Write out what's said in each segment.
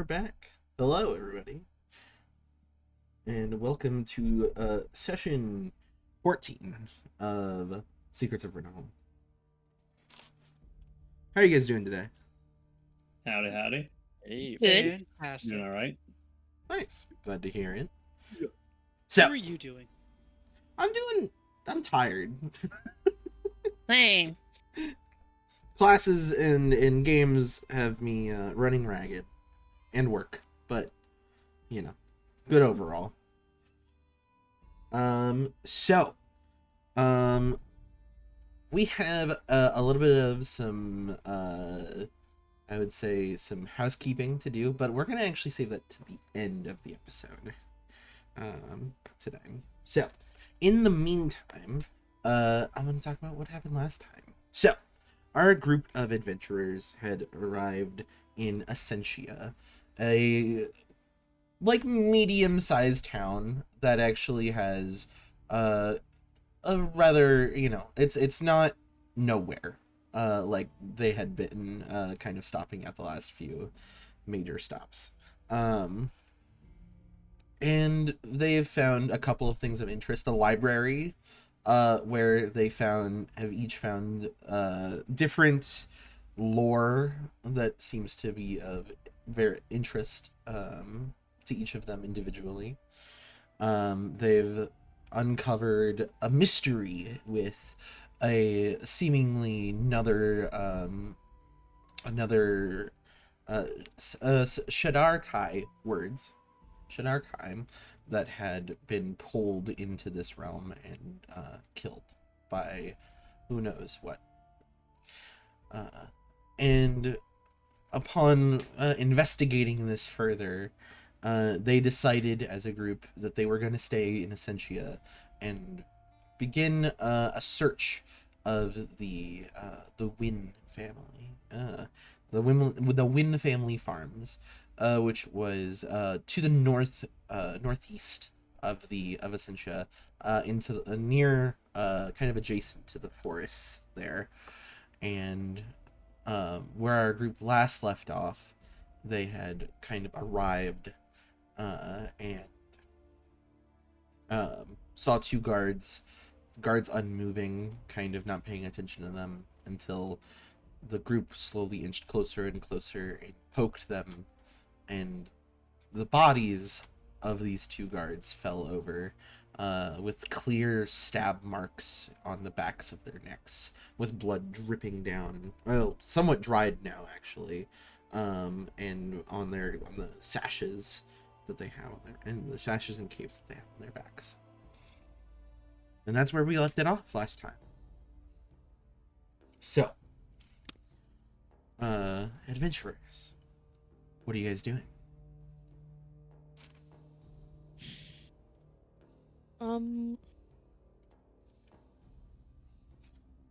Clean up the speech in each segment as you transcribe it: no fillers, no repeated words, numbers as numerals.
back. Hello, everybody, and welcome to session 14 of Secrets of Renala. How are you guys doing today? Howdy, howdy. Hey, Good. fantastic. Doing all right? Nice. Glad to hear it. Yeah. So, How are you doing? I'm tired. Same. Classes and games have me running ragged, and work, but good overall. So, we have a little bit of some I would say some housekeeping to do, but we're gonna actually save that to the end of the episode today. So, in the meantime, I'm gonna talk about what happened last time. So, our group of adventurers had arrived in Essentia, a medium-sized town that actually has a rather, it's not nowhere. Like they had been kind of stopping at the last few major stops. And they have found a couple of things of interest. A library, where they have each found different lore that seems to be of very interest to each of them individually. They've uncovered a mystery with a seemingly another Shadarkai that had been pulled into this realm and killed by who knows what. And upon investigating this further, they decided as a group that they were going to stay in Essentia and begin a search of the Wynn family, the Wynn family farms, which was to the northeast of Essentia, into near kind of adjacent to the forests there, and where our group last left off, they had kind of arrived and saw two guards unmoving, kind of not paying attention to them until the group slowly inched closer and closer and poked them, and the bodies of these two guards fell over with clear stab marks on the backs of their necks, with blood dripping down, well, somewhat dried now actually, and on the sashes that they have on their, and the sashes and capes that they have on their backs. And that's where we left it off last time. So, adventurers, what are you guys doing?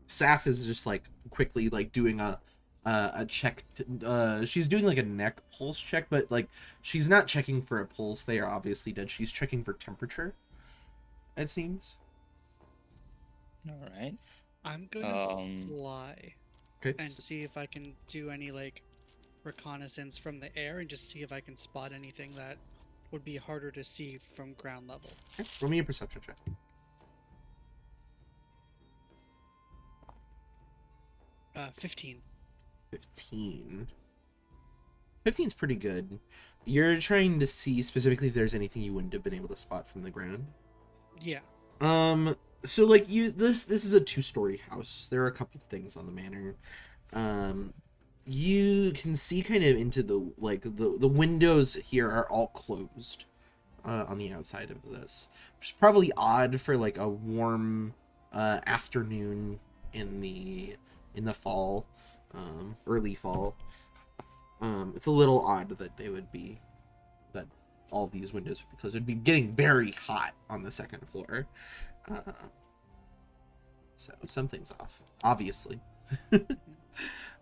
Saf is just quickly doing a check. She's doing a neck pulse check, but she's not checking for a pulse. They are obviously dead. She's checking for temperature, it seems. All right. I'm gonna fly Okay. and see if I can do any reconnaissance from the air and just see if I can spot anything that would be harder to see from ground level. Okay. Roll me a perception check. 15. 15. 15's pretty good. You're trying to see specifically if there's anything you wouldn't have been able to spot from the ground. Yeah. So this is a 2-story house. There are a couple of things on the manor. You can see kind of into the windows here are all closed on the outside of this, which is probably odd for a warm afternoon in the fall, early fall. It's a little odd that that all these windows would be closed. It'd be getting very hot on the second floor. So something's off, obviously.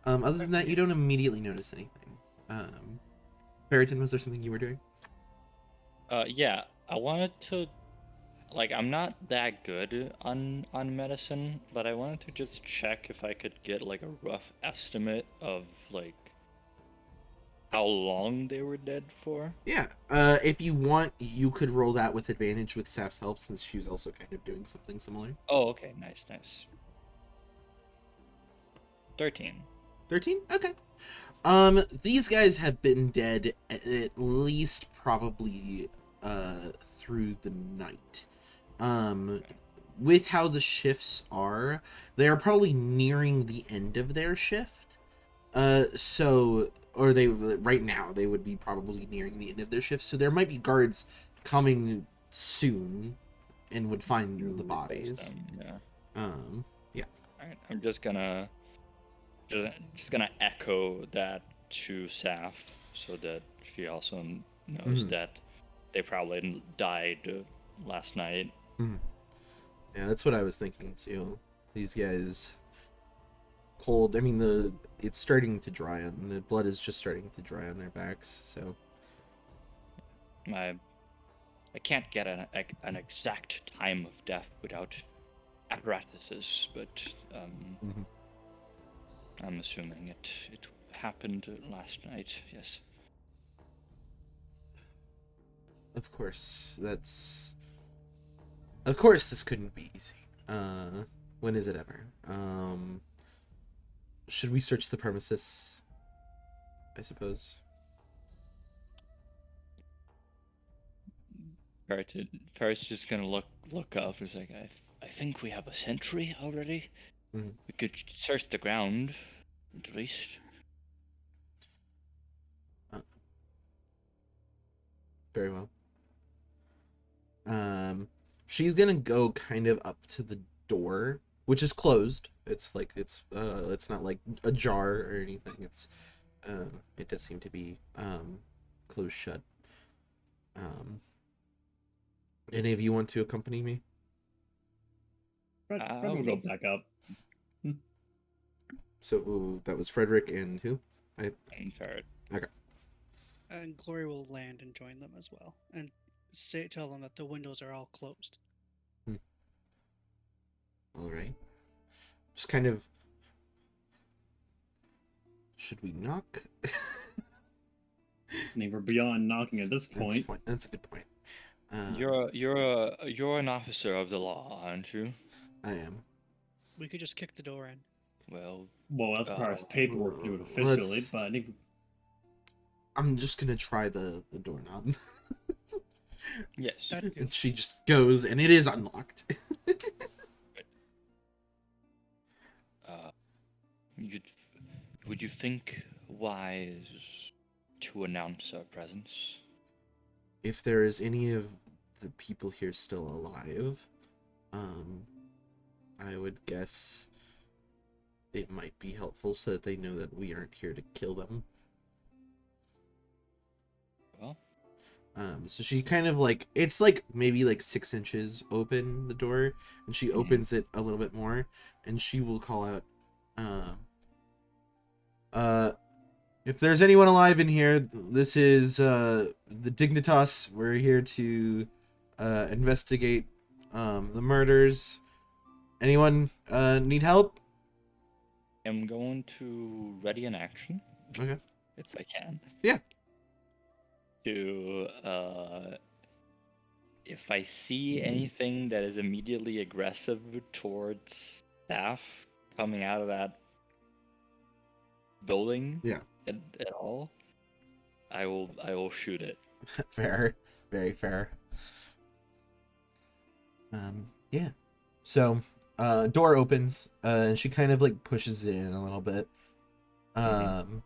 Other than that, you don't immediately notice anything. Barrington, was there something you were doing? Yeah, I wanted to, I'm not that good on medicine, but I wanted to just check if I could get a rough estimate of how long they were dead for? Yeah. If you want, you could roll that with advantage with Saf's help, since she was also kind of doing something similar. Oh, okay, nice. 13. 13? Okay. These guys have been dead at least probably through the night. With how the shifts are, they are probably nearing the end of their shift. Or they right now they would be probably nearing the end of their shift. So there might be guards coming soon and would find the Replace bodies. them, yeah. Yeah. All right, I'm just gonna echo that to Saf so that she also knows Mhm. that they probably died last night. Yeah, that's what I was thinking too. These guys cold. I mean, it's starting to dry on the blood is just starting to dry on their backs. So I can't get an exact time of death without apparatuses, but Mhm. I'm assuming it happened last night. Yes. of course, this couldn't be easy. When is it ever? Should we search the premises? I suppose. Ferret's just gonna look up. He's like, I think we have a sentry already. Mhm. We could search the ground, at least. Very well. She's gonna go kind of up to the door, which is closed. It's not like ajar or anything. It does seem to be closed shut. Any of you want to accompany me? Fred will go back up. So that was Frederick and who? And Ferret. Okay. And Glory will land and join them as well, and tell them that the windows are all closed. All right. Just kind of. Should we knock? I mean, we're beyond knocking at this point. That's a good point. You're an officer of the law, aren't you? I am. We could just kick the door in. Well, Well, that requires paperwork to do it officially, let's- but I think I'm just gonna try the doorknob. yes. And she just goes, and it is unlocked. Would you think wise to announce our presence? If there is any of the people here still alive, I would guess it might be helpful so that they know that we aren't here to kill them. Well, So she kind of like, it's like maybe like 6 inches open, the door, and she opens it a little bit more, and she will call out, if there's anyone alive in here, this is the Dignitas. We're here to investigate the murders. Anyone need help? I'm going to ready an action. Okay. If I can. Yeah. To if I see anything that is immediately aggressive towards staff coming out of that building, Yeah. at all, I will shoot it. Fair. Very fair. Yeah. So, door opens, and she kind of like pushes it in a little bit. And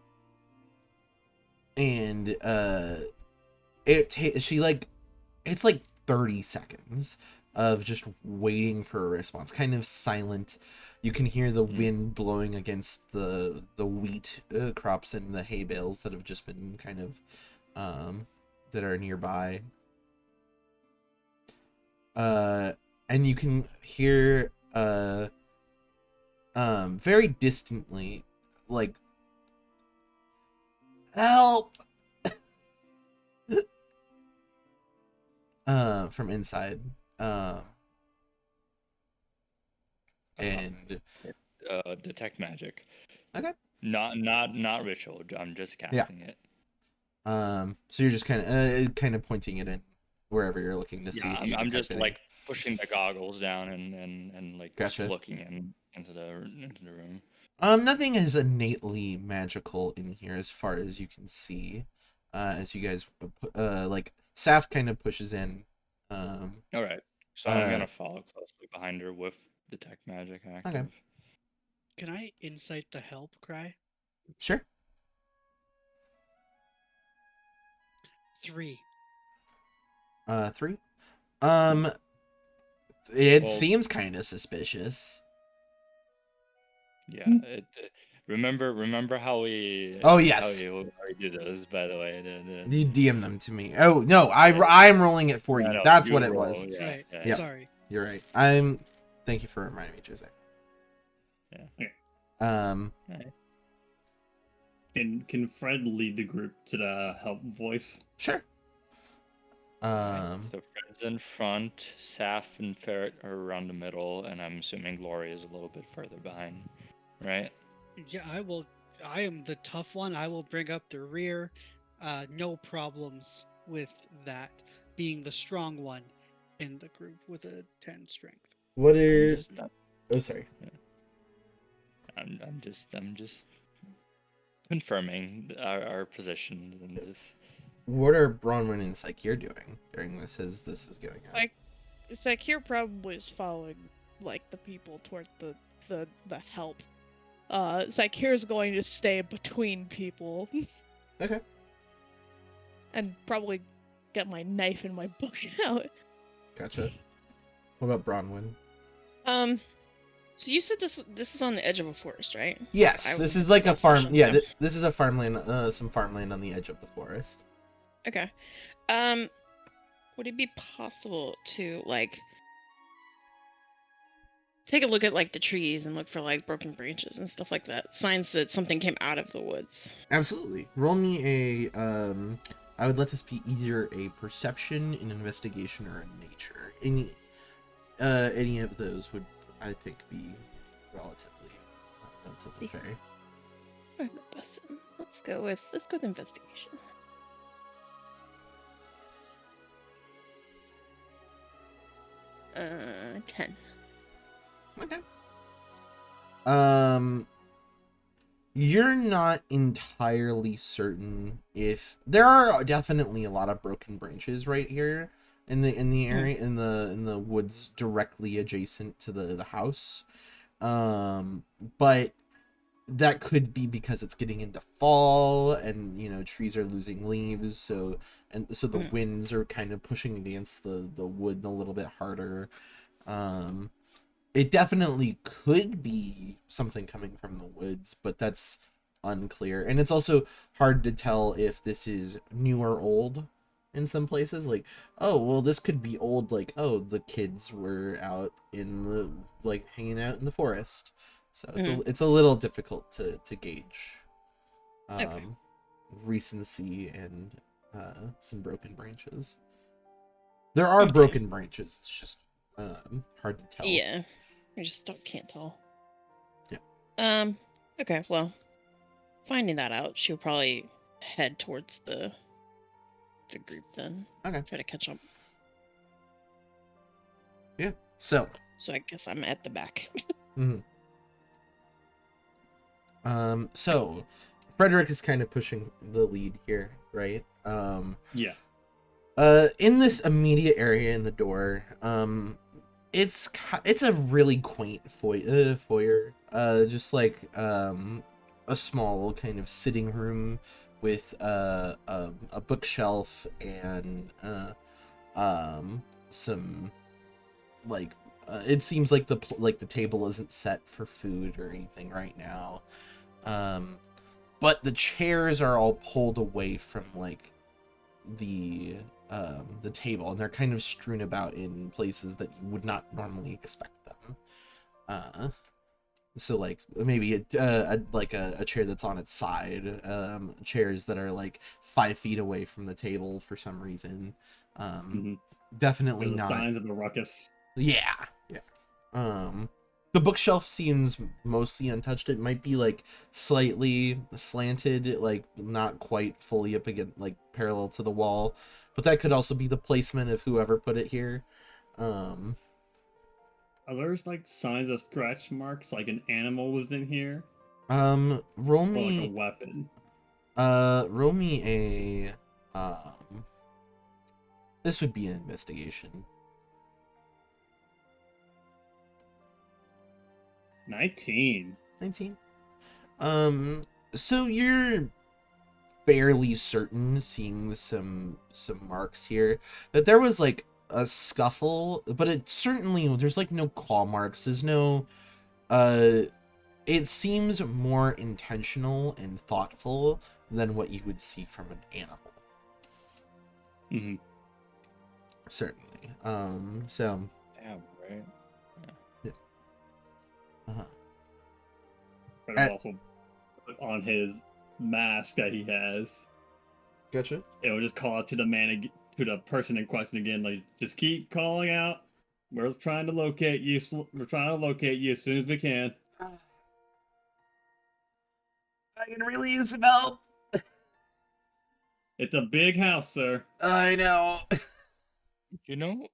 it's like 30 seconds of just waiting for a response, kind of silent. You can hear the wind blowing against the wheat crops and the hay bales that have just been kind of that are nearby. And you can hear very distantly, like, help. From inside. And Detect magic. okay. Not ritual. I'm just casting it. So you're just kind of pointing it in wherever you're looking to see Yeah, if you can I'm detect just any. like pushing the goggles down and like just Gotcha. looking into the room. Nothing is innately magical in here as far as you can see. As you guys, like Saf kind of pushes in. All right, so I'm gonna follow closely behind her with detect magic active. Can I incite the help cry? Sure. 3. 3. It Well, seems kind of suspicious. yeah. Remember how we Oh yes, how we do those, by the way. you DM them to me. Oh no, I'm rolling it for Yeah, you. no, That's you what it roll, was. Yeah, Right. yeah, Yep. Sorry. You're right. Thank you for reminding me, Jose. yeah. Alright. Can Fred lead the group to the help voice? Sure. Right, so Fred's in front, Saf and Ferret are around the middle, and I'm assuming Glory is a little bit further behind, right? Yeah, I will. I am the tough one. I will bring up the rear. No problems with that. Being the strong one in the group with a 10 strength. What I'm are? just, Oh, sorry. I'm just confirming our positions in this. What are Bronwyn and Psyche doing during this as this is going on? Sakir probably is following like the people toward the help. Sakir is going to stay between people. Okay. And probably get my knife and my book out. Gotcha. What about Bronwyn? So you said this is on the edge of a forest, right? Yes, this is like a farm. Yeah, this is a farmland. Some farmland on the edge of the forest. Okay. Would it be possible to like take a look at like the trees and look for like broken branches and stuff like that, signs that something came out of the woods? Absolutely. Roll me a. I would let this be either a perception, an investigation, or a nature. Any of those would, I think, be relatively fair. Let's go with investigation. 10. Okay. You're not entirely certain if there are definitely a lot of broken branches right here in the area in the woods directly adjacent to the house. But that could be because it's getting into fall and trees are losing leaves, so the winds are kind of pushing against the wood a little bit harder. It definitely could be something coming from the woods, but that's unclear. And it's also hard to tell if this is new or old in some places. Like, oh, well, this could be old. Like, oh, the kids were out in the, like, hanging out in the forest. So it's a little difficult to gauge recency and some broken branches. There are broken branches. It's just hard to tell. Yeah. I just can't tell. Yeah. Okay, well, finding that out, she'll probably head towards the group then. Okay. Try to catch up. Yeah. So I guess I'm at the back. So Frederick is kind of pushing the lead here, right? Yeah. In this immediate area in the door, it's a really quaint foyer. Just like a small kind of sitting room with a bookshelf and some like it seems like the table isn't set for food or anything right now. But the chairs are all pulled away from like the table, and they're kind of strewn about in places that you would not normally expect them. So like maybe a chair that's on its side, chairs that are like 5 feet away from the table for some reason. Definitely The not signs of a ruckus. Yeah. The bookshelf seems mostly untouched. It might be like slightly slanted, like not quite fully up against, like parallel to the wall, but that could also be the placement of whoever put it here. Are there like signs of scratch marks, like an animal was in here, Roll or like a me, weapon? roll me a, this would be an investigation. 19. 19. So you're fairly certain, seeing some marks here, that there was like a scuffle, but it certainly, there's like no claw marks. There's no, it seems more intentional and thoughtful than what you would see from an animal. Mm-hmm. Certainly. So. Damn, right? But also put on his mask that he has. Gotcha. It will just call out to the to the person in question again, like, just keep calling out. We're trying to locate you. We're trying to locate you as soon as we can. I can really use some help. It's a big house, sir. I know. You know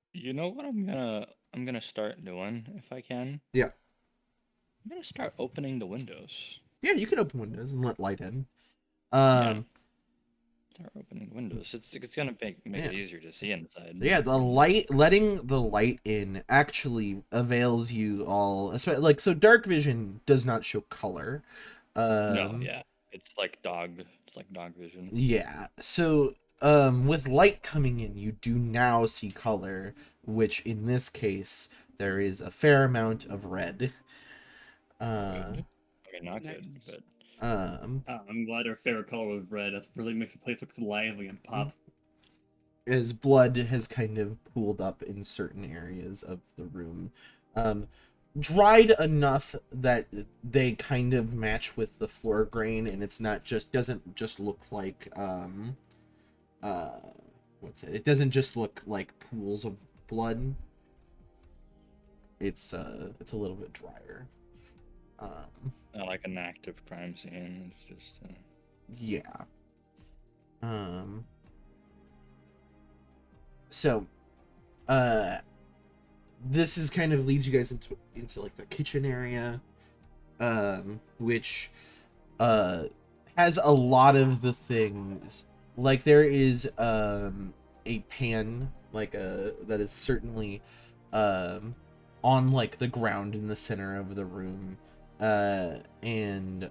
what I'm gonna start doing if I can. Yeah. I'm gonna start opening the windows. Yeah, you can open windows and let light in. Start opening windows. It's gonna make Yeah. it easier to see inside. Yeah, letting the light in actually avails you all. Especially, like, so dark vision does not show color. No, yeah, it's like dog vision. Yeah, so with light coming in, you do now see color, which in this case there is a fair amount of red. Good. I mean, not Nice. good, but I'm glad our favorite color was red. That really makes the place look lively and pop. As blood has kind of pooled up in certain areas of the room. Dried enough that they kind of match with the floor grain, and it's not just, doesn't just look like it doesn't just look like pools of blood. It's a little bit drier. not like an active crime scene. It's just Yeah. So this is kind of leads you guys into like the kitchen area, which has a lot of the things. Like, there is a pan, like that is certainly on like the ground in the center of the room, and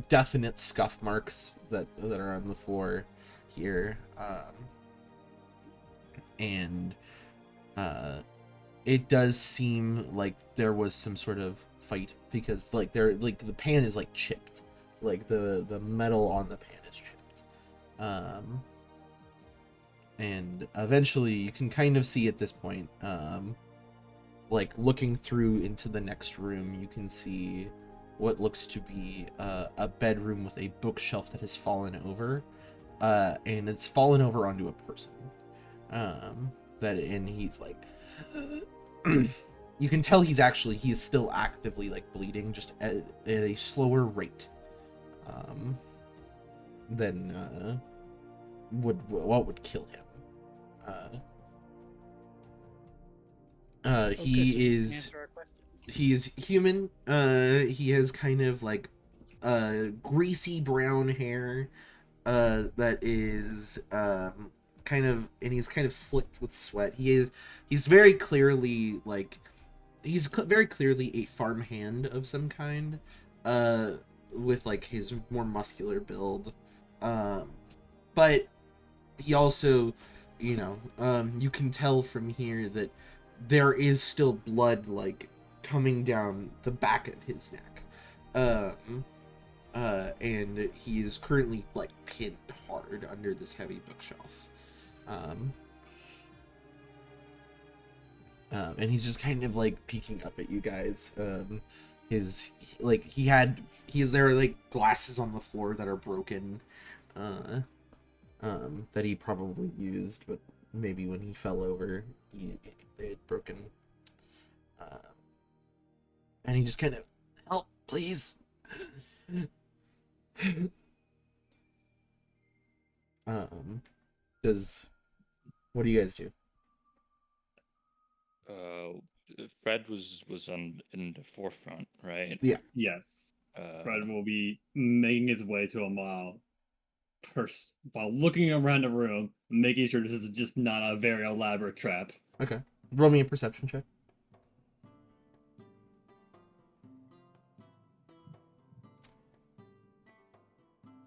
definite scuff marks that are on the floor here, and it does seem like there was some sort of fight, because like the pan is like chipped, like the metal on the pan is chipped, and eventually you can kind of see at this point, like looking through into the next room, you can see what looks to be a bedroom with a bookshelf that has fallen over, and it's fallen over onto a person, and he's like you can tell he is still actively like bleeding, just at a slower rate than what would kill him. He is human. He has kind of like greasy brown hair that is kind of, and he's kind of slicked with sweat. He's very clearly like, very clearly a farmhand of some kind, with like his more muscular build, but he also, you can tell from here that there is still blood like coming down the back of his neck, and he is currently like pinned hard under this heavy bookshelf. And he's just kind of like peeking up at you guys. There are like glasses on the floor that are broken, that he probably used, but maybe when he fell over, they had broken. And he just kind of, help, please. What do you guys do? Fred was in the forefront, right? Yeah. Yeah. Fred will be making his way to a mile while looking around the room, making sure this is just not a very elaborate trap. Okay. Roll me a perception check.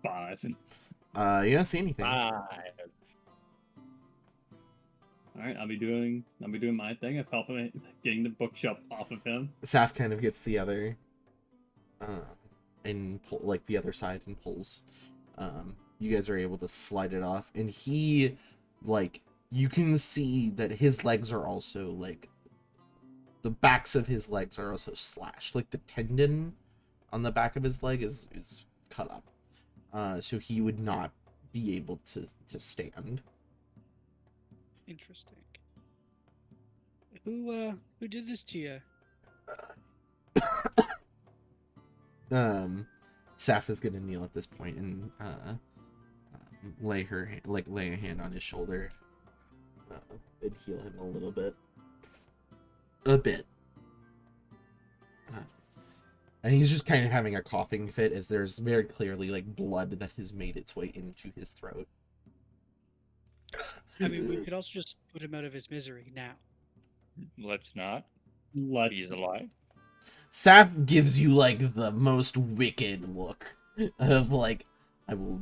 5. You don't see anything. 5. All right, I'll be doing my thing of helping getting the bookshelf off of him. Saf kind of gets the other, and like the other side and pulls. You guys are able to slide it off, and he, like, you can see that his legs are also like, the backs of his legs are also slashed. Like the tendon on the back of his leg is cut up, so he would not be able to stand. Interesting. Who did this to you? Saf is gonna kneel at this point and lay a hand on his shoulder, and heal him a little bit. And he's just kind of having a coughing fit as there's very clearly like blood that has made its way into his throat. I mean, we could also just put him out of his misery now. Let's not. Let's. He's alive. Saf gives you like the most wicked look of like, I will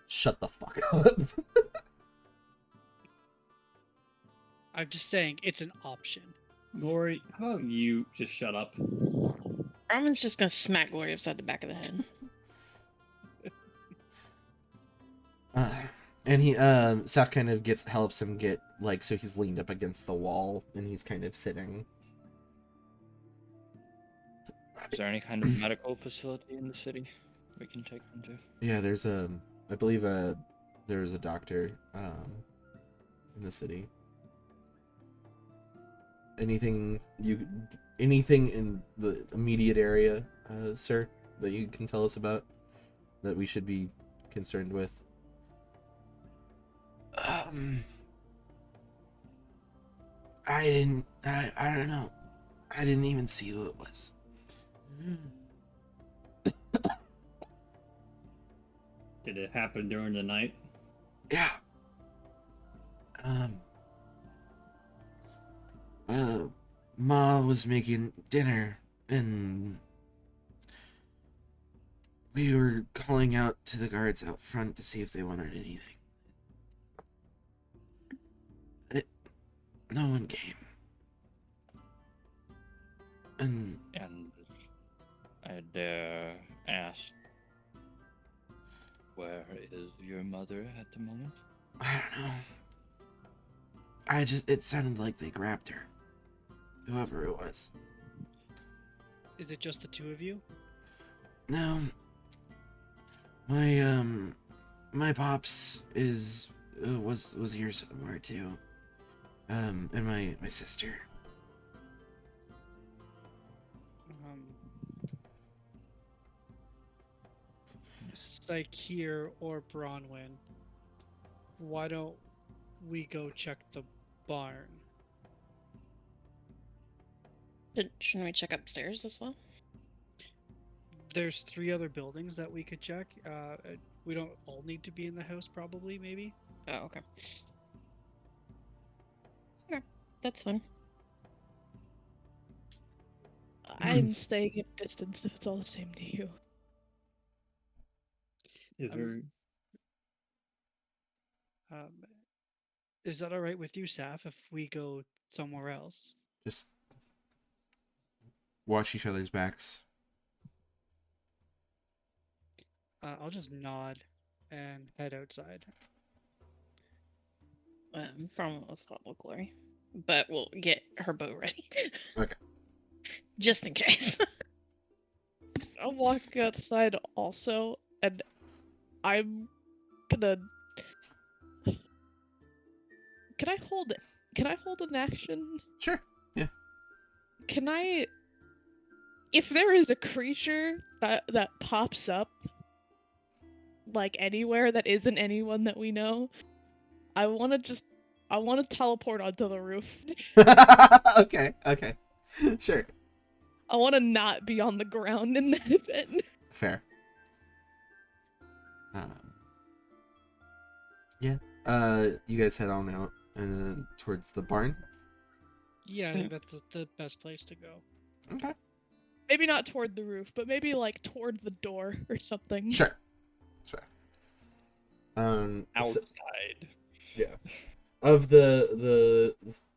shut the fuck up. I'm just saying it's an option. Lori, how about you just shut up? Ramon's just gonna smack Glory upside the back of the head. And he Saf kind of helps him get, like, so he's leaned up against the wall and he's kind of sitting. Is there any kind of medical facility in the city we can take them to? Yeah, there's I believe there's a doctor in the city. Anything in the immediate area, sir, that you can tell us about that we should be concerned with? I don't know. I didn't even see who it was. Did it happen during the night? Yeah. Ma was making dinner, and we were calling out to the guards out front to see if they wanted anything. No one came. And I dare ask, where is your mother at the moment? I don't know. It sounded like they grabbed her. Whoever it was. Is it just the two of you? No. My pops was here somewhere too. And my sister. Sykeer or Bronwyn, why don't we go check the barn? Shouldn't we check upstairs as well? There's 3 other buildings that we could check. We don't all need to be in the house, probably, maybe. Oh, okay. Okay, that's fine. I'm staying at distance if it's all the same to you. Is that all right with you, Saf, if we go somewhere else? Just watch each other's backs. I'll just nod and head outside. From let's follow Glory, but we'll get her bow ready. Okay. Just in case. I'm walking outside also, and I'm gonna. Can I hold an action? Sure. Yeah. Can I if there is a creature that pops up like anywhere that isn't anyone that we know, I want to teleport onto the roof. Okay. Sure. I want to not be on the ground in that event. Fair. Yeah. You guys head on out towards the barn. Yeah, I think that's the best place to go. Okay. Maybe not toward the roof, but maybe like toward the door or something. Sure. Outside. Yeah. Of the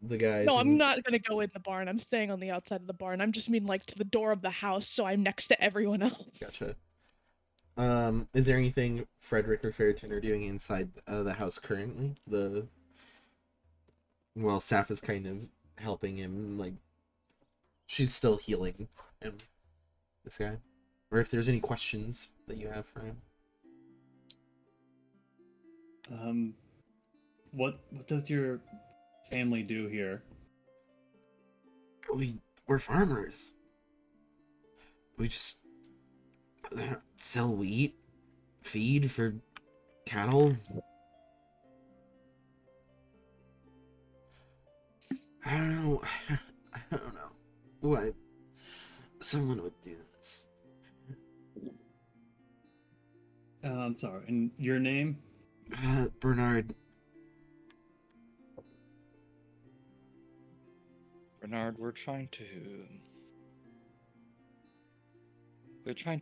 guys. No, I'm not gonna go in the barn. I'm staying on the outside of the barn. I'm just mean like to the door of the house, so I'm next to everyone else. Gotcha. Is there anything Frederick or Ferriton are doing inside the house currently? Well, Saf is kind of helping him, like she's still healing him. This guy, or if there's any questions that you have for him. What does your family do here? We're farmers. We just sell wheat, feed for cattle. I don't know. I don't know why someone would do this. I'm sorry. And your name? Bernard. Bernard, we're trying to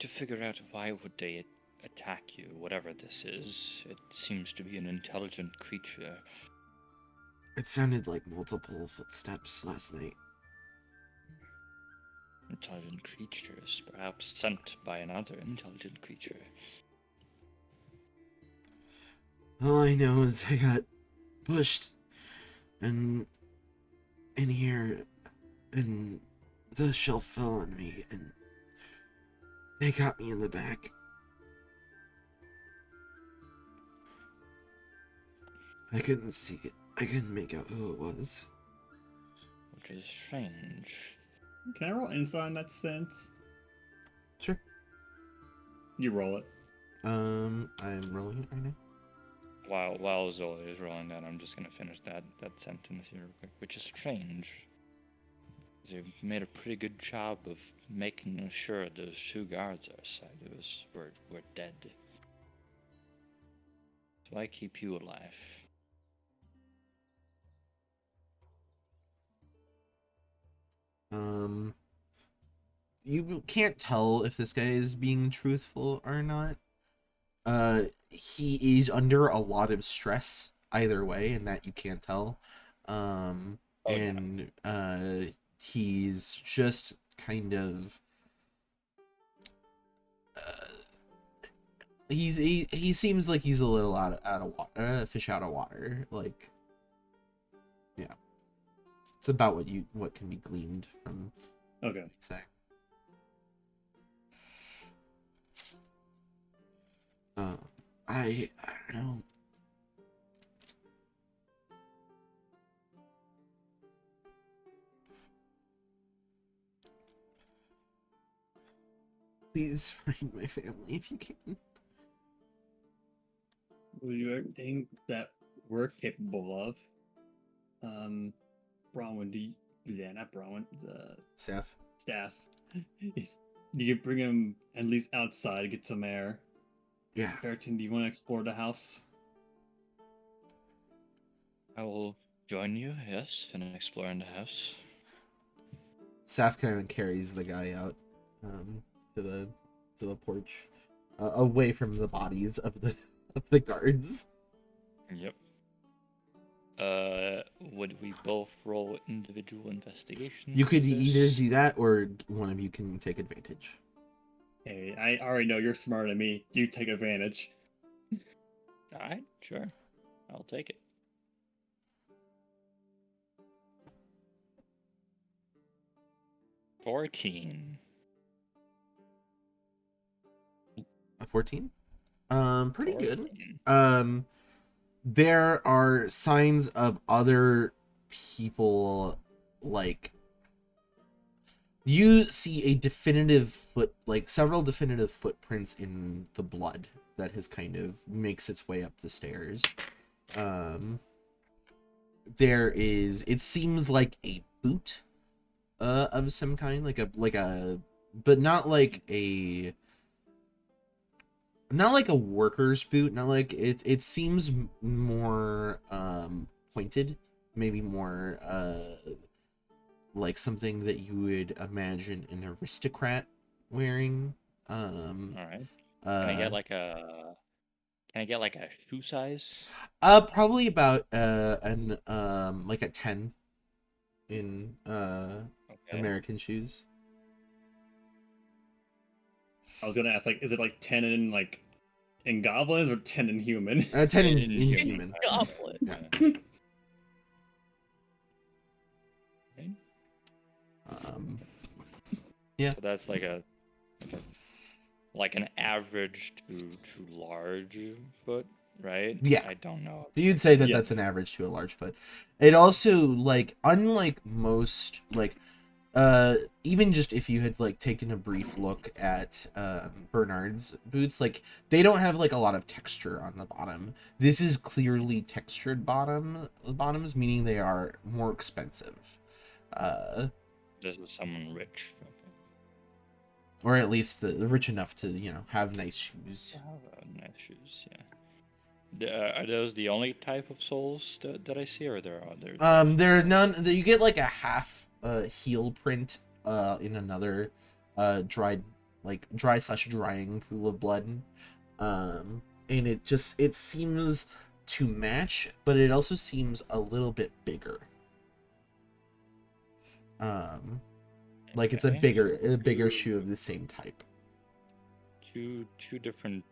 figure out why would they attack you, whatever this is. It seems to be an intelligent creature. It sounded like multiple footsteps last night. Intelligent creatures, perhaps sent by another intelligent creature. All I know is I got pushed and in here and the shelf fell on me and they got me in the back. I couldn't see it. I couldn't make out who it was. Which is strange. Can I roll insight in that sense? Sure. You roll it. I'm rolling it right now. While Zoe is rolling that, I'm just gonna finish that sentence here real quick, which is strange. You've made a pretty good job of making sure those two guards outside were dead. So I keep you alive. You can't tell if this guy is being truthful or not. He is under a lot of stress either way, and that you can't tell. He's just kind of he seems like he's a little out of water, fish out of water. Like, yeah, it's about what can be gleaned from. Okay. Say. I don't know. Please find my family if you can. Will you everything that we're capable of? Bronwyn, not Bronwyn, Staff. You could bring him at least outside, get some air. Yeah. Ferriton, do you want to explore the house? I will join you, yes, in exploring the house. Saf kind of carries the guy out to the porch, away from the bodies of the guards. Yep. Would we both roll individual investigations? You could for this? either do that, or one of you can take advantage. Hey, I already know you're smarter than me. You take advantage. Alright, sure. I'll take it. $14. A 14? Pretty good. 14. There are signs of other people, like, You see a definitive several definitive footprints in the blood that has kind of makes its way up the stairs. It seems like a boot of some kind, but not like a worker's boot, not like it seems more pointed, maybe more like something that you would imagine an aristocrat wearing. All right. Can I get like a shoe size? Probably about like a 10 in Okay. American shoes. I was gonna ask, like, is it like 10 in goblins or 10 in human? 10 in In human. Goblet. Yeah. Okay. Yeah. So that's like an average to large foot, right? Yeah. I don't know. You'd say that Yeah. that's an average to a large foot. It also, like, unlike most, like, even just if you had like taken a brief look at Bernard's boots, like, they don't have like a lot of texture on the bottom. This is clearly textured bottoms, meaning they are more expensive. This is someone rich. Okay. Or at least rich enough to, have nice shoes. Nice shoes, yeah. Are those the only type of soles that I see, or there are others? There are none. You get like a half heel print in another dry/drying pool of blood, and it seems to match, but it also seems a little bit bigger. Like it's a Okay. bigger shoe of the same type. Two different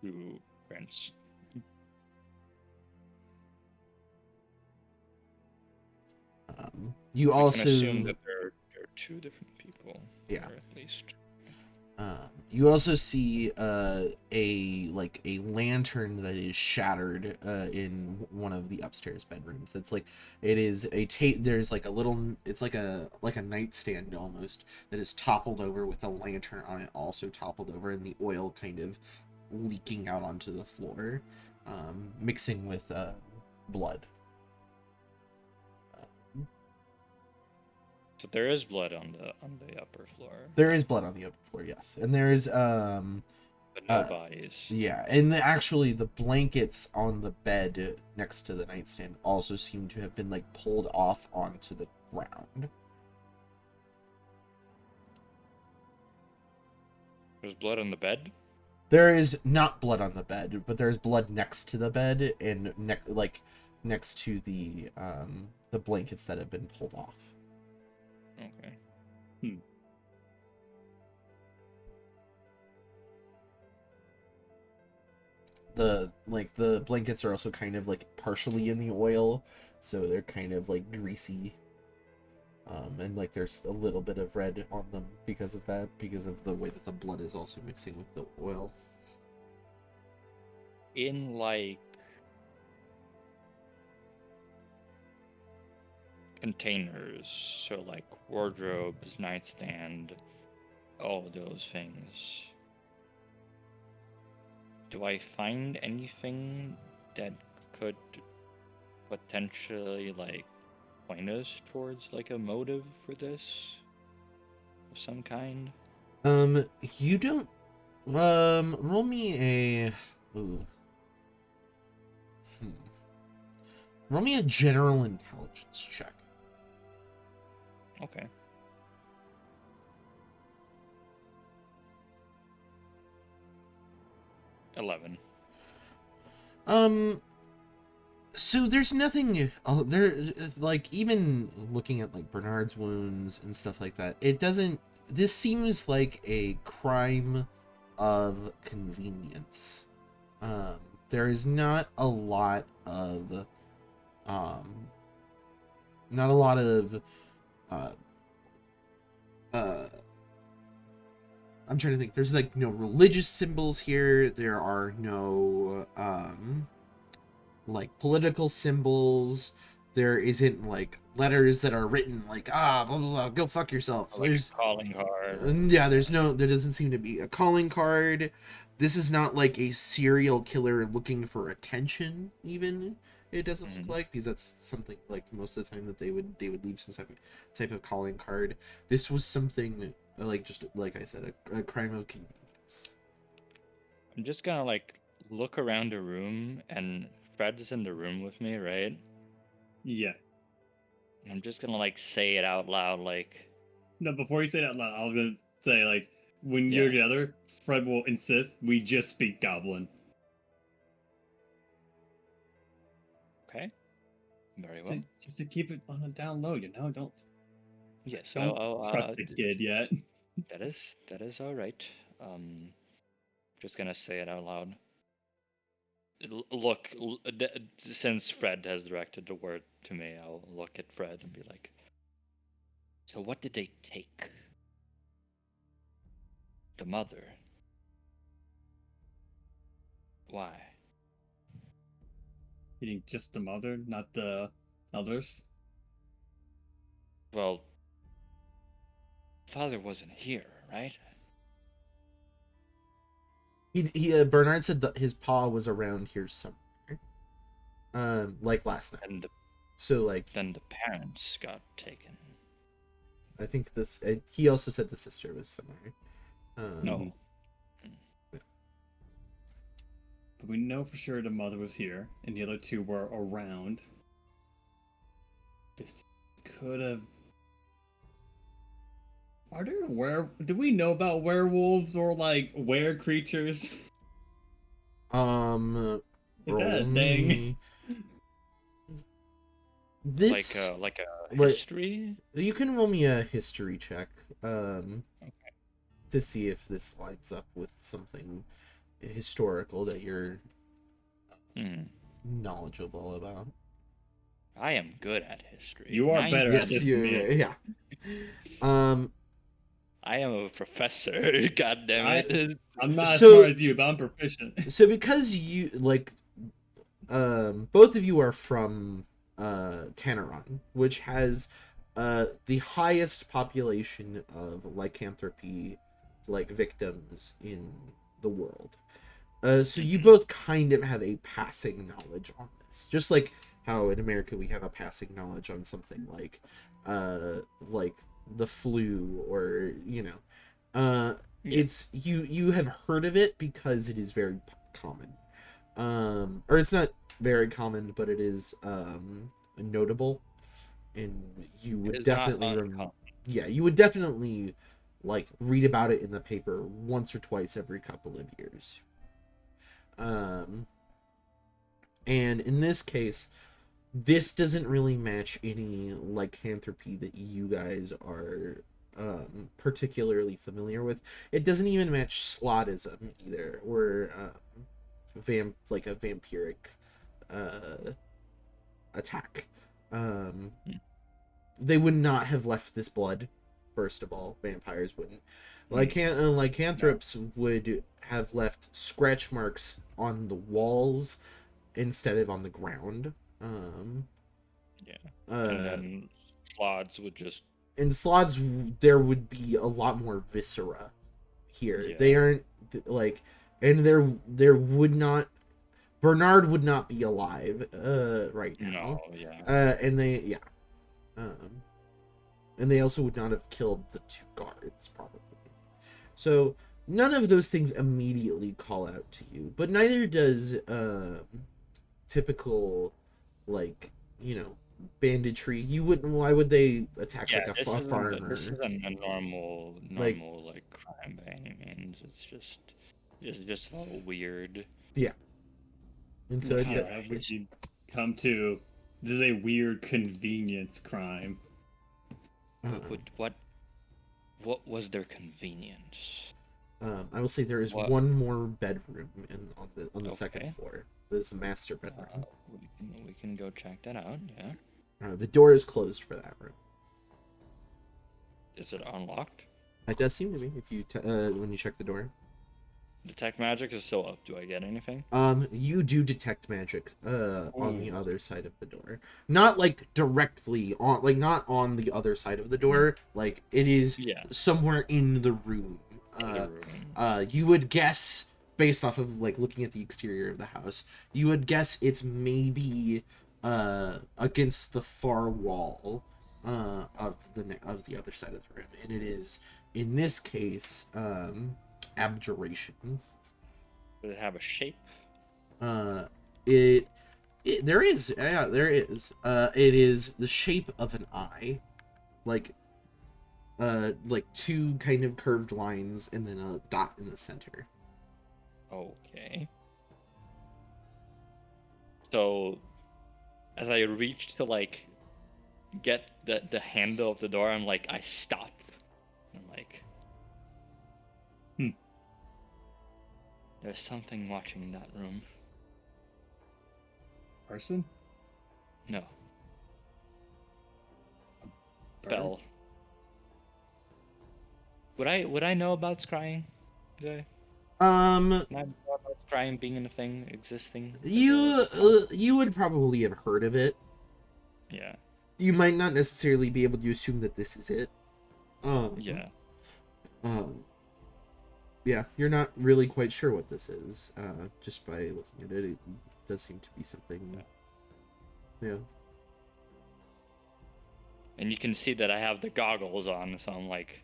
shoe prints. You I can also assume that they're two different people. Yeah. Or at least. you also see a lantern that is shattered in one of the upstairs bedrooms. That's like there's like a little, it's like a nightstand almost, that is toppled over with a lantern on it also toppled over, and the oil kind of leaking out onto the floor, mixing with blood. So there is blood on the upper floor, There is blood on the upper floor, yes, and there is but no bodies. yeah, and actually the blankets on the bed next to the nightstand also seem to have been like pulled off onto the ground. There's blood on the bed. There is not blood on the bed, but there's blood next to the bed and next to the blankets that have been pulled off. Okay. The blankets are also kind of like partially in the oil, so they're kind of like greasy. And like there's a little bit of red on them because of that, because of the way that the blood is also mixing with the oil. In like containers, so like wardrobes, nightstand, all of those things. Do I find anything that could potentially like point us towards like a motive for this of some kind? You don't. Roll me a. Ooh. Roll me a general intelligence check. Okay. $11. So there's nothing there, like, even looking at like Bernard's wounds and stuff like that, it doesn't, this seems like a crime of convenience. There is not a lot of I'm trying to think. There's like no religious symbols here. There are no like political symbols. There isn't like letters that are written like blah blah blah, go fuck yourself. Like There's a calling card. yeah, there doesn't seem to be a calling card. This is not like a serial killer looking for attention. Even it doesn't look like, because that's something like most of the time that they would leave some type of calling card. This was something like, just like I said, a crime of convenience. I'm just gonna like look around the room, and Fred's in the room with me, right? Yeah. And I'm just gonna like say it out loud, like, No, before you say that out loud, I was gonna say, like, when Yeah. you're together, Fred will insist we just speak Goblin. okay, very well. Just to keep it on a down low, Don't Yes, don't I'll trust the kid yet. that is all right. Just gonna say it out loud. Look, since Fred has directed the word to me, I'll look at Fred and be like, so what did they take? The mother. Why? Eating just the mother, not the others. Well, father wasn't here, right? He Bernard said that his paw was around here somewhere, like last night. And So like, then the parents got taken. I think this. He also said the sister was somewhere. No. But we know for sure the mother was here, and the other two were around. This could have. Are there do we know about werewolves or like were creatures? Is that a thing? This Like a like- history? You can roll me a history check, to see if this lines up with something historical that you're knowledgeable about. I am good at history. You are better at this than me. Yeah. I am a professor. God damn it! I'm not as So- smart as you, but I'm proficient. So because you like, both of you are from Tanneron, which has the highest population of lycanthropy like victims in the world. So you both kind of have a passing knowledge on this, just like how in America we have a passing knowledge on something like the flu, or it's you have heard of it because it is very common, or it's not very common, but it is notable, and you would definitely you would definitely like read about it in the paper once or twice every couple of years. And in this case, this doesn't really match any lycanthropy that you guys are particularly familiar with. It doesn't even match slotism either, or like a vampiric attack. They would not have left this blood. First of all, vampires wouldn't. Lycanthropes would have left scratch marks on the walls instead of on the ground. And then slots would just. In slots, there would be a lot more viscera here. Yeah. They aren't like, and there would not. Bernard would not be alive right now. No, yeah. And they also would not have killed the two guards, probably. So none of those things immediately call out to you, but neither does typical, like, banditry. You wouldn't. Why would they attack like a farmer? This isn't a normal like crime by any means. It's just a little weird. Yeah. And so Would you come to? This is a weird convenience crime. What was their convenience? I will say there is one more bedroom on the second floor. This is the master bedroom. We can go check that out. Yeah. The door is closed for that room. Is it unlocked? It does seem to be if you when you check the door. Detect magic is still up. Do I get anything? You do detect magic on the Ooh. other side of the door. Not like directly on, like not on the other side of the door. Like it is Yeah. somewhere in the room. In the room. You would guess based off of like looking at the exterior of the house, you would guess it's maybe against the far wall of the other side of the room, and it is in this case abjuration. Does it have a shape? Uh, it there is, yeah, there is. It is the shape of an eye, like two kind of curved lines and then a dot in the center. Okay. So, as I reach to like get the handle of the door, I'm like, I stop. I'm like, there's something watching that room. Person? No. Bird? Bell. Would I know about scrying? Jay? Would I know about scrying being a thing, existing? You would probably have heard of it. Yeah. You might not necessarily be able to assume that this is it. Yeah. Yeah, you're not really quite sure what this is. Just by looking at it, it does seem to be something. Yeah. And you can see that I have the goggles on, so I'm like,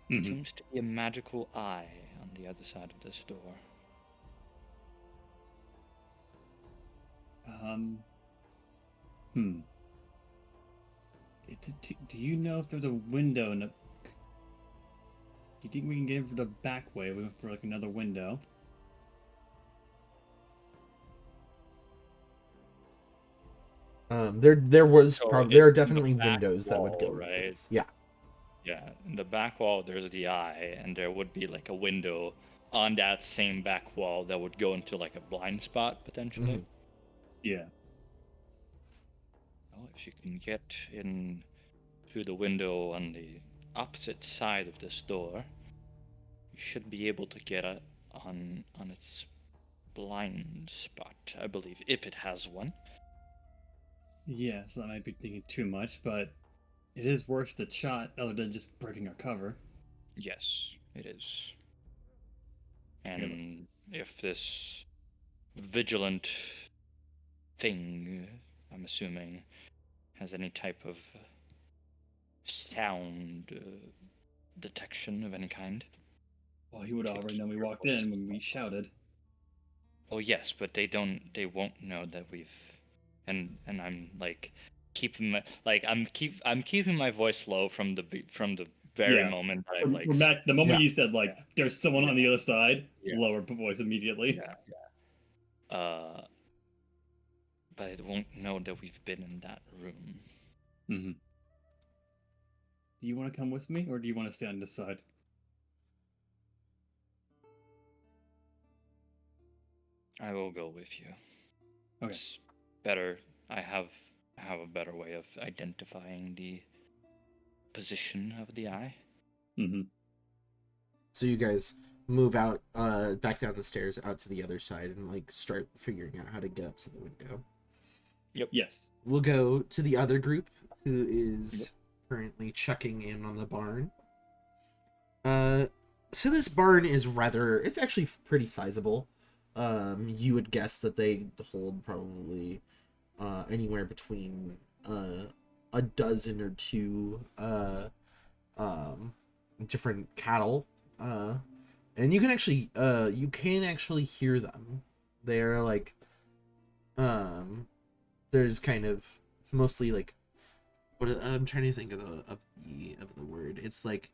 seems to be a magical eye on the other side of this door. Do you know if there's a window in the... Do you think we can get in for the back way? We went for like another window. There was So probably there are it's in the definitely back windows that would go wall, into right? this. Yeah. Yeah, in the back wall there's the eye, and there would be like a window on that same back wall that would go into like a blind spot potentially. Mhm. Yeah. Well, if you can get in through the window on the opposite side of this door, you should be able to get on its blind spot, I believe, if it has one. Yeah, so I might be thinking too much, but it is worth the shot other than just breaking our cover. Yes, it is. And if this vigilant thing, I'm assuming, has any type of sound detection of any kind. Well, he would have already known we walked in when we shouted. Oh yes, but they won't know that we've, and I'm like keeping my I'm keeping my voice low from the very moment that I've like. The moment Yeah. you said like there's someone on the other side, Yeah. lower voice immediately. Yeah. But it won't know that we've been in that room. Mm-hmm. Do you want to come with me, or do you want to stay on this side? I will go with you. Okay. It's better. I have a better way of identifying the position of the eye. Mm-hmm. So you guys move out, back down the stairs out to the other side and like start figuring out how to get up to the window. Yep. Yes. We'll go to the other group who is currently checking in on the barn. So this barn is it's actually pretty sizable. You would guess that they hold probably anywhere between a dozen or two different cattle. And you can actually hear them. They're like there's kind of mostly like I'm trying to think of the word. It's like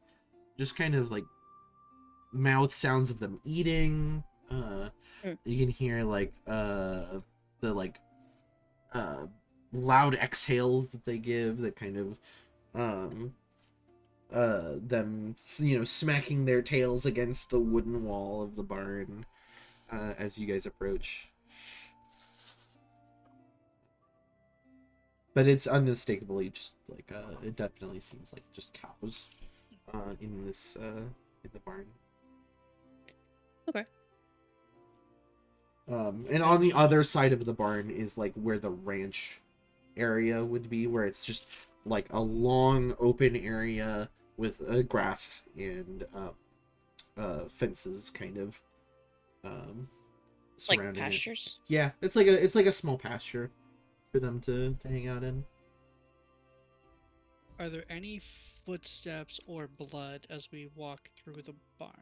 just kind of like mouth sounds of them eating. You can hear like the like loud exhales that they give that kind of them smacking their tails against the wooden wall of the barn as you guys approach. But it's unmistakably just like it definitely seems like just cows in the barn. Okay. And on the other side of the barn is like where the ranch area would be, where it's just like a long open area with grass and fences kind of Like surrounding it. pastures? Yeah, it's like a small pasture for them to hang out in. Are there any footsteps or blood as we walk through the barn?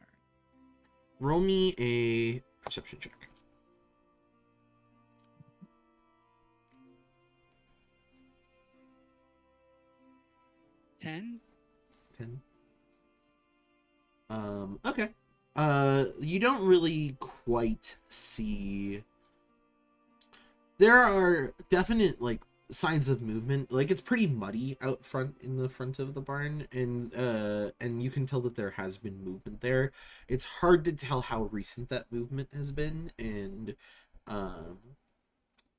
Roll me a perception check. 10? 10. Okay. You don't really quite see. There are definite like signs of movement. Like it's pretty muddy out front in the front of the barn, and you can tell that there has been movement there. It's hard to tell how recent that movement has been, and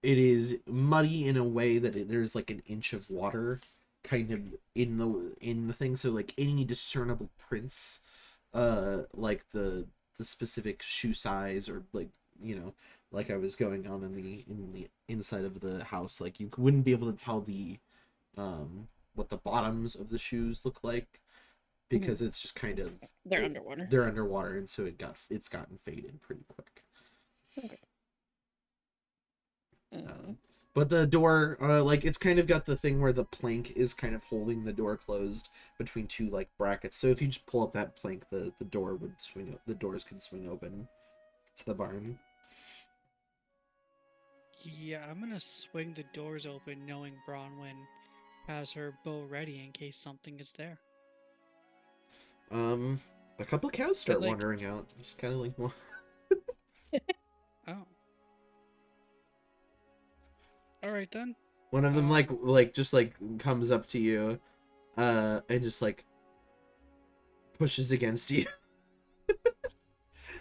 it is muddy in a way that there's like an inch of water kind of in the thing, so like any discernible prints, like the specific shoe size, or like, you know, like I was going on in the inside of the house, like you wouldn't be able to tell the what the bottoms of the shoes look like, because it's just kind of They're underwater. They're underwater, and so it's gotten faded pretty quick. Okay. But the door, like it's kind of got the thing where the plank is kind of holding the door closed between two like brackets. So if you just pull up that plank, the door would swing. The doors can swing open to the barn. Yeah, I'm gonna swing the doors open, knowing Bronwyn has her bow ready in case something is there. A couple of cows start like- wandering out. Just kind of like, well, Oh. Alright then. one of them like just like comes up to you, and just like pushes against you.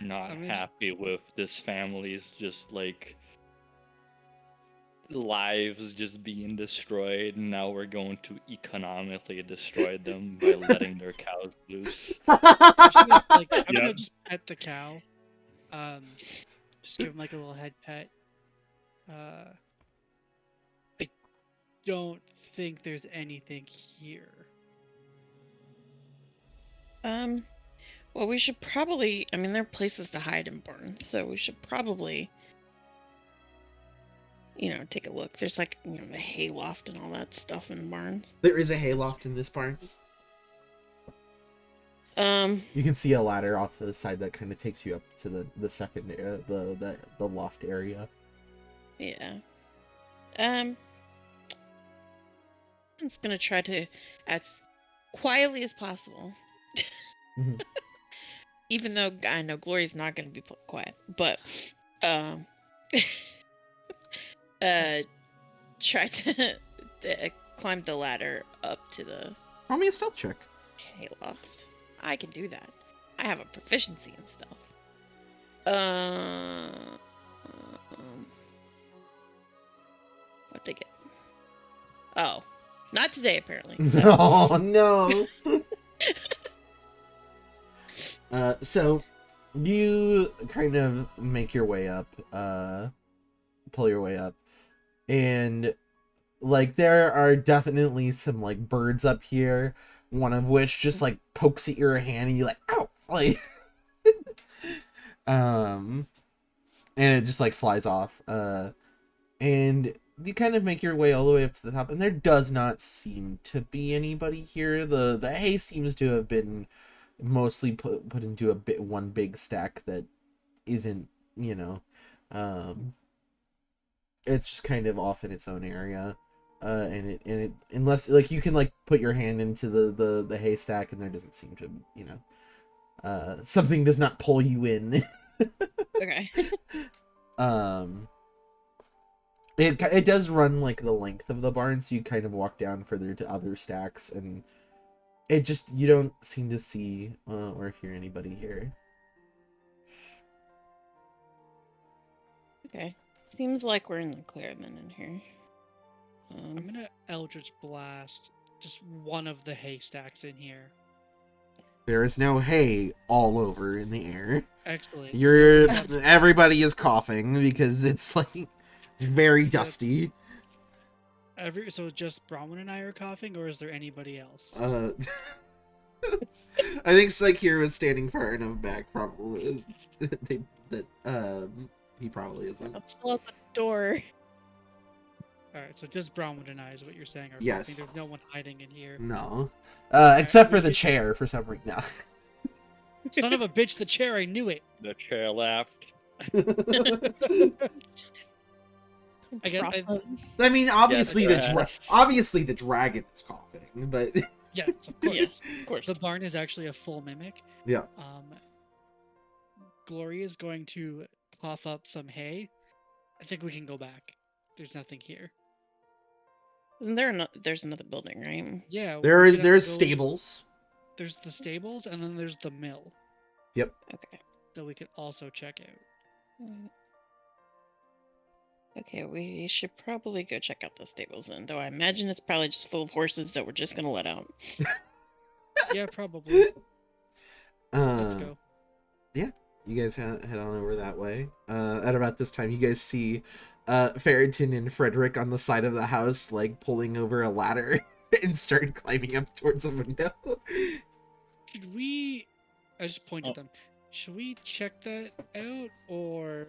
Not I mean- happy with this family's just like lives just being destroyed, and now we're going to economically destroy them by letting their cows loose. I'm Yep. gonna just pet the cow. Just give him like a little head pet. I don't think there's anything here. Well, we should probably, I mean, there are places to hide in barns, so we should probably, you know, take a look. There's like, you know, the hay loft and all that stuff in barns. There is a hayloft in this barn. You can see a ladder off to the side that kind of takes you up to the second the loft area. Yeah. I'm just gonna try to, as quietly as possible. Mhm. Even though I know Glory's not gonna be quiet, but try to climb the ladder up to the Roll me a stealth check. hayloft. I can do that. I have a proficiency and stuff. What'd I get? Oh, not today apparently. So. Oh no. So you kind of make your way up, pull your way up, and like there are definitely some like birds up here, one of which just like pokes at your hand and you're like, ow, like and it just like flies off, and you kind of make your way all the way up to the top, and there does not seem to be anybody here. The hay seems to have been mostly put into one big stack that isn't, you know, it's just kind of off in its own area, and it unless like you can like put your hand into the haystack, and there doesn't seem to, you know, something does not pull you in. Okay. It does run like the length of the barn, so you kind of walk down further to other stacks, and it just, you don't seem to see or hear anybody here. Okay. Seems like we're in the clear then in here. I'm gonna Eldritch Blast just one of the haystacks in here. There is now hay all over in the air. Excellent. Everybody is coughing because it's like it's very dusty. So just Bronwyn and I are coughing, or is there anybody else? I think Psyche was standing far enough back, probably. He probably isn't. I'm still at the door. All right, so just Bronwyn and I is what you're saying. Are Yes. coughing. There's no one hiding in here. No. Except for we the could- chair for some reason. No. Son of a bitch, the chair. I knew it. The chair laughed. I guess. I mean, obviously Yes. obviously the dragon is coughing, but Yes, of course. Yes, of course. The barn is actually a full mimic. yeah. Glory is going to cough up some hay. I think we can go back. There's nothing here. There's another building, right? Yeah. There's stables. There's the stables, and then there's the mill Okay. that we can also check out. Okay, we should probably go check out the stables then. Though I imagine it's probably just full of horses that we're just gonna let out. Yeah, probably. Let's Uh, go. you guys head on over that way. At about this time, you guys see Farrington and Frederick on the side of the house, like pulling over a ladder and start climbing up towards a window. Should we? I just pointed them. Should we check that out, or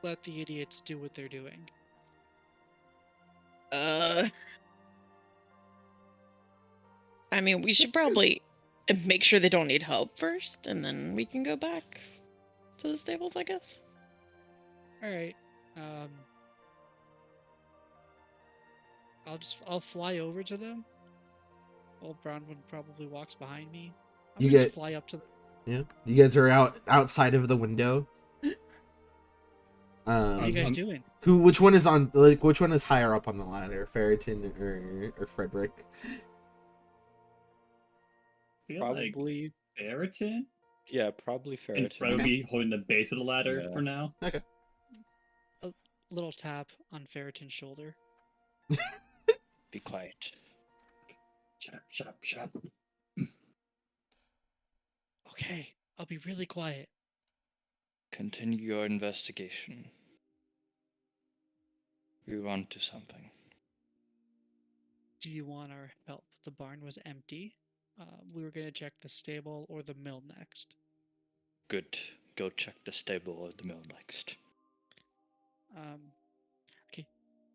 let the idiots do what they're doing? I mean, we should probably make sure they don't need help first, and then we can go back to the stables, I guess. All right. I'll fly over to them. Old Bronwyn probably walks behind me. I'll You just get- fly up to them. Yeah, you guys are outside of the window. What are you guys I'm- doing? Which one is on? Like, which one is higher up on the ladder, Farrington or Frederick? I feel like Probably. Ferritin Yeah, probably fair. and Fred would be holding the base of the ladder Yeah. for now. Little tap on Ferritin's shoulder. Be quiet. Shut up, shut up, shut up. Okay, I'll be really quiet. Continue your investigation. We are on to something. Do you want our help? The barn was empty. We were gonna check the stable or the mill next. Good. Go check the stable or the mill next. Okay,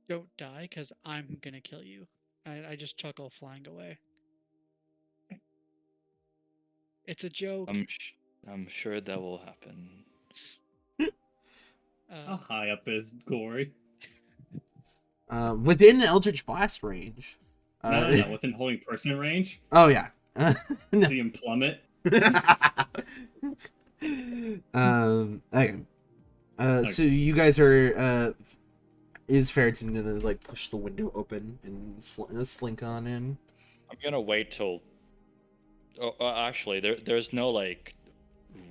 don't die, cause I'm gonna kill you. I just chuckle, flying away. It's a joke. I'm sure that will happen. How high up is Gory? Within Eldritch Blast range. No, within holding person range. Oh yeah. No. See him plummet. Okay. So you guys are is Ferritin gonna like push the window open and slink on in? I'm gonna wait till. Oh, actually, there's no like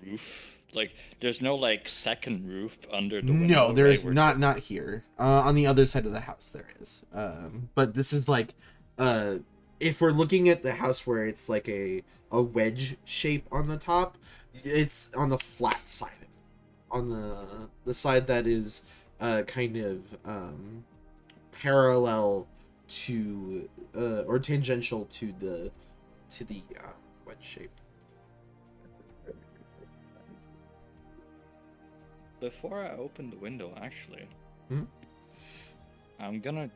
roof. Like, there's no like second roof under the window. No, there's right? not here. On the other side of the house there is. But this is like if we're looking at the house where it's like a wedge shape on the top, it's on the flat side of it. On the side that is kind of parallel to or tangential to the wedge shape. Before I open the window, actually, Mhm. I'm gonna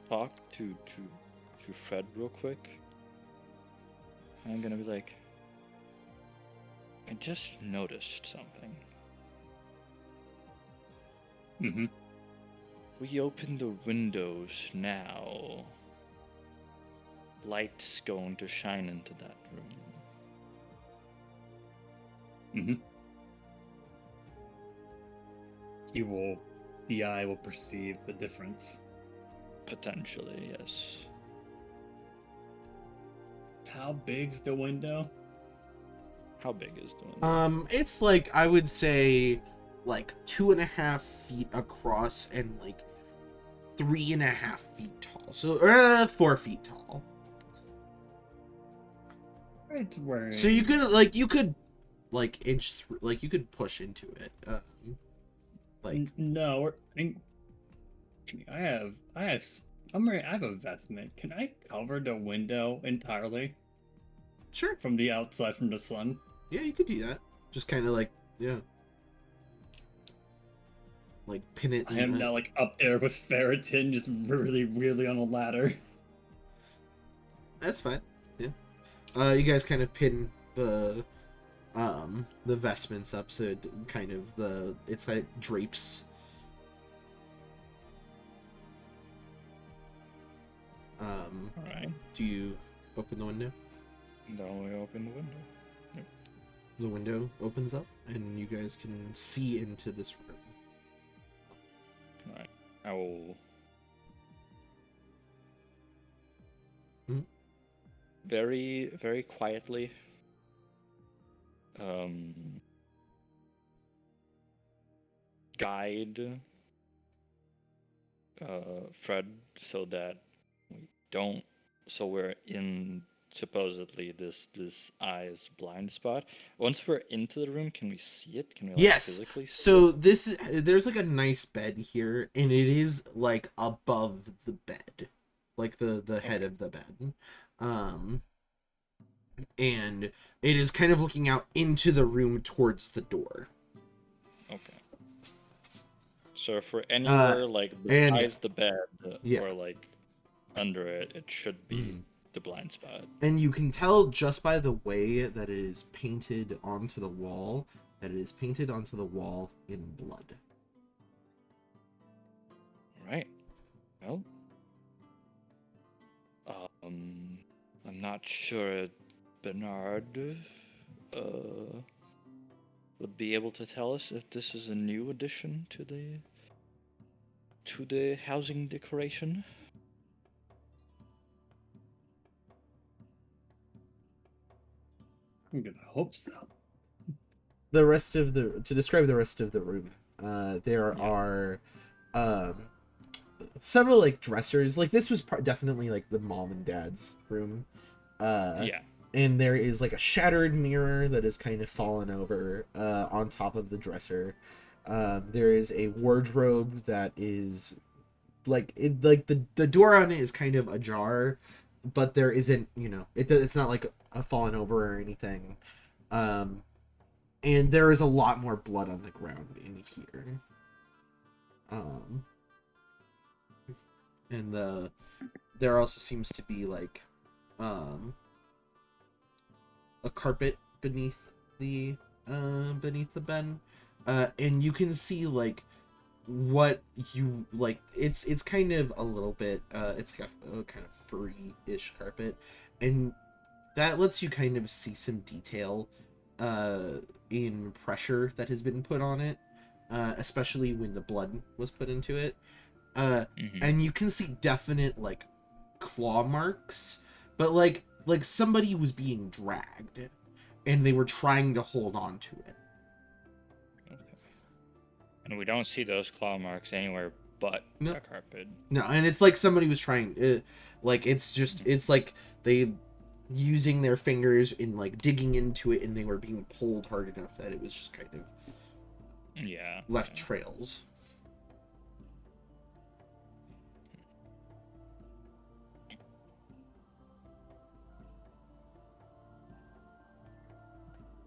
talk to Fred real quick. I'm gonna be like, I just noticed something. Mm-hmm. We open the windows now. Light's going to shine into that room. Mm-hmm. The eye will perceive the difference. Potentially, yes. How big's the window? How big is the window? It's like I would say like 2.5 feet across and like 3.5 feet tall. So 4 feet tall. It's wearing. So you could inch through, like you could push into it. No, I have, I have a vestment. Can I cover the window entirely Sure. from the outside from the sun? Yeah, you could do that. Just kind of like, yeah. Like pin it. I am now like up there with Ferritin, just really, really on a ladder. That's fine. Yeah. You guys kind of pin the vestments up, so it kind of it's like drapes. Alright. Do you open the window? Then we open the window. The window opens up, and you guys can see into this room. Alright. I will. Hmm? Very, very quietly. Guide Fred so that we don't. So we're in supposedly this eye's blind spot. Once we're into the room, can we see it? Can we like, Yes. physically see So it? there's like a nice bed here, and it is like above the bed, like the head of the bed, and it is kind of looking out into the room towards the door. Okay. So if we're anywhere like and- besides the bed yeah. or like under it, it should be Mhm. the blind spot. And you can tell just by the way that it is painted onto the wall that it is painted onto the wall in blood. Right. Well, I'm not sure Bernard would be able to tell us if this is a new addition to the housing decoration. I'm gonna hope so. To describe the rest of the room, there Yeah. are several like dressers. Like this was definitely like the mom and dad's room. Yeah. And there is like a shattered mirror that is kind of fallen over on top of the dresser. There is a wardrobe that is like the door on it is kind of ajar, but there isn't, it's not like a fallen over or anything. And there is a lot more blood on the ground in here. And there also seems to be like a carpet beneath the bed, and you can see like what you like. It's kind of a little bit it's like a kind of furry-ish carpet, and that lets you kind of see some detail in pressure that has been put on it, especially when the blood was put into it. And you can see definite like claw marks, but like somebody was being dragged and they were trying to hold on to it. Okay. And we don't see those claw marks anywhere but No. the carpet. No, and it's like somebody was trying like it's like they using their fingers and like digging into it, and they were being pulled hard enough that it was just kind of left trails.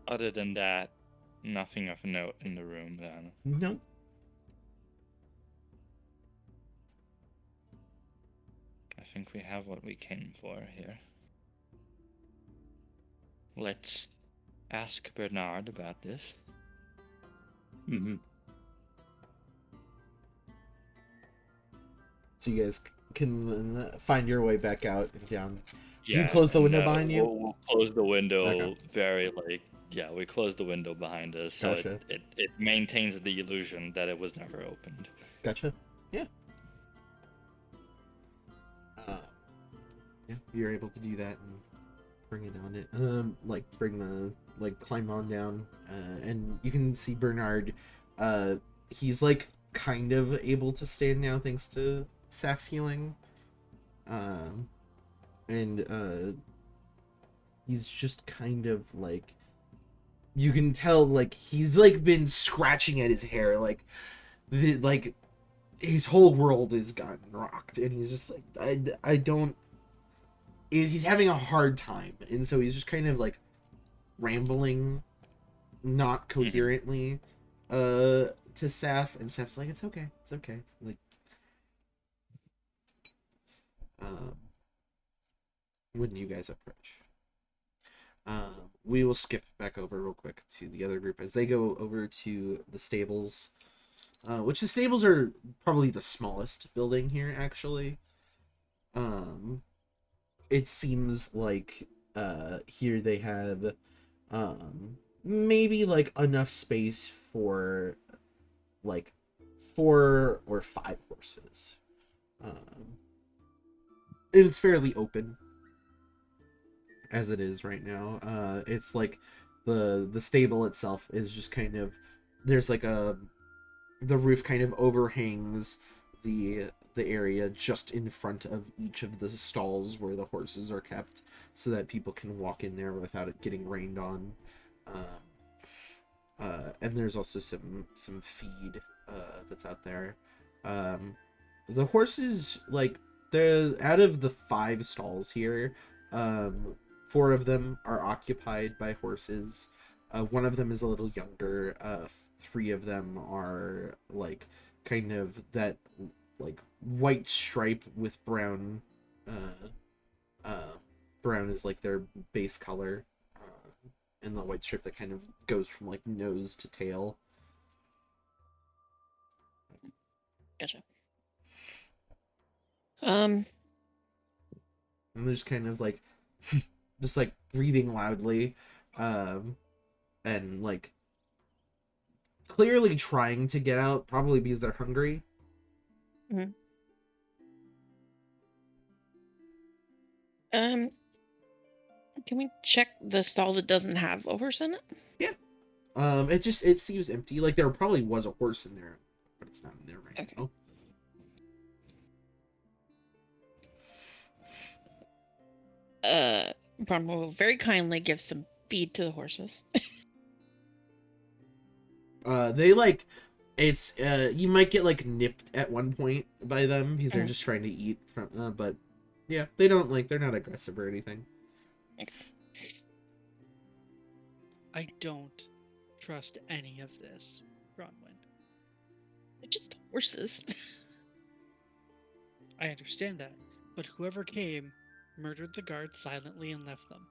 Other than that, nothing of note in the room then. No. I think we have what we came for here. Let's ask Bernard about this. Mm-hmm. So you guys can find your way back out and down. Do you Yeah, close the and, window behind you? We'll close the window Okay. very we close the window behind us so Gotcha. it maintains the illusion that it was never opened. Gotcha. Yeah. Yeah, you're able to do that and bring it on it. Climb on down, and you can see Bernard. He's like kind of able to stand now thanks to Saf's healing. And he's just kind of like, you can tell like he's like been scratching at his hair, like his whole world is gotten rocked, and he's just like, I don't. He's having a hard time, and so he's just kind of like rambling, not coherently, to Saf, and Saf's like, it's okay, like, when you guys approach. We will skip back over real quick to the other group as they go over to the stables, which the stables are probably the smallest building here, actually. It seems like here they have maybe like enough space for like 4 or 5 horses. And it's fairly open as it is right now. It's like the stable itself is just kind of, there's like the roof kind of overhangs the area just in front of each of the stalls where the horses are kept, so that people can walk in there without it getting rained on. And there's also some feed that's out there. The horses, like, they're out of the 5 stalls here, 4 of them are occupied by horses. 1 of them is a little younger. 3 of them are like kind of that like white stripe with brown. Brown is like their base color, and the white strip that kind of goes from like nose to tail. Gotcha. And they're just kind of like just like breathing loudly, and like clearly trying to get out, probably because they're hungry. Mm-hmm. Can we check the stall that doesn't have a horse in it? Yeah. It seems empty. Like there probably was a horse in there, but it's not in there right Okay. now. Bron will very kindly give some feed to the horses. They like, it's you might get like nipped at one point by them because they're just trying to eat from. But yeah, they don't like, they're not aggressive or anything. Okay. I don't trust any of this, Bronwyn. They're just horses. I understand that, but whoever came murdered the guards silently and left them.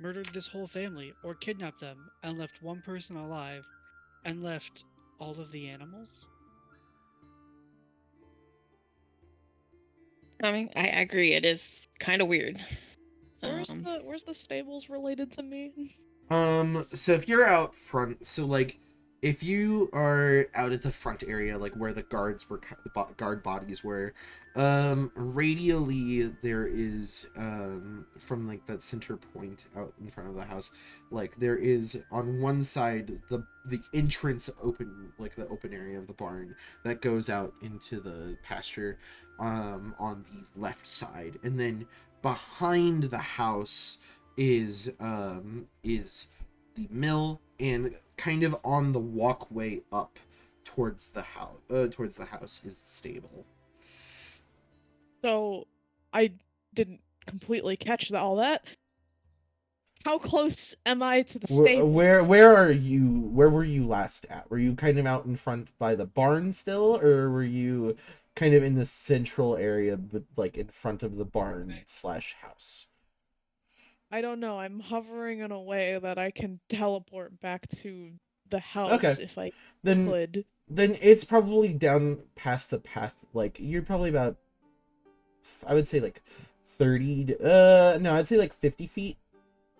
Murdered this whole family, or kidnapped them and left one person alive, and left all of the animals? I mean, I agree. It is kind of weird. Where's the stables related to me? So if you're out front, so like if you are out at the front area, like where the guards were, the guard bodies were, radially there is, from like that center point out in front of the house, like there is on one side the entrance open, like the open area of the barn that goes out into the pasture, on the left side, and then behind the house is the mill, and kind of on the walkway up towards the house is the stable. So, I didn't completely catch all that. How close am I to the stable? Where are you? Where were you last at? Were you kind of out in front by the barn still, or were you kind of in the central area, but like in front of the barn / house? I don't know. I'm hovering in a way that I can teleport back to the house if I could. Then it's probably down past the path. Like you're probably about, I would say like 30. No, I'd say like 50 feet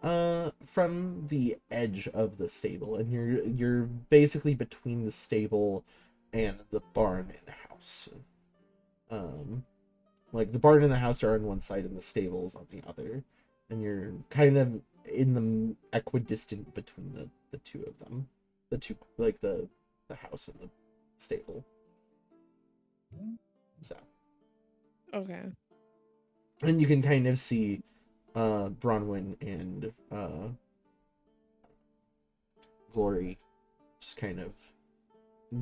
from the edge of the stable, and you're basically between the stable and the barn and house. Like the barn and the house are on one side and the stables on the other, and you're kind of in the equidistant between the two of them, the two, like the house and the stable. So Okay. and you can kind of see Bronwyn and Glory just kind of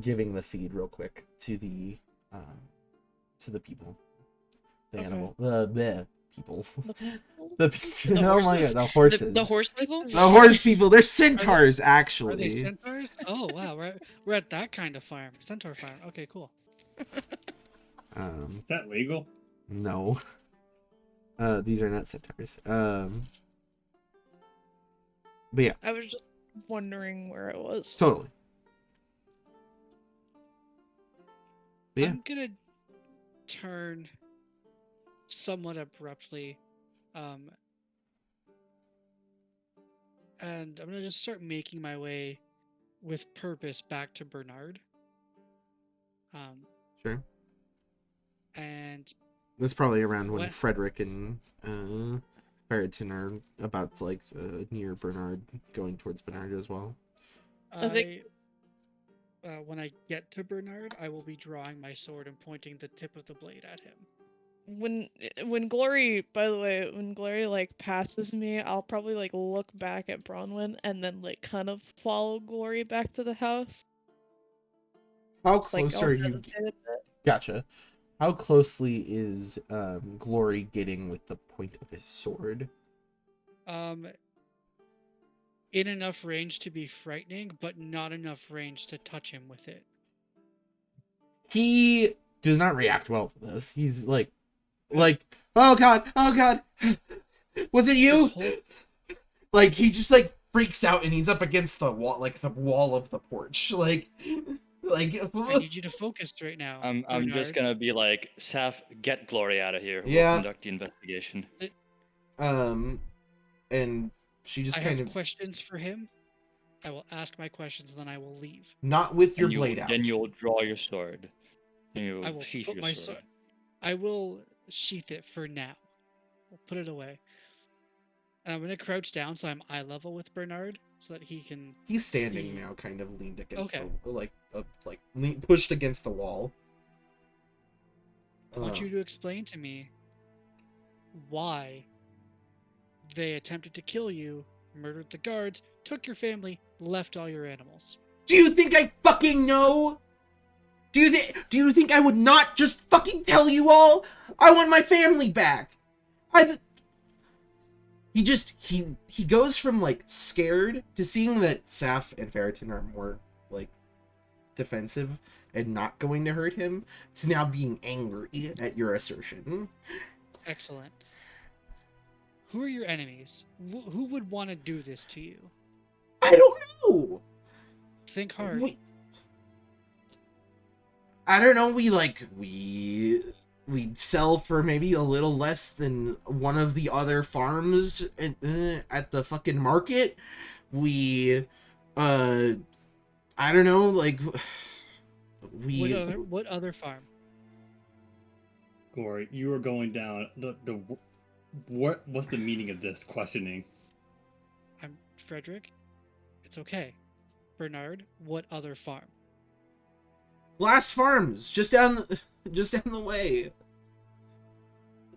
giving the feed real quick to the people, the Okay. animal, the people, The people? the The oh my horses? god, the horses, The horse people? the horse people. They're centaurs, Are they actually. centaurs? Oh wow, we're at that kind of farm, centaur farm. Okay, cool. Is that legal? No. These are not centaurs. But yeah, I was just wondering where it was. totally. But yeah, I'm gonna turn somewhat abruptly, and I'm gonna just start making my way with purpose back to Bernard. sure. And That's probably around when What? Frederick and Ferriton are about to near Bernard, going towards Bernard as well. I think- when I get to Bernard, I will be drawing my sword and pointing the tip of the blade at him. When Glory, by the way, when Glory like passes me, I'll probably like look back at Bronwyn and then like kind of follow Glory back to the house. How Like close I'll are you? hesitate a bit. Gotcha. How closely is Glory getting with the point of his sword? In enough range to be frightening, but not enough range to touch him with it. He does not react well to this. He's like, oh god, was it you? This whole- Like he just like freaks out and he's up against the wall, like the wall of the porch, like. I need you to focus right now. I'm just Bernard. gonna be like, Saf, get Glory out of here. Yeah. We'll conduct the investigation. And she just I kind have of questions for him. I will ask my questions, and then I will leave. not with your And blade out. Then you'll draw your sword. Then you I will will sheath put your my sword. sword. I will sheath it for now. I'll put it away. And I'm gonna crouch down so I'm eye level with Bernard, so that he can. He's standing see. now, kind of leaned against Okay. pushed against the wall. I want you to explain to me why they attempted to kill you, murdered the guards, took your family, left all your animals. Do you think I fucking know? Do you think I would not just fucking tell you all? I want my family back. He goes from like scared to seeing that Saf and Ferriton are more like defensive and not going to hurt him to now being angry at your assertion. Excellent. Who are your enemies? Who would want to do this to you? I don't know. Think hard. I don't know. We sell for maybe a little less than one of the other farms at the fucking market. I don't know, like What other farm? Glory, you are going down what's the meaning of this questioning? I'm Frederick. It's okay. Bernard, what other farm? Glass Farms, just down the way.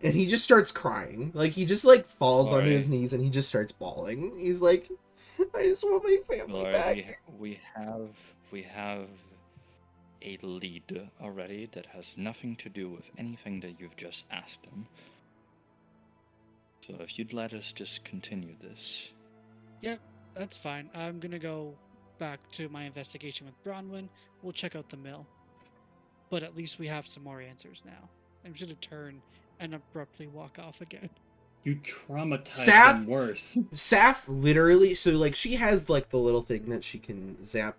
And he just starts crying. Like he just like falls onto his knees and he just starts bawling. He's like, I just want my family back. We have a lead already that has nothing to do with anything that you've just asked him. So if you'd let us just continue this. Yep, that's fine. I'm gonna go back to my investigation with Bronwyn. We'll check out the mill. But at least we have some more answers now. I'm just gonna turn and abruptly walk off again. You traumatized Saf? them worse. Saf literally, so like she has like the little thing that she can zap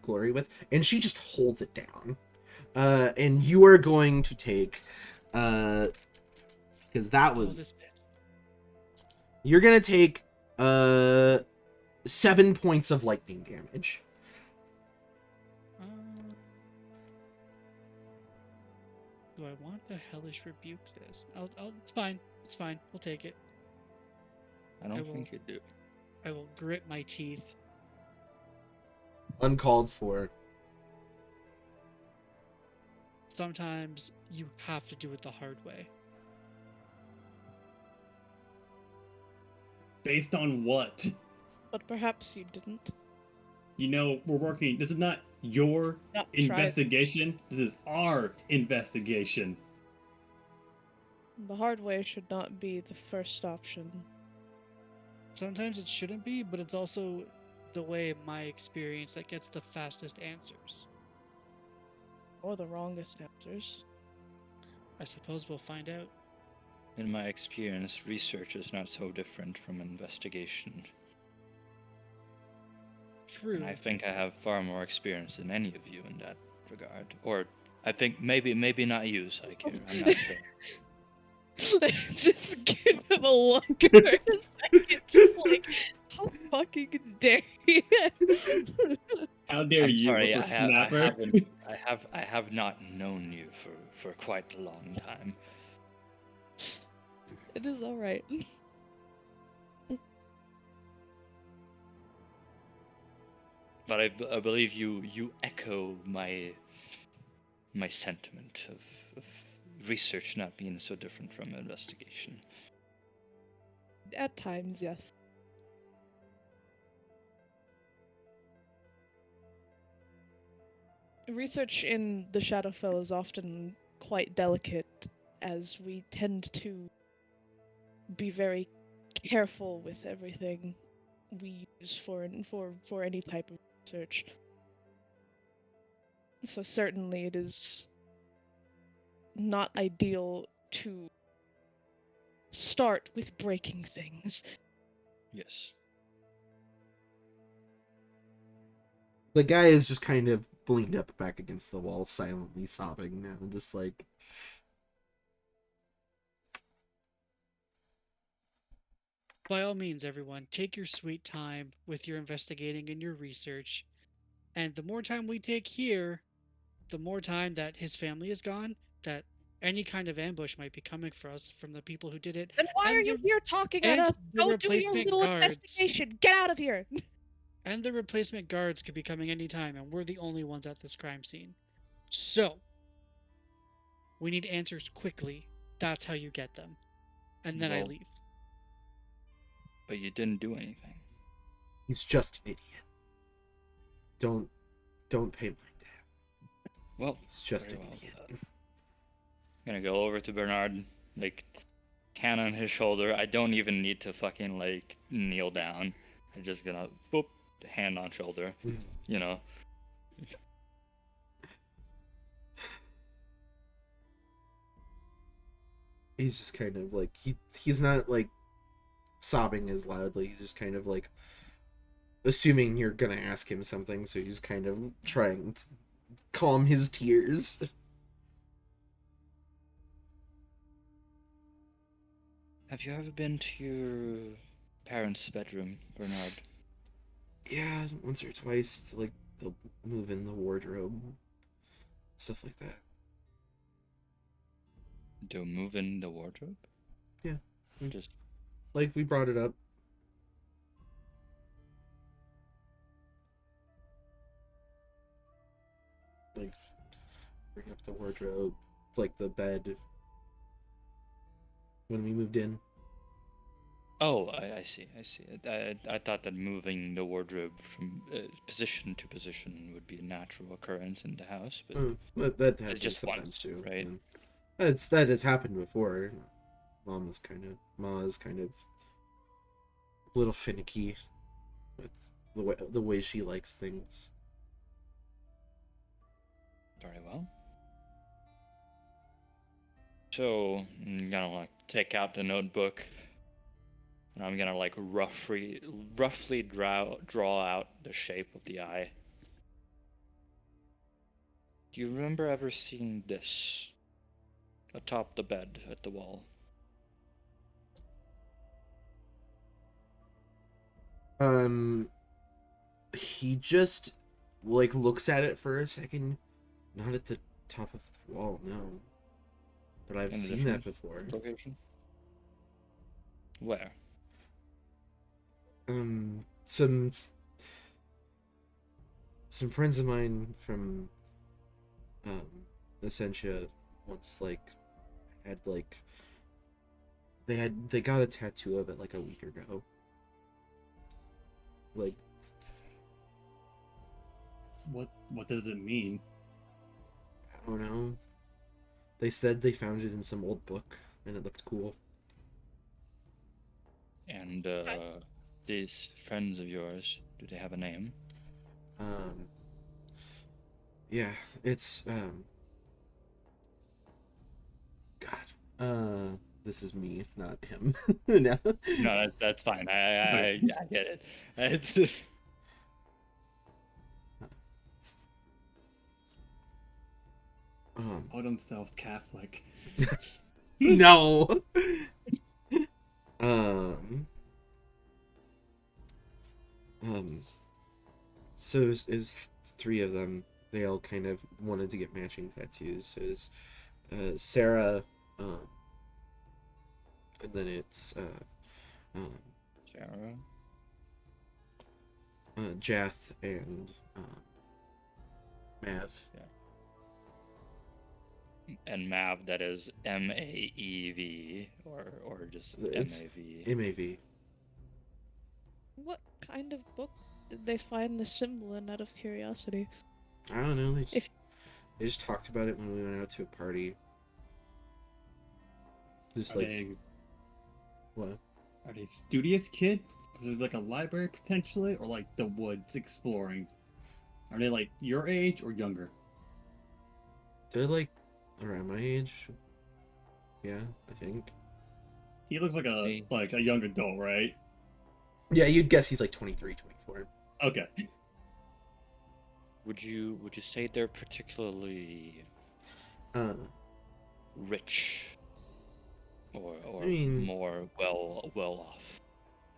Glory with, and she just holds it down. And you are going to take because that was This bit. you're gonna take 7 points of lightning damage. Do I want to hellish rebuke this? It's fine. It's fine. We'll take it. I don't think you do. I will grit my teeth. Uncalled for. Sometimes you have to do it the hard way. Based on what? But perhaps you didn't. You know, we're working. This is not your Not tried. investigation. This is our investigation. The hard way should not be the first option. Sometimes it shouldn't be, but it's also the way, in my experience, that gets the fastest answers. Or the wrongest answers. I suppose we'll find out. In my experience, research is not so different from investigation. True. And I think I have far more experience than any of you in that regard. Or I think maybe not you, Psyche. I'm not sure. Just give him a look for a second. Just like, how fucking dare you? How dare I'm you, sorry, whippersnapper? I have not known you for quite a long time. It is alright. But I believe you echo my sentiment of research not being so different from investigation. At times, yes. Research in the Shadowfell is often quite delicate, as we tend to be very careful with everything we use for any type of research. So certainly it is not ideal to start with breaking things. Yes. The guy is just kind of leaned up back against the wall, silently sobbing now, just like... By all means, everyone, take your sweet time with your investigating and your research. And the more time we take here, the more time that his family is gone, that any kind of ambush might be coming for us from the people who did it. Then why And are you the- here talking at and us? the Go do your replacement little guards. investigation. Get out of here. And the replacement guards could be coming anytime, and we're the only ones at this crime scene. So, we need answers quickly. That's how you get them. And then I Well- leave. But you didn't do anything. He's just an idiot. Don't pay mind to him. Well, He's just very an well. idiot. I'm gonna go over to Bernard, like, hand on his shoulder. I don't even need to fucking, like, kneel down. I'm just gonna, boop, hand on shoulder, you know. He's just kind of like, he's not like sobbing as loudly. He's just kind of like assuming you're gonna ask him something, so he's kind of trying to calm his tears. Have you ever been to your parents' bedroom, Bernard? Yeah, once or twice to like they'll move in the wardrobe, stuff like that. To move in the wardrobe? Yeah. Just Like we brought it up. Like bring up the wardrobe, like the bed when we moved in. oh, I see. I thought that moving the wardrobe from position to position would be a natural occurrence in the house, but That happens just sometimes once, too. right? Yeah. That has happened before. Ma is kind of a little finicky with the way she likes things. very well. So I'm gonna like take out the notebook, and I'm gonna like roughly draw out the shape of the eye. Do you remember ever seeing this atop the bed at the wall? He just like looks at it for a second, not at the top of the wall, no. But I've In a seen that different before. Location? Where? Some friends of mine from Essentia once like had like they got a tattoo of it like a week ago, Like, What does it mean? I don't know. They said they found it in some old book, and it looked cool. And these friends of yours, do they have a name? Yeah, it's God. This is me, not him. No. No, that's fine. I get it. It's Called themselves Catholic. No. Um. So is three of them. They all kind of wanted to get matching tattoos. So it's Sarah, and then it's Sarah. Jath and Mav. And Mav, that is Maev, or just It's Mav. Mav. What kind of book did they find the symbol in, out of curiosity? I don't know. If- They just talked about it when we went out to a party. Just Are like they what? are they studious kids? Is it like a library potentially, or like the woods exploring? Are they like your age or younger? They're like around my age. Yeah, I think. He looks like a young adult, right? Yeah, you'd guess he's like 23, 24. Okay. Would you say they're particularly rich, or I mean- more well off?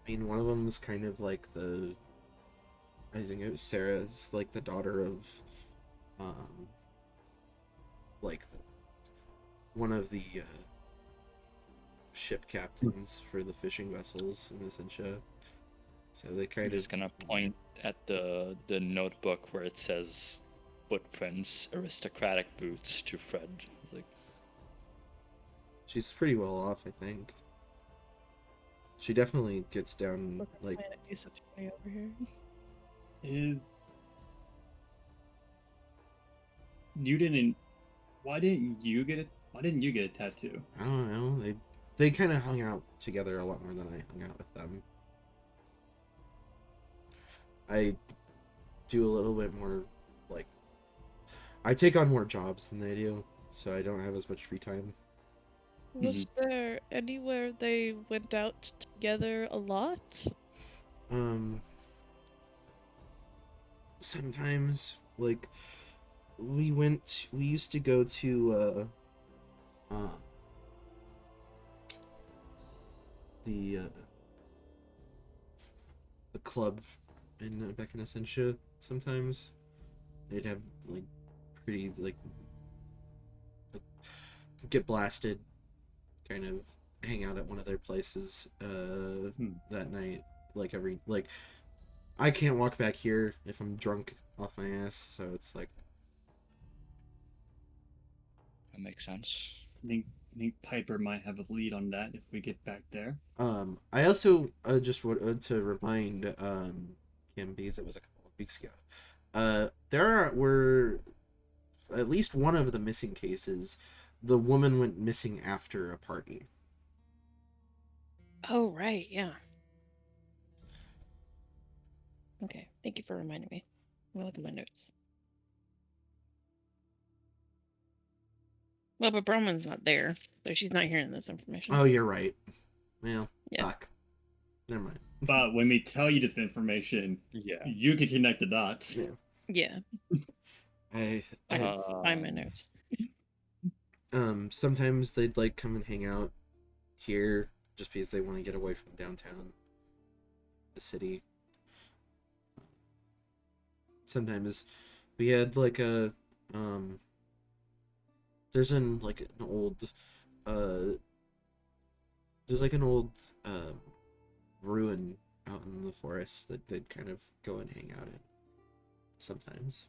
I mean, one of them is kind of like I think it was Sarah's, like the daughter of, like one of the ship captains for the fishing vessels in Essentia. So they I'm kind of just gonna point at the notebook where it says footprints, aristocratic boots to Fred. Like, she's pretty well off, I think. She definitely gets down Look at like Planet Ace Attorney over here. Is you didn't? Why didn't you get it? Why didn't you get a tattoo? I don't know. They kind of hung out together a lot more than I hung out with them. I do a little bit more, like, I take on more jobs than they do, so I don't have as much free time. Was there anywhere they went out together a lot? Sometimes, like, we used to go to the club in back in Essentia. Sometimes they'd have like pretty like get blasted, kind of hang out at one of their places that night. Like I can't walk back here if I'm drunk off my ass, so it's like that makes sense. I think Piper might have a lead on that if we get back there. I also just wanted to remind Kim, because it was a couple of weeks ago. Were at least one of the missing cases. The woman went missing after a party. Oh, right, yeah. Okay, thank you for reminding me. I'm gonna look at my notes. Well, but Broman's not there, so she's not hearing this information. Oh, you're right. Well, Yeah. fuck. Never mind. But when we tell you this information, Yeah. you can connect the dots. Yeah. Yeah, I I find my notes. sometimes they'd like come and hang out here just because they want to get away from downtown, the city. Sometimes we had like a there's an old ruin out in the forest that they'd kind of go and hang out in sometimes.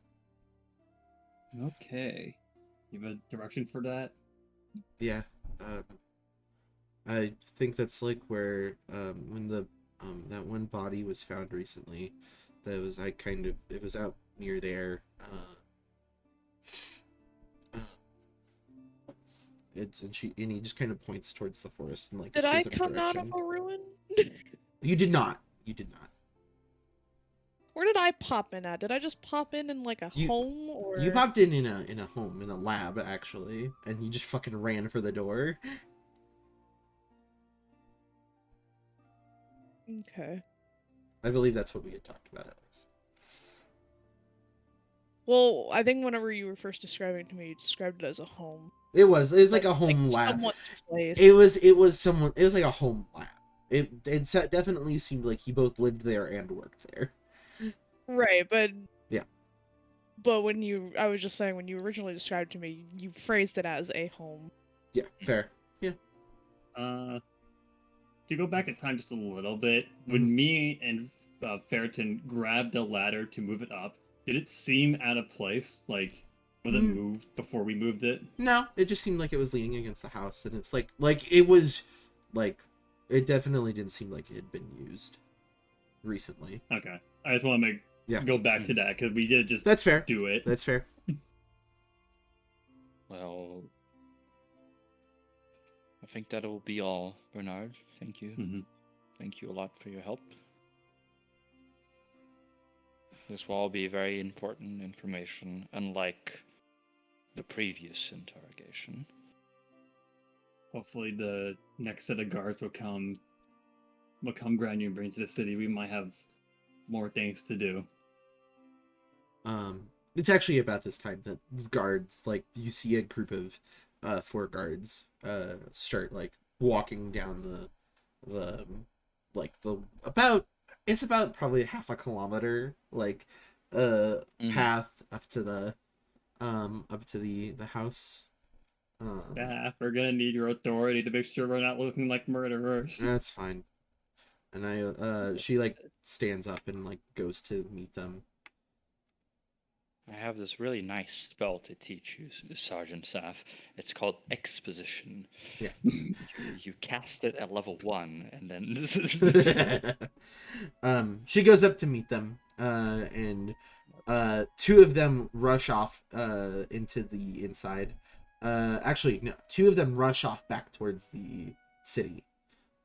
Okay. You have a direction for that? Yeah. I think that's like where when the That one body was found recently. That was it was out near there. And he just kind of points towards the forest and like a Did I specific come out of direction. a ruin? You did not. You did not. Where did I pop in at? Did I just pop in like a You- home or? You popped in a home, in a lab actually, and you just fucking ran for the door. Okay. I believe that's what we had talked about at least. Well, I think whenever you were first describing it to me, you described it as a home. It was like a home lab. Someone's place. It was like a home lab. It definitely seemed like he both lived there and worked there. Right, but Yeah. But I was just saying when you originally described it to me, you phrased it as a home. Yeah, fair. Yeah. To go back in time just a little bit, when me and Ferriton grabbed a ladder to move it up, did it seem out of place? Like, was it moved before we moved it? No, it just seemed like it was leaning against the house, and it's like it was like it definitely didn't seem like it had been used recently. Okay, I just want to go back to that because we did just That's fair. do it. That's fair. Well, I think that'll be all, Bernard. Thank you. Mhm. Thank you a lot for your help. This will all be very important information, unlike the previous interrogation. Hopefully, the next set of guards will come ground you and bring to the city. We might have more things to do. It's actually about this time that guards, like, you see a group of 4 guards start like walking down it's about probably half a kilometer path up to the house. Staff, we're gonna need your authority to make sure we're not looking like murderers. That's fine. And she like stands up and like goes to meet them. I have this really nice spell to teach you, Sergeant Saff. It's called Exposition. Yeah. You cast it at level 1, and then... She goes up to meet them, and 2 of them rush off into the inside. Actually, no, 2 of them rush off back towards the city,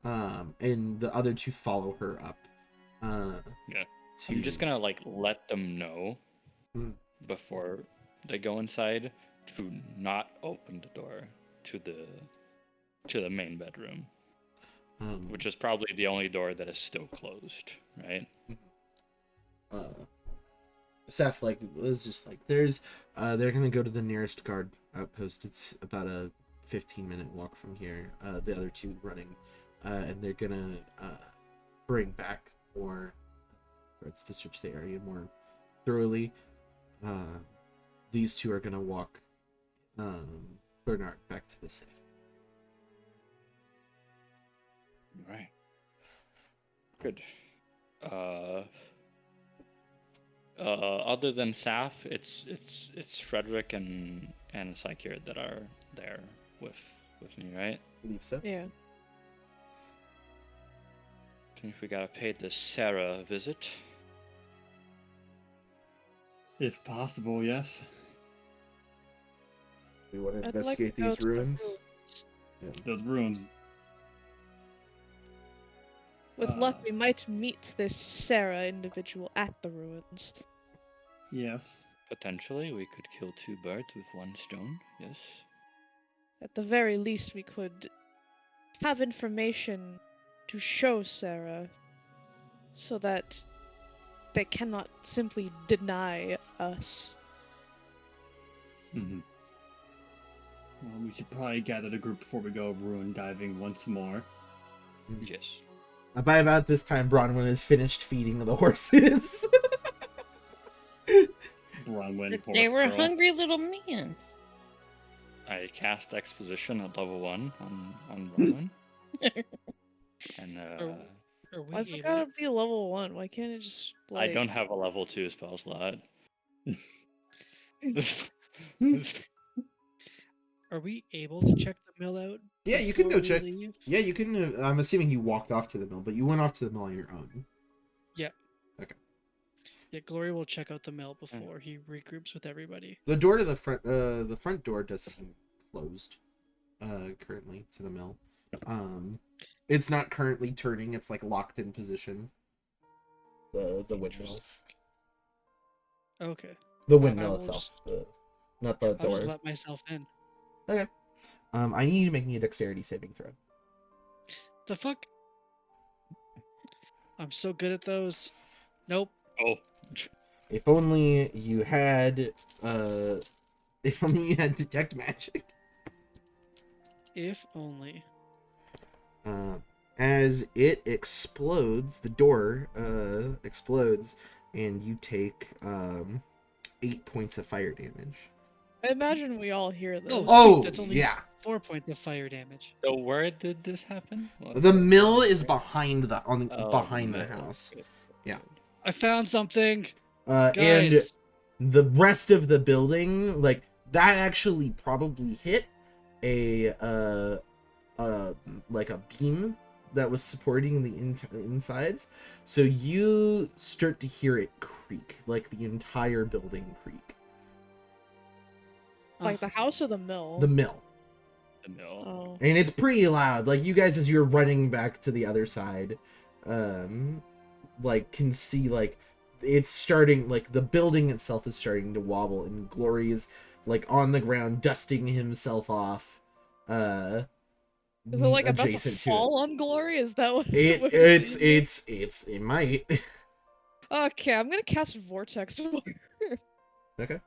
and the other 2 follow her up. Yeah. I'm just gonna like let them know before they go inside to not open the door to the main bedroom, which is probably the only door that is still closed, right? Seth was just like, they're gonna go to the nearest guard outpost. It's about a 15-minute walk from here. The other 2 running, and they're gonna bring back more guards to search the area more thoroughly. These 2 are gonna walk Bernard back to the city. Right. Good. Other than Saf, it's Frederick and Psychier that are there with me, right? I believe so. Yeah. I think we gotta pay the Sarah a visit. If possible, yes. We want to I'd like investigate to go these to the ruins. Those ruins. With luck, we might meet this Sarah individual at the ruins. Yes. Potentially, we could kill 2 birds with 1 stone, yes. At the very least, we could have information to show Sarah so that they cannot simply deny us. Mm-hmm. Well, we should probably gather the group before we go ruin diving once more. Yes. By about this time, Bronwyn has finished feeding the horses. Bronwyn, But they horse were girl. hungry little men. I cast Exposition at level 1 on Roman. And Are we Why's it able- gotta be level 1? Why can't it just, like... I don't have a level 2 spell slot. Are we able to check the mill out? Yeah, you can go before we check. leave? Yeah, you can. I'm assuming you walked off to the mill, but you went off to the mill on your own. Yeah. Okay. Yeah, Glory will check out the mill before he regroups with everybody. The door to the front door does seem closed, currently to the mill. It's not currently turning. It's like locked in position. The windmill. Okay. The I windmill will itself. just- Not the I'll just door. let myself in. Okay. I need you to make me a dexterity saving throw. The fuck? I'm so good at those. Nope. Oh, If only you had detect magic. If only. As it explodes, the door explodes, and you take 8 points of fire damage. I imagine we all hear this. Oh, sweet, that's only yeah. 4 points of fire damage. so where did this happen? The mill is behind the Oh, behind the mill. house. Good, Yeah. good. I found something. And Guys. the rest of the building, like that, actually probably hit a like a beam that was supporting the insides. So you start to hear it creak, like the entire building creak. Like the house or the mill? The mill. The mill. Oh. And it's pretty loud. Like you guys, as you're running back to the other side, like can see like it's starting, like the building itself is starting to wobble, and Glory is like on the ground dusting himself off. Is it like about to adjacent fall on Glory? Is that what it. what we're seeing here? It might. Okay, I'm gonna cast Vortex. Okay.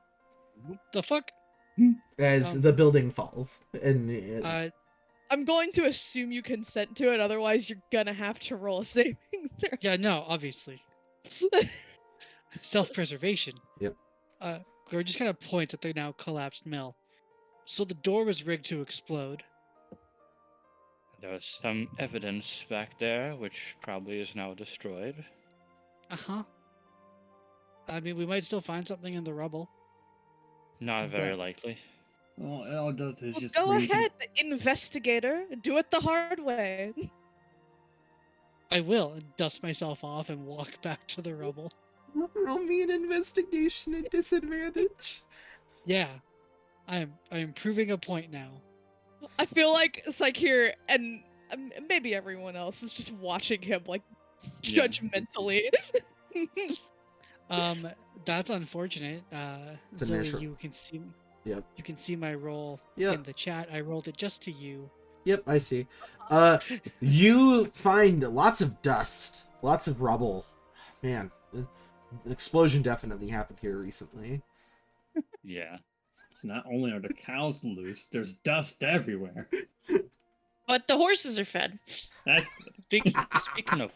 The fuck? As the building falls, and I'm going to assume you consent to it, otherwise you're gonna have to roll a saving throw. Yeah, no, obviously. Self-preservation. Yep. Glory just kind of points at the now collapsed mill. So the door was rigged to explode. There was some evidence back there, which probably is now destroyed. Uh-huh. I mean, we might still find something in the rubble. Not very likely. Well, all it does is Well, just go read- ahead, investigator. Do it the hard way. I will, and dust myself off and walk back to the rubble. roll me an investigation at disadvantage. Yeah. I'm proving a point now. I feel like it's like here, and maybe everyone else is just watching him like Yeah. judgmentally. That's unfortunate. It's a Zoe, natural. you can see. Yep. You can see my roll Yep. in the chat. I rolled it just to you. Yep, I see. You find lots of dust, lots of rubble. Man, an explosion definitely happened here recently. Yeah. So not only are the cows loose, there's dust everywhere. But the horses are fed. That, Speaking of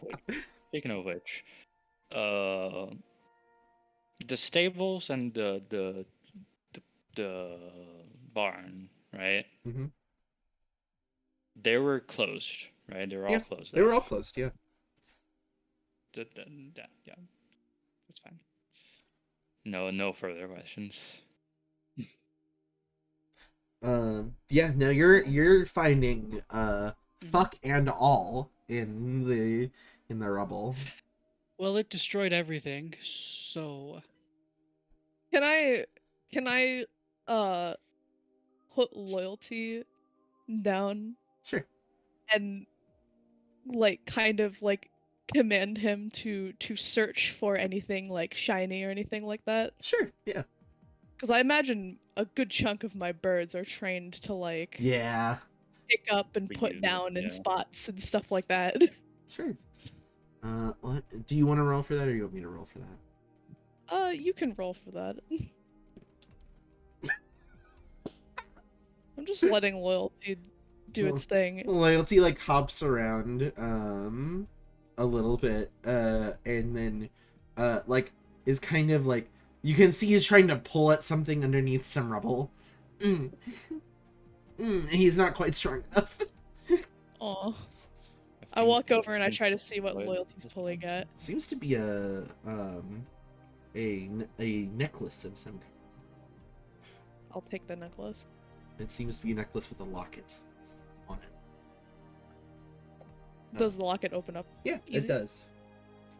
which, the stables and the barn, right? Mhm. They were closed, right? They were all Yeah, closed. They were all off. closed, yeah. Yeah, that's fine. No further questions. Yeah, no, you're finding fuck and all in the rubble. Well, it destroyed everything, so Can I put loyalty down Sure. and like kind of like command him to search for anything like shiny or anything like that? Sure, yeah. Because I imagine a good chunk of my birds are trained to like Yeah, pick up and For put you, down in yeah. spots and stuff like that. sure. What do you want to roll for that, or you want me to roll for that? You can roll for that. I'm just letting loyalty do its thing. Loyalty like hops around a little bit, and then like is kind of like, you can see he's trying to pull at something underneath some rubble. And he's not quite strong enough. Aw. I walk over and I try to see what loyalty's pulling at. Seems to be a necklace of some kind. I'll take the necklace. It seems to be a necklace with a locket on it. Does the locket open up? Yeah, Easy? it does.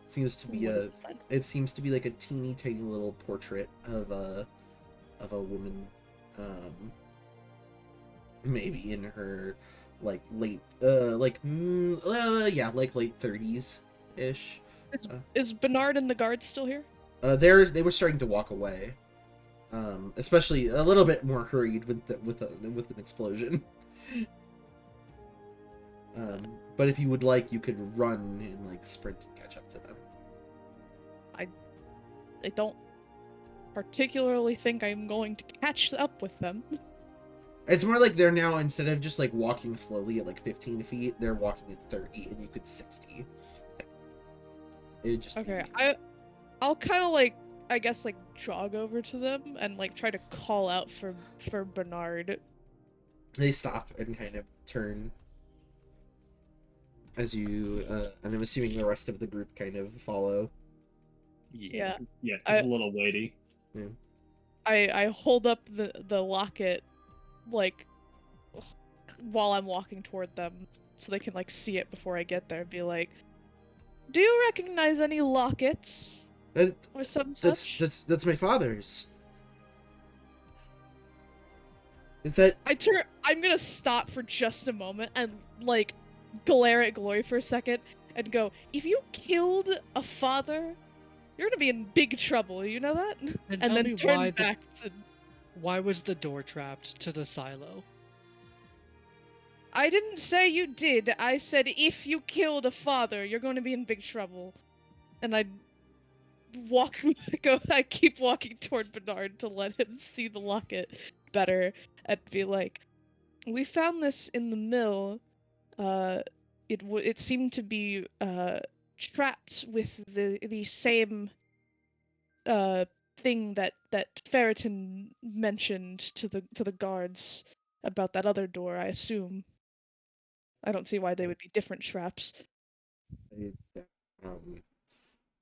Seems to be What a. is inside? It seems to be like a teeny tiny little portrait of a woman, maybe in her like late like late 30s ish. Is Bernard and the guards still here? They were starting to walk away, especially a little bit more hurried with an explosion. But if you would like, you could run and like sprint and catch up to them. I don't particularly think I'm going to catch up with them. It's more like they're now, instead of just like walking slowly at like 15 feet, they're walking at 30, and you could 60. It'd just Okay, be... I'll kind of like, I guess, like jog over to them and like try to call out for Bernard. They stop and kind of turn as you, and I'm assuming the rest of the group kind of follow. Yeah. Yeah, it's a little weighty. Yeah. I hold up the locket, like, while I'm walking toward them, so they can like see it before I get there. And be like, "Do you recognize any lockets or some such?" That's my father's. Is that... I'm gonna stop for just a moment and like glare at Glory for a second and go, "If you killed a father, you're gonna be in big trouble. You know that?" And And tell then me turn back to. why was the door trapped to the silo? I didn't say you did. I said if you killed a father, you're going to be in big trouble. And I keep walking toward Bernard to let him see the locket better and be like, "We found this in the mill. It seemed to be trapped with the same thing that Ferriton mentioned to the guards about that other door, I assume. I don't see why they would be different traps."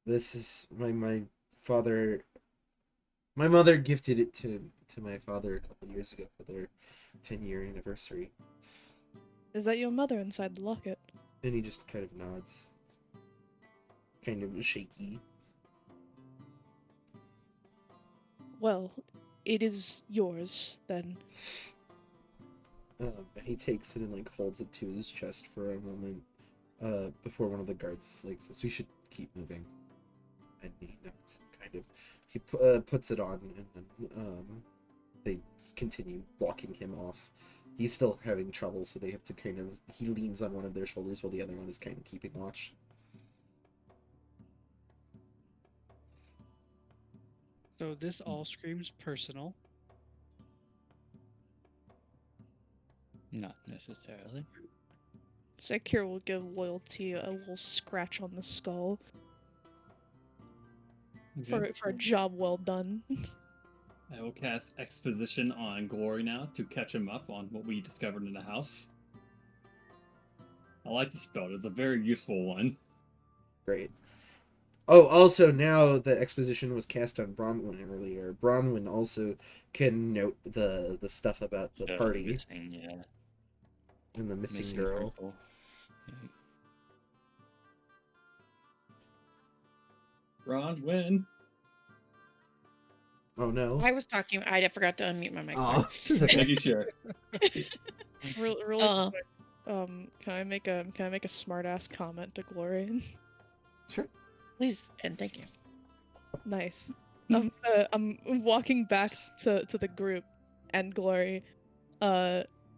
This is my father. My mother gifted it to my father a couple years ago for their 10-year anniversary. Is that your mother inside the locket? And he just kind of nods. Kind of shaky. Well, it is yours, then. And he takes it and like holds it to his chest for a moment, before one of the guards like says, "We should keep moving." And he nods and kind of puts it on, and then they continue walking him off. He's still having trouble, so they have to kind of... He leans on one of their shoulders while the other one is kind of keeping watch. So this all screams personal. Not necessarily. Secure will give Loyalty a little scratch on the skull for a job well done. I will cast Exposition on Glory now to catch him up on what we discovered in the house. I like the spell. It's a very useful one. Great. Oh, also, now that Exposition was cast on Bronwyn earlier, Bronwyn also can note the stuff about the party Missing, yeah. and the missing girl. Purple. Yeah. Bronwyn. Oh no. I was talking. I forgot to unmute my mic. Aw. Making sure. Really Uh. quick. Can I make a smart ass comment to Glory? Sure. Please and thank you. Nice. I'm walking back to the group and Glory,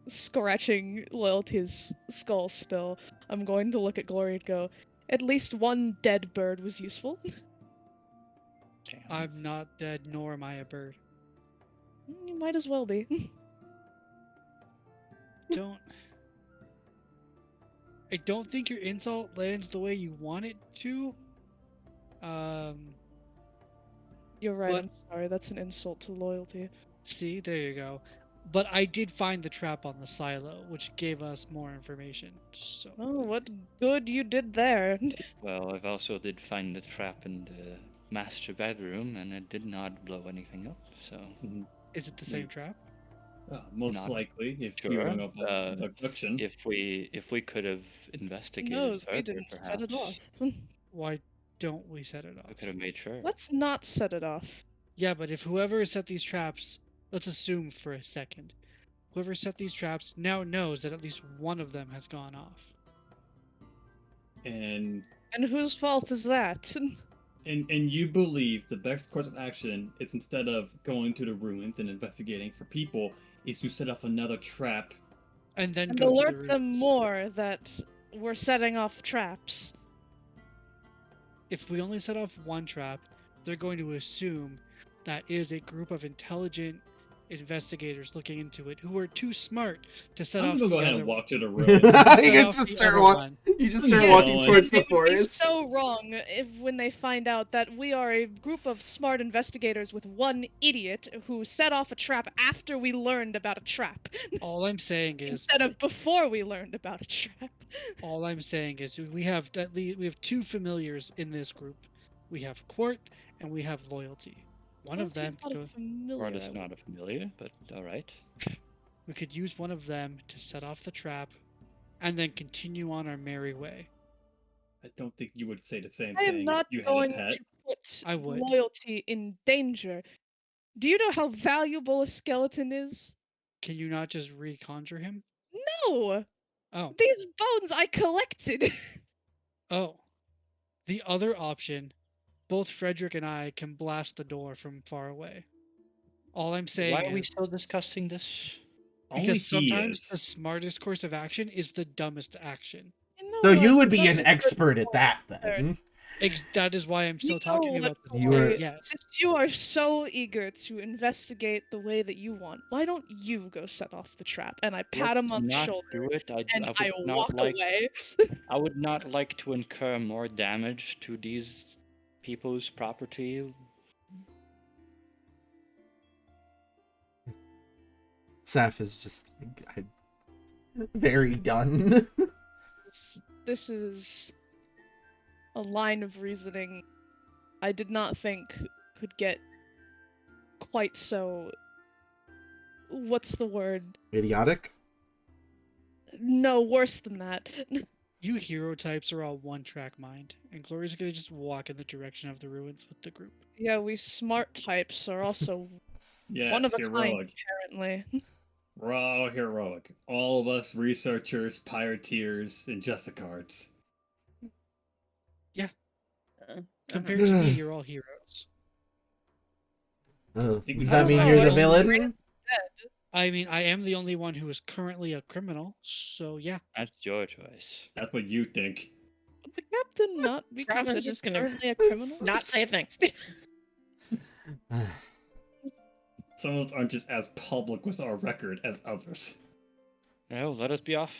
scratching Loyalty's skull still. I'm going to look at Glory and go, "At least one dead bird was useful." Damn. I'm not dead, nor am I a bird. You might as well be. I don't think your insult lands the way you want it to. You're right, But- I'm sorry, that's an insult to Loyalty. See, there you go. But I did find the trap on the silo, which gave us more information. So Oh, what good you did there. Well, I've also did find the trap in the master bedroom, and it did not blow anything up. So is it the same trap? Most Not likely, if you sure. hung up on abduction. If we could have Who investigated knows? We further, didn't set it perhaps off. Why don't we set it we off? could have made sure. Let's not set it off. Yeah, but if whoever set these traps, let's assume for a second, whoever set these traps now knows that at least one of them has gone off. And And whose fault is that? and you believe the best course of action is, instead of going to the ruins and investigating for people, is to set off another trap. And then And go to alert the them ruins. more that we're setting off traps. If we only set off one trap, they're going to assume that is a group of intelligent investigators looking into it who are too smart to set I'm off gonna go the ahead other and one. walk to the You ruins. Set guys off just the start other walking. one. You just start Yeah, walking and towards they the would be forest. so wrong if when they find out that we are a group of smart investigators with one idiot who set off a trap after we learned about a trap, All I'm saying is, instead of before we learned about a trap. we have at least we have two familiars in this group. We have Quart and we have Loyalty. One of them Loyalty's not a could, familiar. Word is I not a familiar, but all right. we could use one of them to set off the trap, and then continue on our merry way. I don't think you would say the same I thing am if not you had going a pet. to put I would. Loyalty in danger. Do you know how valuable a skeleton is? Can you not just reconjure him? No! Oh, These bones I collected! oh. The other option, both Frederick and I can blast the door from far away. All I'm saying Why are we is, still discussing this? Only because he sometimes is. the smartest course of action is the dumbest action. You know So what? you would be That's an a good expert at point, that sir. then. That is why I'm still You talking know about what, this. You are- Corey? Yes. Since you are so eager to investigate the way that you want, why don't you go set off the trap? And I pat him on the Not shoulder do it. and would I not walk like. away. I would not like to incur more damage to these people's property. Saf is just very done. This is a line of reasoning I did not think could get quite so. What's the word? Idiotic. No, worse than that. You hero types are all one-track mind, and Gloria's gonna just walk in the direction of the ruins with the group. Yeah, we smart types are also Yes, one of a heroic. kind, apparently. We're all heroic. All of us researchers, pirateers, and Jessicards. Compared to me, you're all heroes. Oh, think does we that have mean a you're the lot. villain? I mean, I am the only one who is currently a criminal, so yeah. That's your choice. That's what you think. Would the captain not be Robin's considered just gonna currently a criminal? Not say things. Some of us aren't just as public with our record as others. No, let us be off.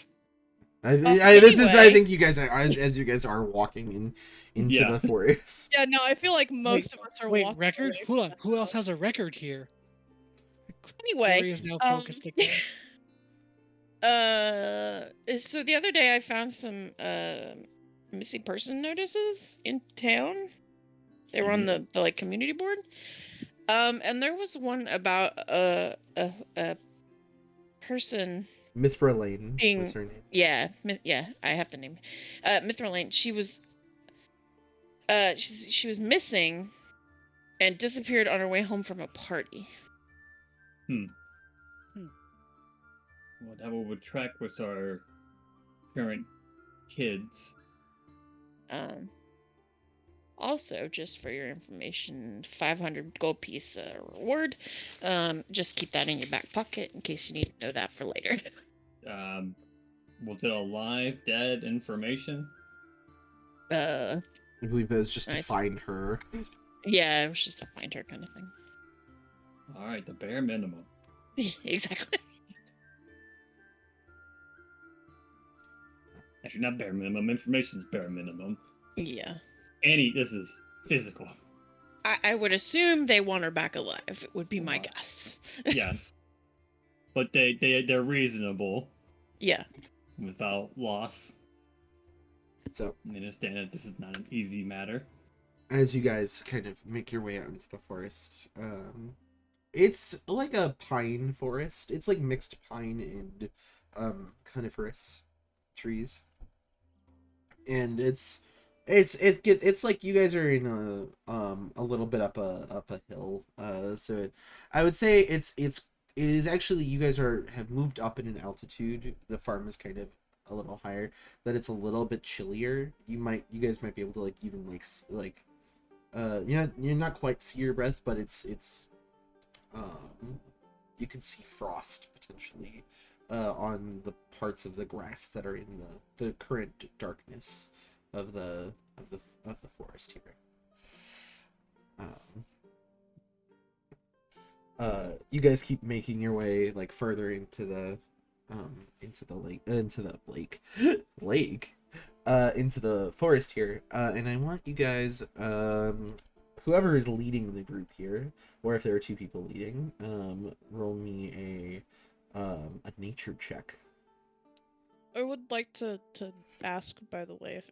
This is. I anyway- think you guys are as you guys are walking into Yeah. the forest. Yeah, no, I feel like most of us are Wait, walking record? away Hold from on. that Who else stuff. has a record here? Anyway, Gloria's now focused again. so the other day I found some missing person notices in town. They were on the like community board. And there was one about a person. Mithra Lane Being- was her name. Yeah, I have the name. Mithra Lane. She was she was missing and disappeared on her way home from a party. Well, that will track with our current kids. Also, just for your information, 500 gold piece reward. Just keep that in your back pocket in case you need to know that for later. Was it alive, dead information? I believe that was just to I- find her. Yeah, it was just to find her kind of thing. Alright, the bare minimum. Exactly. Actually, not bare minimum. Information's bare minimum. Yeah. This is physical. I would assume they want her back alive. It would be my Alive. guess. Yes. But they're reasonable Yeah. without loss. So I understand that this is not an easy matter. as you guys kind of make your way out into the forest, It's like a pine forest. It's like mixed pine and coniferous trees. And it's like you guys are in a little bit up a hill. I would say it is actually, you guys have moved up in an altitude. The farm is kind of a little higher, that it's a little bit chillier. You guys might be able to like even you're not quite see your breath, but it's you can see frost potentially on the parts of the grass that are in the current darkness of the forest here. You guys keep making your way like further into the into the forest here, and I want you guys, whoever is leading the group here, or if there are two people leading, roll me a nature check. I would like to ask, by the way, if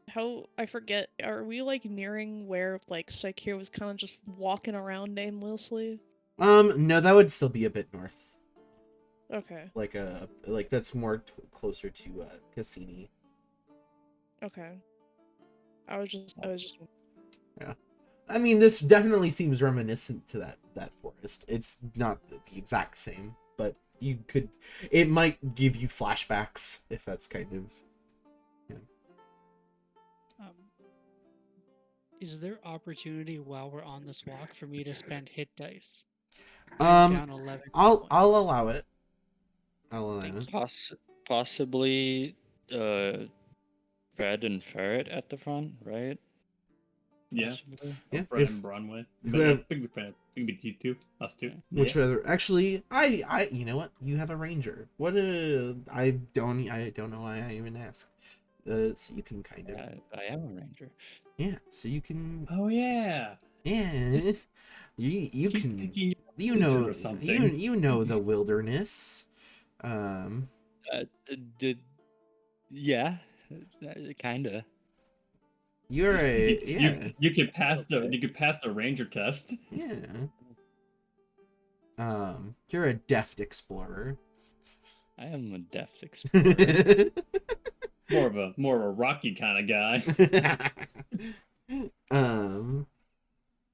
how I forget, are we like nearing where like Sakir was kind of just walking around aimlessly? No, that would still be a bit north. Okay. Like that's more closer to Cassini. Okay. I was just. Yeah. I mean, this definitely seems reminiscent to that forest. It's not the exact same, but it might give you flashbacks if that's kind of. Um, is there opportunity while we're on this walk for me to spend hit dice? I'm down 11 I'll points. allow it. I'll allow it. Possibly, Fred and Ferret at the front, right? Yeah. Possibly. Yeah, Fred if and Bronway. who But have- I think we can be you two, us two. which Yeah. other? Actually, I you know what? You have a ranger. What I don't know why I even asked. So you can kind of I am a ranger. yeah. So you can Oh yeah. yeah. You Keep can thinking you you're know or something. you know the wilderness. Yeah, kinda. You're a yeah You can pass Okay. you can pass the ranger test. yeah. You're a deft explorer. I am a deft explorer. More of a rocky kind of guy.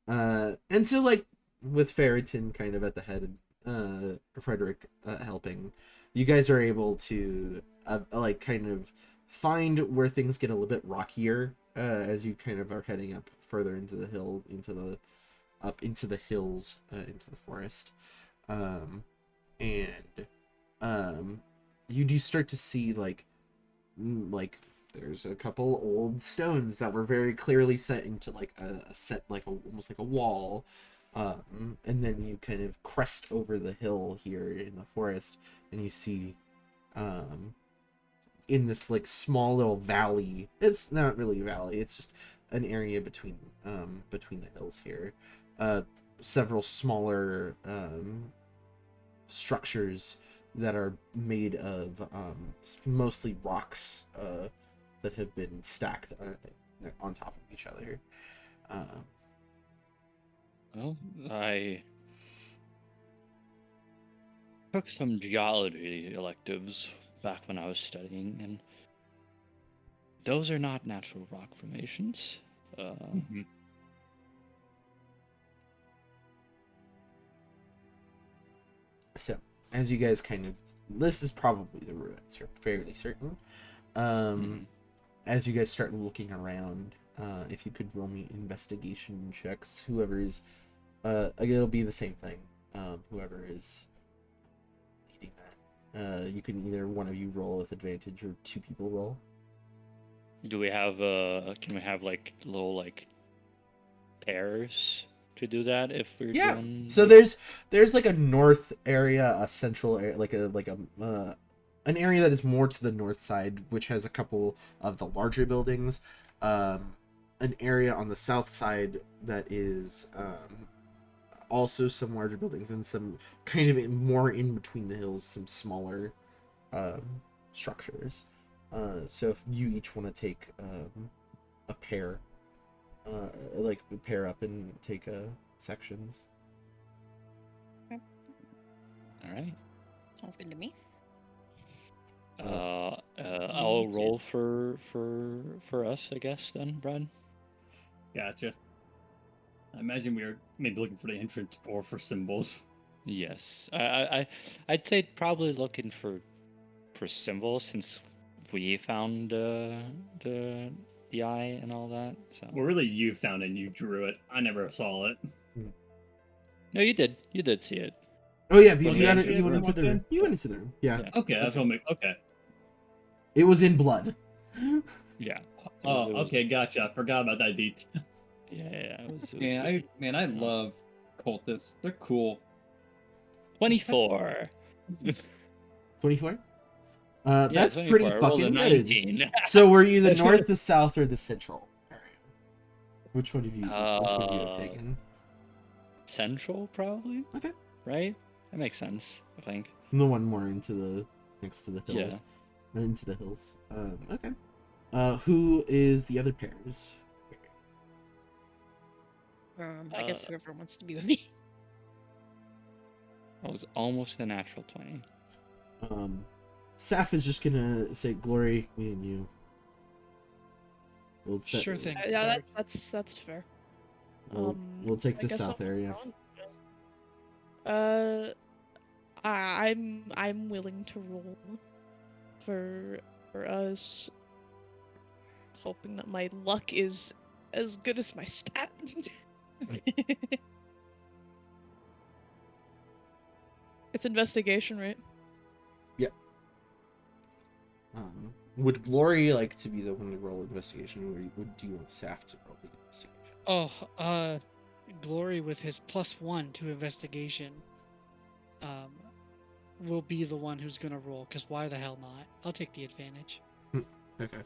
And so like with Ferriton kind of at the head, Frederick helping, you guys are able to like kind of find where things get a little bit rockier as you kind of are heading up further into the hill, into the hills, into the forest, and you do start to see like there's a couple old stones that were very clearly set into like a set like almost like a wall, and then you kind of crest over the hill here in the forest, and you see in this like small little valley, it's not really a valley, it's just an area between the hills here, several smaller structures that are made of mostly rocks that have been stacked on top of each other. Well, I took some geology electives back when I was studying, and those are not natural rock formations. Mhm. So, as you guys kind of, this is probably the ruins, you're fairly certain. As you guys start looking around, if you could roll me investigation checks, whoever's, it'll be the same thing. Whoever is leading that, you can either one of you roll with advantage or two people roll. Do we have can we have like little like pairs to do that if we're Yeah. doing So there's like a north area, a central area, like a an area that is more to the north side, which has a couple of the larger buildings. An area on the south side that is also some larger buildings, and some kind of more in between the hills, some smaller structures. So if you each want to take a pair, like pair up and take sections. All right. Sounds good to me. I'll roll for us, I guess. Then, Brad. Gotcha. I imagine we are maybe looking for the entrance or for symbols. Yes, I'd say probably looking for symbols since we found the eye and all that. So Well, really, you found it and you drew it. I never saw it. no, you did. You did see it. Oh yeah, because When you we got it. entered You the went room. into the room. You went into the room. Yeah, Yeah. Okay, that's what makes. Okay. it was in blood. Yeah. Oh, It was- okay, gotcha. I forgot about that detail. Yeah. It was Man, I love cultists. They're cool. 24. 24. Yeah, That's 24. pretty I rolled a fucking good. 19. So were you the north, the south, or the central area? Which one have you? Which one have you have taken? Central, probably. Okay. Right. That makes sense. I think. The one more into the next to the hill. Yeah. Right into the hills. Okay. Who is the other pairs? I guess whoever wants to be with me. I was almost a natural 20. Saf is just gonna say, "Glory, me and you." We'll set- Sure thing. Yeah, Sorry. that's fair. We'll take I the guess south I'll area. move on. I'm willing to roll for us, hoping that my luck is as good as my stat. It's investigation, right? Would Glory like to be the one to roll investigation, or do you want Saf to roll the investigation? Oh, Glory with his +1 to investigation, will be the one who's gonna roll. Cause why the hell not? I'll take the advantage. Okay.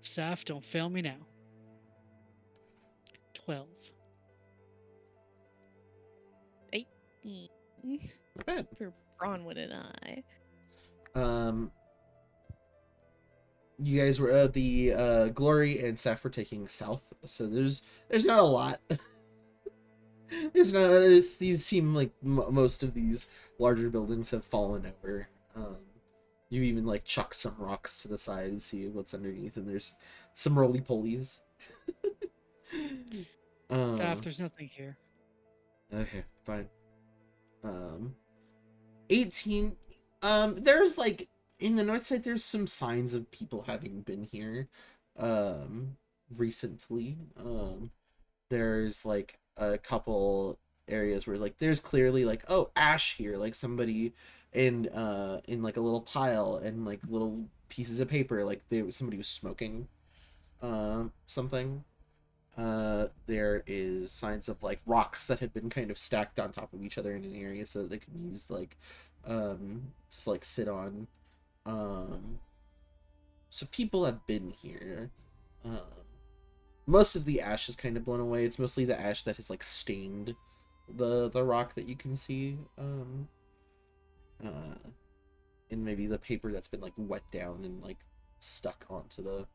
Saf, don't fail me now. 12. Not bad. For Bronwyn and I. You guys were the Glory and Saf were taking south, so there's not a lot. There's not. These seem like most of these larger buildings have fallen over. You even like chuck some rocks to the side and see what's underneath, and there's some roly polies. Saf, there's nothing here. Okay, fine. 18. There's like in the north side, there's some signs of people having been here, recently. There's like a couple areas where like there's clearly like, oh, ash here, like somebody in like a little pile and like little pieces of paper, like somebody was smoking something. There is signs of like rocks that have been kind of stacked on top of each other in an area so that they can use like to like sit on. So people have been here. Most of the ash is kind of blown away. It's mostly the ash that has like stained the rock that you can see. And maybe the paper that's been like wet down and like stuck onto the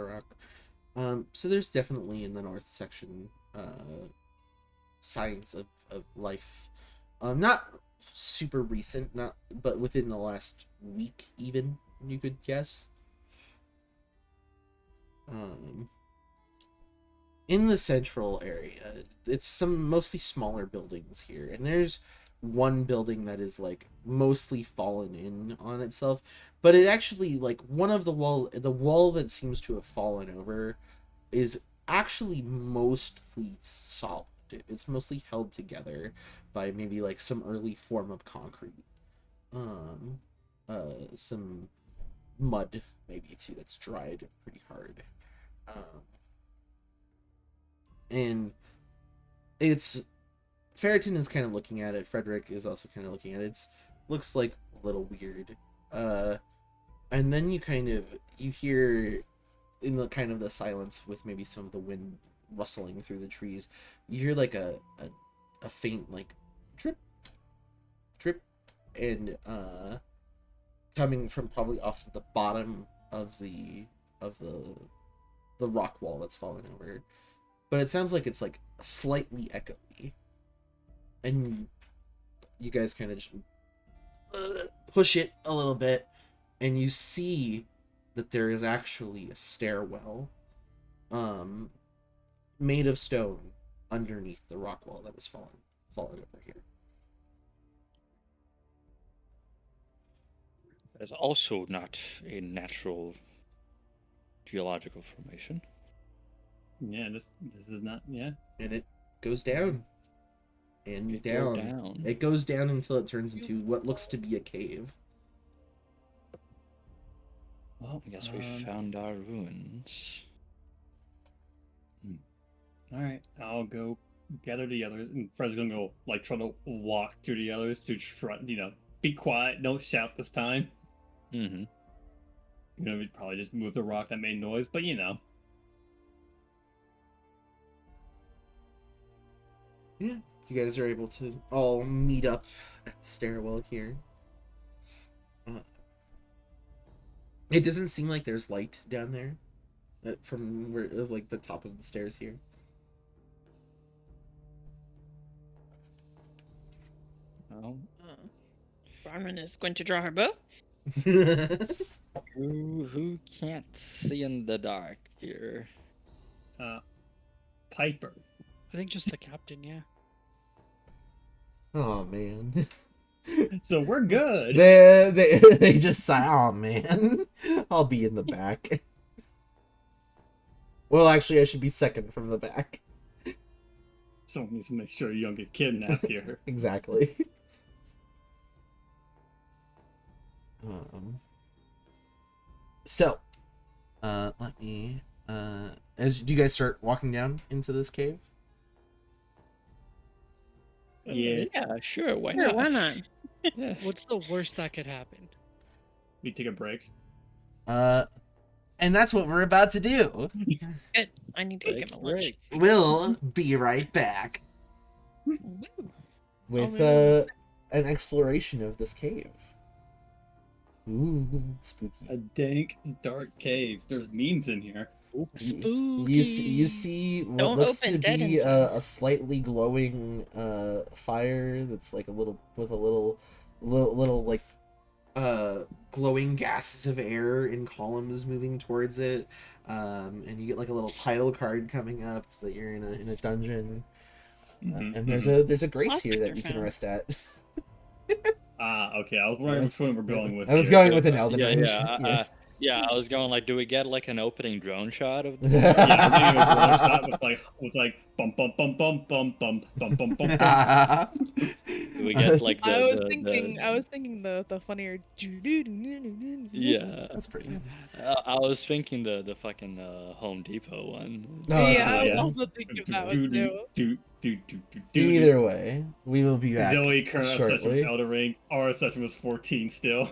rock. So there's definitely in the north section signs of life. Not super recent, but within the last week even, you could guess. In the central area, it's some mostly smaller buildings here, and there's one building that is like mostly fallen in on itself, but it actually like one of the wall that seems to have fallen over is actually mostly solid. It's mostly held together by maybe like some early form of concrete, some mud maybe too that's dried pretty hard, and it's Ferritin is kind of looking at it. Frederick is also kind of looking at it. It looks like a little weird. And then you hear in the kind of the silence with maybe some of the wind rustling through the trees, you hear like a faint like drip, drip, and coming from probably off of the bottom of the rock wall that's fallen over. but it sounds like it's like slightly echoey. And you guys kind of just push it a little bit, and you see that there is actually a stairwell made of stone underneath the rock wall that has fallen over here. There's also not a natural geological formation. Yeah, this is not. Yeah. And it goes down and It go down. down. It goes down until it turns into what looks to be a cave. Well, I guess we found our ruins. All right, I'll go gather the others, and Fred's gonna go like try to walk through the others to try, be quiet, don't shout this time. Mm-hmm. We'd probably just move the rock that made noise, but Yeah, you guys are able to all meet up at the stairwell here. It doesn't seem like there's light down there from where, like, the top of the stairs here. Oh, Barman is going to draw her bow. who can't see in the dark here? Piper. I think just the captain, yeah. Oh man. So we're good. They just sigh. Oh man, I'll be in the back. Well, actually, I should be second from the back. Someone needs to make sure you don't get kidnapped here. Exactly. So, let me. Do you guys start walking down into this cave? Yeah. Yeah, sure. Why Sure, not? why not? Yeah. What's the worst that could happen? We take a break. And that's what we're about to do. Good. I need to get my lunch. We'll be right back Woo. with man. an exploration of this cave. Ooh, spooky. A dank, dark cave. There's memes in here. Spooky. You see what Don't looks open to dead be engine. a slightly glowing fire that's like a little with a little like glowing gases of air in columns moving towards it, and you get like a little title card coming up that you're in a dungeon, and there's a grace Lots here of that their you can fans. rest at. Okay. I was wondering which one we're going with. I was here. going with an Elden Ring. Yeah, I was going like, do we get like an opening drone shot of the Yeah, I'm getting a drone shot with like bum bum bum bum bum bum bum bum bum bum. Do we get like the I was the thinking the funnier. yeah. That's pretty good. I was thinking the fucking Home Depot one. No, that's Yeah, I was fine. also thinking of that one too. Either way, we will be back Zoe current obsession shortly. was Elden Ring. Our obsession was 14 still.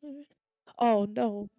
Oh no.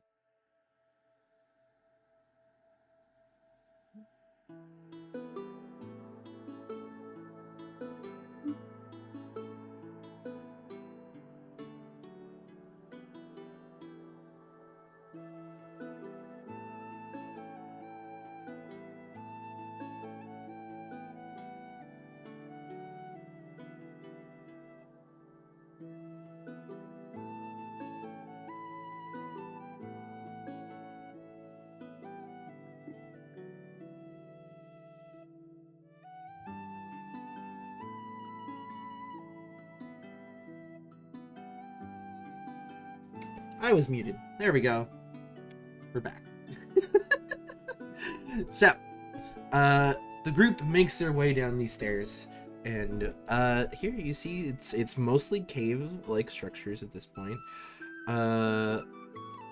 I was muted. There we go. We're back. So, the group makes their way down these stairs, and here you see it's mostly cave-like structures at this point. On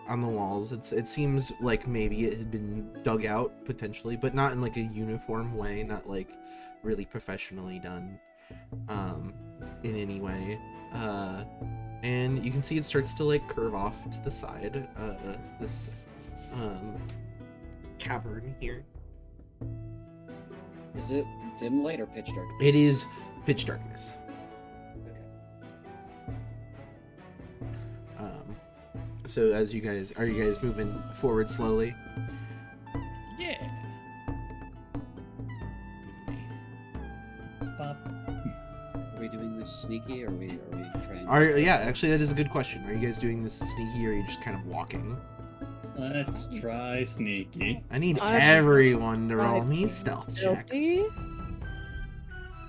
the walls, it seems like maybe it had been dug out potentially, but not in like a uniform way, not like really professionally done, in any way. And you can see it starts to like curve off to the side, this cavern here. Is it dim light or pitch dark? It is pitch darkness. So as you guys, are you guys moving forward slowly? Yeah. Pop. Are we doing this sneaky, or are we trying? Yeah, actually that is a good question. Are you guys doing this sneaky, or are you just kind of walking? Let's try sneaky. I need I'm everyone to roll trying me to stealth Stealthy? checks.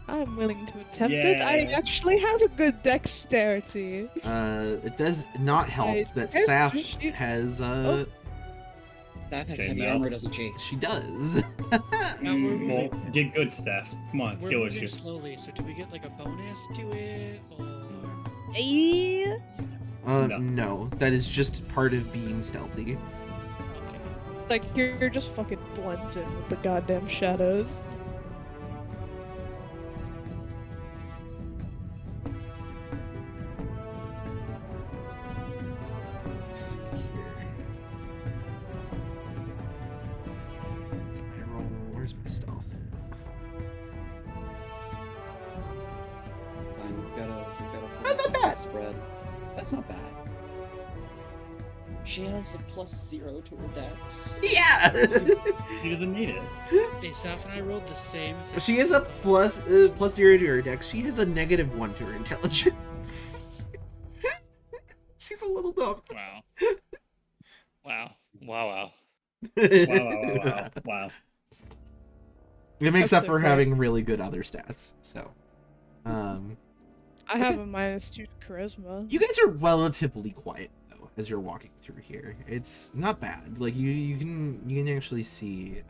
I'm willing to attempt it. I Yeah. actually have a good dexterity. It does not help I that appreciate- Saf has Oh. That has Okay, heavy now. armor, doesn't she? she does. Now we're moving, Well, get good stuff. Come on, we're skill moving issue. slowly, so do we get like a bonus to it? Or... Eh? No. No. That is just part of being stealthy. Okay. Like you're just fucking blends in with the goddamn shadows. Let's see here. Can I roll? Where's my stealth? Fine, we've got a Not bad. spread. That's not bad. She has a +0 to her dex. Yeah. He doesn't need it. Hey, Saf and I rolled the same thing. She has a +0 to her dex. She has a -1 to her intelligence. She's a little dumb. Wow. Wow. Wow. Wow. It makes That's up for okay. having really good other stats. So, I have a -2 to charisma. you guys are relatively quiet though as you're walking through here. It's not bad. Like you can actually see.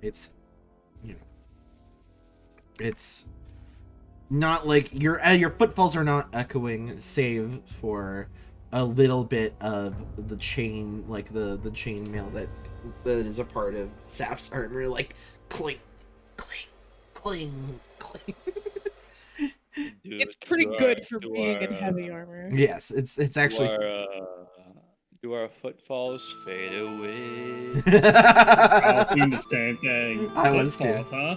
It's, you know, it's not like your footfalls are not echoing, save for a little bit of the chain, like the chain mail that is a part of Saf's armor, like clink, clink, cling, cling. It's pretty good for being in heavy armor. Yes, it's actually. Do our footfalls fade away? I was doing the same thing. I was too. Footfalls, huh?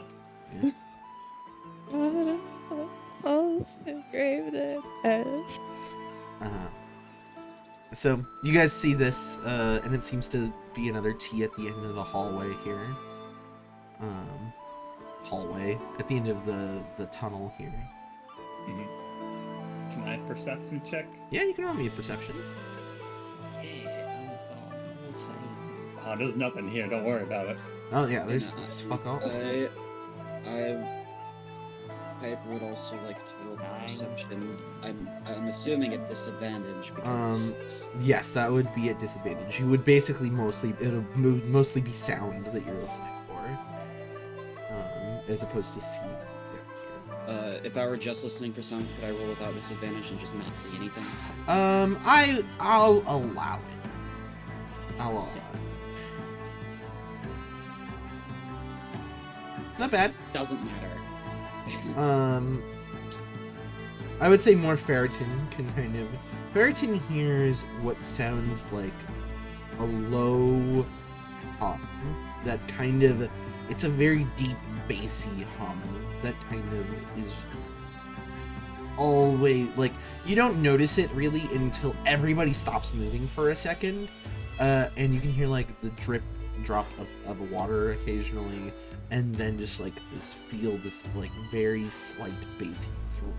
So you guys see this, and it seems to be another T at the end of the hallway here. Hallway at the end of the tunnel here. Mhm. Can I perception check? Yeah, you can roll me a perception. Oh, there's nothing here. Don't worry about it. Oh yeah, there's fuck all. I would also like to roll perception. I'm assuming at disadvantage because Yes, that would be at disadvantage. You would basically mostly be sound that you're listening for, as opposed to seeing. if I were just listening for sound, could I roll without disadvantage and just not see anything? I'll allow it. I'll allow it. Not bad. Doesn't matter. I would say more Ferritin can kind of Ferritin hears what sounds like a low hum that kind of, it's a very deep bassy hum that kind of is always like, you don't notice it really until everybody stops moving for a second, and you can hear like the drop of water occasionally, and then just like this like very slight bassy thrum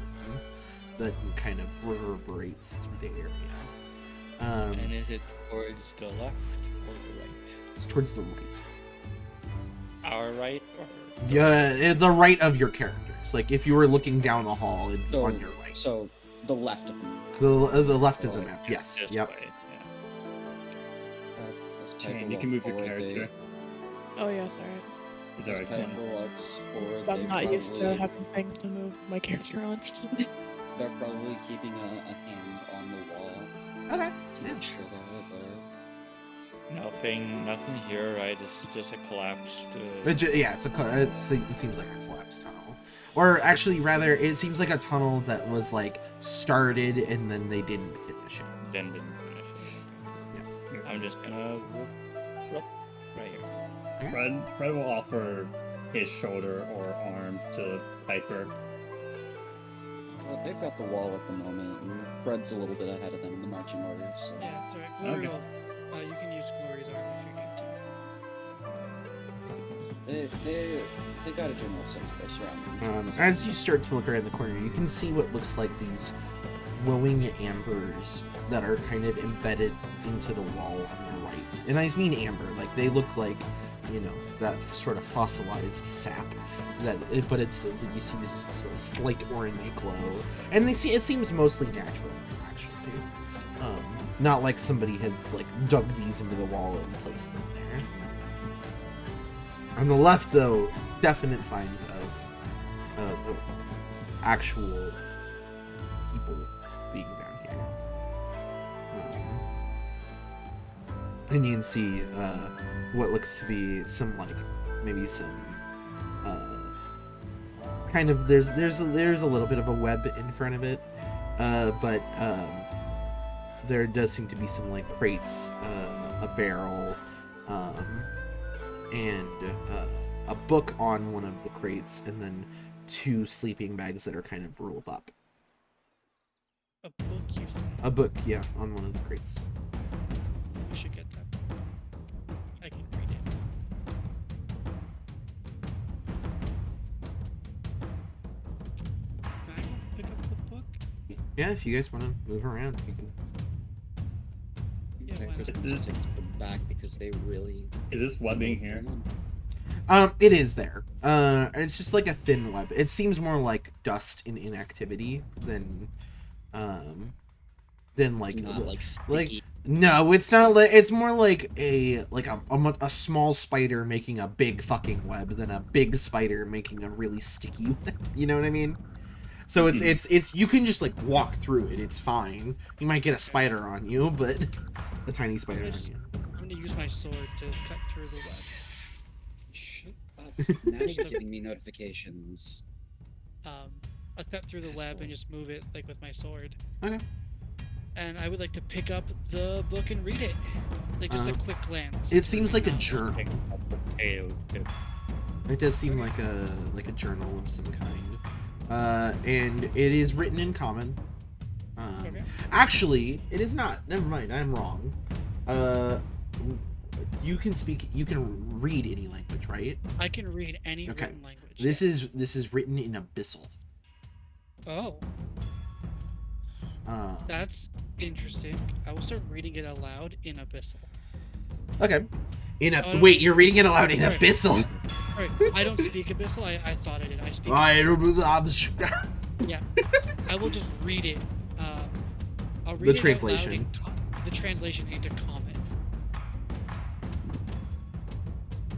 that kind of reverberates through the area. And is it towards the left or the right? It's towards the right. Our right or Yeah, the right of your characters. Like if you were looking down the hall, it'd be on your right. So the left of them. The left of the map. Yes. this Yep. way? Yeah. Shane, you can move your character. Oh yeah, sorry. Is that right, Shane? I'm not used to having things to move my character on. They're probably keeping a hand on the wall Okay. to make sure they're there. Nothing here, right? This is just a collapsed. Yeah, it seems like a collapsed tunnel, or actually, rather, it seems like a tunnel that was like started and then they didn't finish it. Then didn't finish it. Yeah. I'm just gonna whoop right here. Fred will offer his shoulder or arm to Piper. Well, they've got the wall at the moment, and Fred's a little bit ahead of them in the marching order, so... Yeah, it's alright. Glory Okay. you can use Glory's arm if you need to. They got a general sense of their surroundings. As you start to look around the corner, you can see what looks like these glowing ambers that are kind of embedded into the wall on the right. And I mean amber, like they look like, you know, that sort of fossilized sap. But it's, you see this slight orange glow, and it seems mostly natural, actually. Not like somebody has like dug these into the wall and placed them there. On the left, though, definite signs of actual people being down here. And you can see what looks to be some like maybe some kind of there's a little bit of a web in front of it, but there does seem to be some like crates, a barrel, and a book on one of the crates, and then 2 sleeping bags that are kind of rolled up. A book, you said? A book, yeah, on one of the crates. We should get that. I can read it. Can I go pick up the book? Yeah, if you guys want to move around, you can. Yeah, Okay, why Chris not? can just take them back because they really... Is this webbing here? It is there. It's just like a thin web. It seems more like dust and inactivity than like It's not like sticky. like no, it's not like, it's more like a small spider making a big fucking web than a big spider making a really sticky web. You know what I mean? So it's you can just like walk through it. It's fine. You might get a spider on you, but a tiny spider on you. I'm gonna use my sword to cut through the web. Shut up. Now you're giving me notifications. I'll cut through the web and just move it like with my sword. Okay. And I would like to pick up the book and read it. Like just a quick glance. It seems like a journal. Pick up the tail, too. It does seem like a journal of some kind, and it is written in common. Okay. Actually, it is not. Never mind. I'm wrong. You can read any language, right? I can read any Okay. written language. This is written in Abyssal. Oh, that's interesting. I will start reading it aloud in Abyssal. Okay. Oh, Wait, you're reading it aloud in sorry. Abyssal. Alright, I don't speak Abyssal. I thought I did. I speak. Yeah, I will just read it. I'll read The it out translation. loud the translation into common.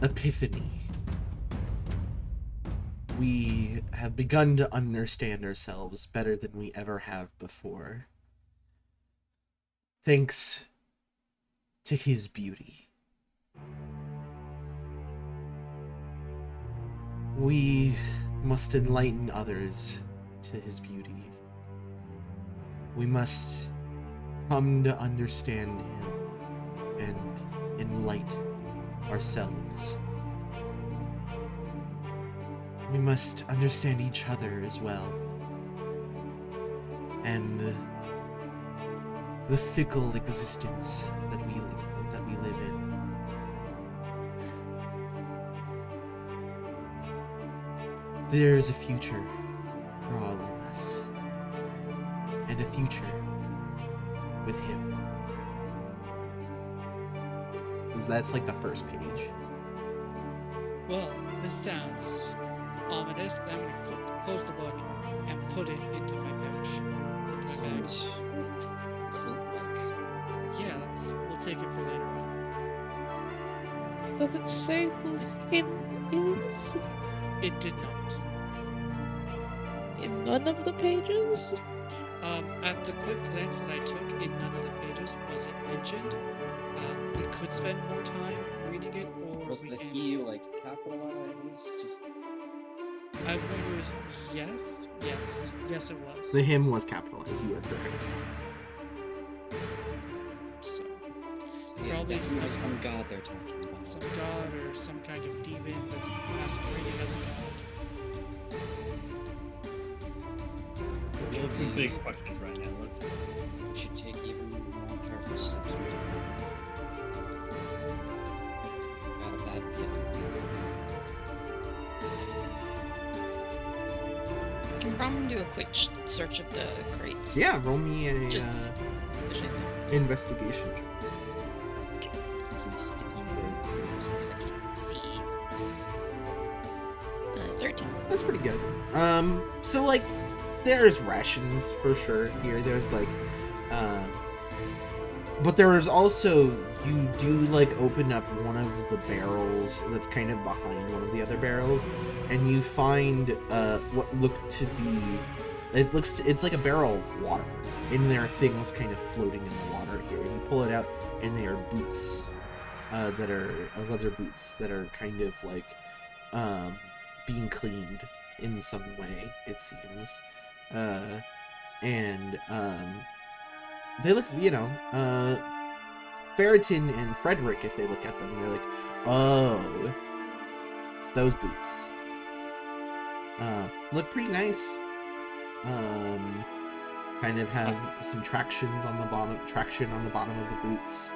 Epiphany. We have begun to understand ourselves better than we ever have before. Thanks to his beauty. We must enlighten others to his beauty. We must come to understand him and enlighten ourselves, we must understand each other as well. And the fickle existence that we live in. There is a future for all of us, and a future with him. Because that's like the first page. Well, this sounds ominous. I'm gonna close the book and put it into my pouch. Into my bag. Sounds cult-like. Yeah, we'll take it for later on. Does it say who him is? It did not. In none of the pages? At the quick glance that I took, in none of the pages was it mentioned. We could spend more time reading it, or Was we the can... he like capitalized? I believe it was yes it was. The him was capitalized, you are correct. So, Yeah, probably definitely some god they're talking about. some god or some kind of demon that's masquerading as a god. Those are two big questions right now. Let's. We should take even more careful steps with it. Got a bad feeling. Can Brom do a quick search of the crates? Yeah, roll me a Just investigation. Use my sticky words because I can't see. 13. That's pretty good. So like, there's rations for sure here. There's like, but there is also, you do like open up one of the barrels that's kind of behind one of the other barrels, and you find what look to be, it's like a barrel of water, and there are things kind of floating in the water here. And you pull it out, and they are boots that are leather boots that are kind of like being cleaned in some way, it seems. They look, Ferritin and Frederick, if they look at them, they're like, oh, it's those boots. Look pretty nice. Kind of have some traction on the bottom of the boots.